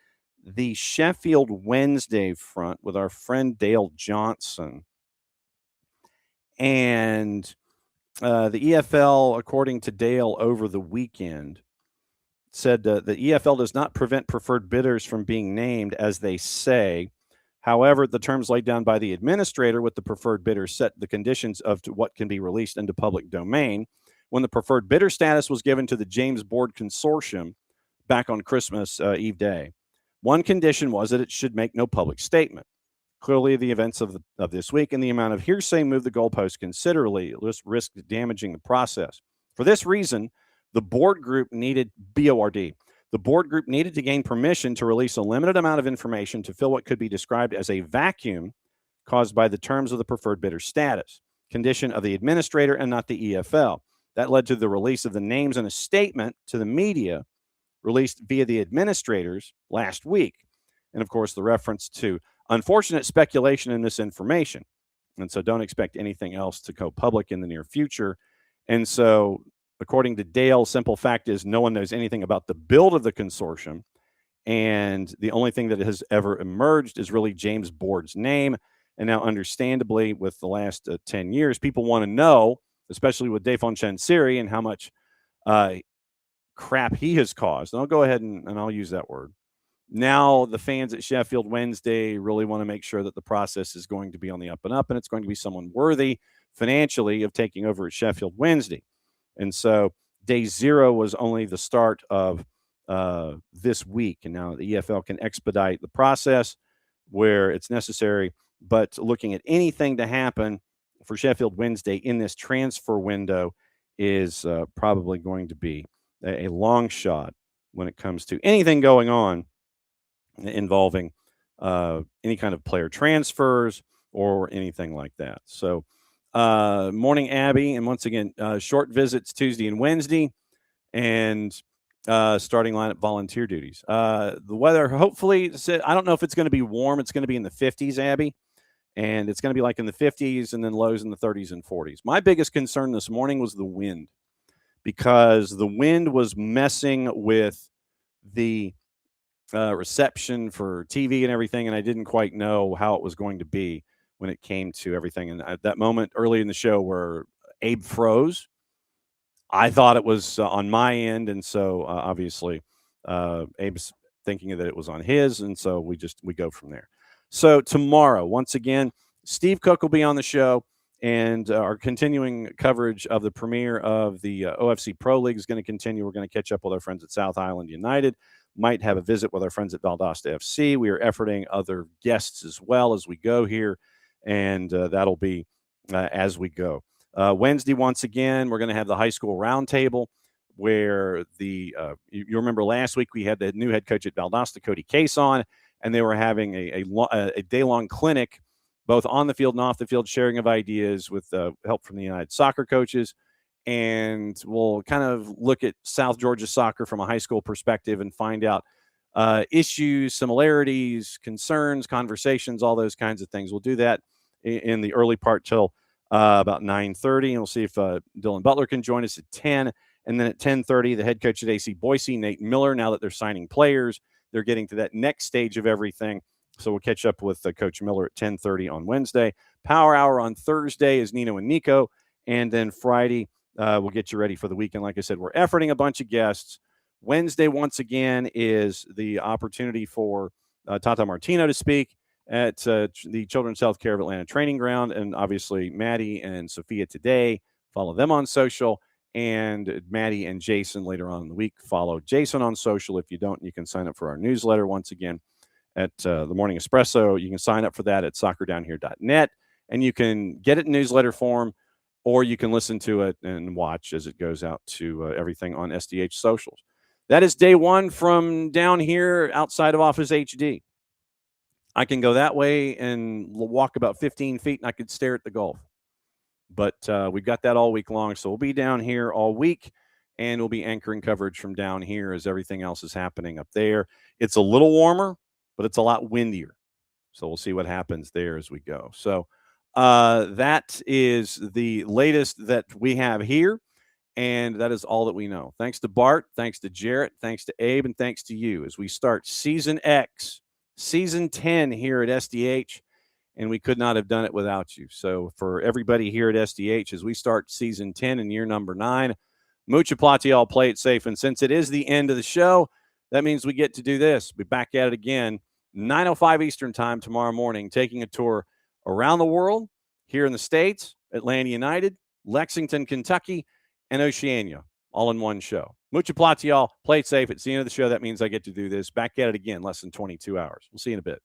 the Sheffield Wednesday front with our friend Dale Johnson. And the EFL, according to Dale over the weekend, said the EFL does not prevent preferred bidders from being named, as they say. However, the terms laid down by the administrator with the preferred bidder set the conditions of what can be released into public domain. When the preferred bidder status was given to the James Board Consortium back on Christmas Eve Day, one condition was that it should make no public statement. Clearly, the events of this week and the amount of hearsay moved the goalpost considerably. It risked damaging the process. For this reason, the board group needed BORD. The board group needed to gain permission to release a limited amount of information to fill what could be described as a vacuum caused by the terms of the preferred bidder status, condition of the administrator and not the EFL. That led to the release of the names in a statement to the media released via the administrators last week. And of course, the reference to unfortunate speculation and misinformation. And so don't expect anything else to go public in the near future. And so, according to Dale, simple fact is no one knows anything about the build of the consortium. And the only thing that has ever emerged is really James Board's name. And now, understandably, with the last 10 years, people want to know, especially with Defon Chansiri and how much crap he has caused. And I'll go ahead and I'll use that word. Now, the fans at Sheffield Wednesday really want to make sure that the process is going to be on the up and up, and it's going to be someone worthy financially of taking over at Sheffield Wednesday. And so day 0 was only the start of this week. And now the EFL can expedite the process where it's necessary. But looking at anything to happen for Sheffield Wednesday in this transfer window is probably going to be a long shot when it comes to anything going on involving any kind of player transfers or anything like that. So morning, Abby. And once again, short visits Tuesday and Wednesday, and starting lineup volunteer duties. The weather, hopefully, I don't know if it's going to be warm. It's going to be in the 50s, Abby. And it's going to be like in the 50s and then lows in the 30s and 40s. My biggest concern this morning was the wind, because the wind was messing with the reception for TV and everything, and I didn't quite know how it was going to be when it came to everything. And at that moment early in the show where Abe froze, I thought it was on my end, and so obviously Abe's thinking that it was on his, and so we go from there. So tomorrow, once again, Steve Cook will be on the show, and our continuing coverage of the premiere of the OFC Pro League is going to continue. We're going to catch up with our friends at South Island United, might have a visit with our friends at Valdosta FC. We are efforting other guests as well as we go here and that'll be as we go. Wednesday, once again, we're going to have the high school roundtable where you remember last week we had the new head coach at Valdosta, Cody Case, on, and they were having a day-long clinic, both on the field and off the field, sharing of ideas with help from the United Soccer coaches. And we'll kind of look at South Georgia soccer from a high school perspective and find out issues, similarities, concerns, conversations, all those kinds of things. We'll do that in the early part till about 9:30, and we'll see if Dylan Butler can join us at 10. And then at 10:30, the head coach at AC Boise, Nate Miller, now that they're signing players, they're getting to that next stage of everything. So we'll catch up with Coach Miller at 10:30 on Wednesday. Power Hour on Thursday is Nino and Nico. And then Friday, we'll get you ready for the weekend. Like I said, we're efforting a bunch of guests. Wednesday, once again, is the opportunity for Tata Martino to speak at the Children's Health Care of Atlanta Training Ground. And obviously, Maddie and Sophia today. Follow them on social. And Maddie and Jason later on in the week. Follow Jason on social. If you don't, you can sign up for our newsletter once again at the Morning Espresso. You can sign up for that at soccerdownhere.net, and you can get it in newsletter form, or you can listen to it and watch as it goes out to everything on SDH socials. That is day one from down here outside of Office HD. I can go that way and walk about 15 feet, and I could stare at the Gulf. But we've got that all week long, so we'll be down here all week, and we'll be anchoring coverage from down here as everything else is happening up there. It's a little warmer, but it's a lot windier. So we'll see what happens there as we go. So that is the latest that we have here, and that is all that we know. Thanks to Bart, thanks to Jarrett, thanks to Abe, and thanks to you as we start Season X, Season 10 here at SDH, and we could not have done it without you. So for everybody here at SDH, as we start Season 10 in year number 9, mucha platial, play it safe. And since it is the end of the show, that means we get to do this. We're back at it again, 9:05 Eastern time tomorrow morning, taking a tour around the world, here in the States, Atlanta United, Lexington, Kentucky, and Oceania, all in one show. Mucha platial, play it safe. It's the end of the show. That means I get to do this. Back at it again, less than 22 hours. We'll see you in a bit.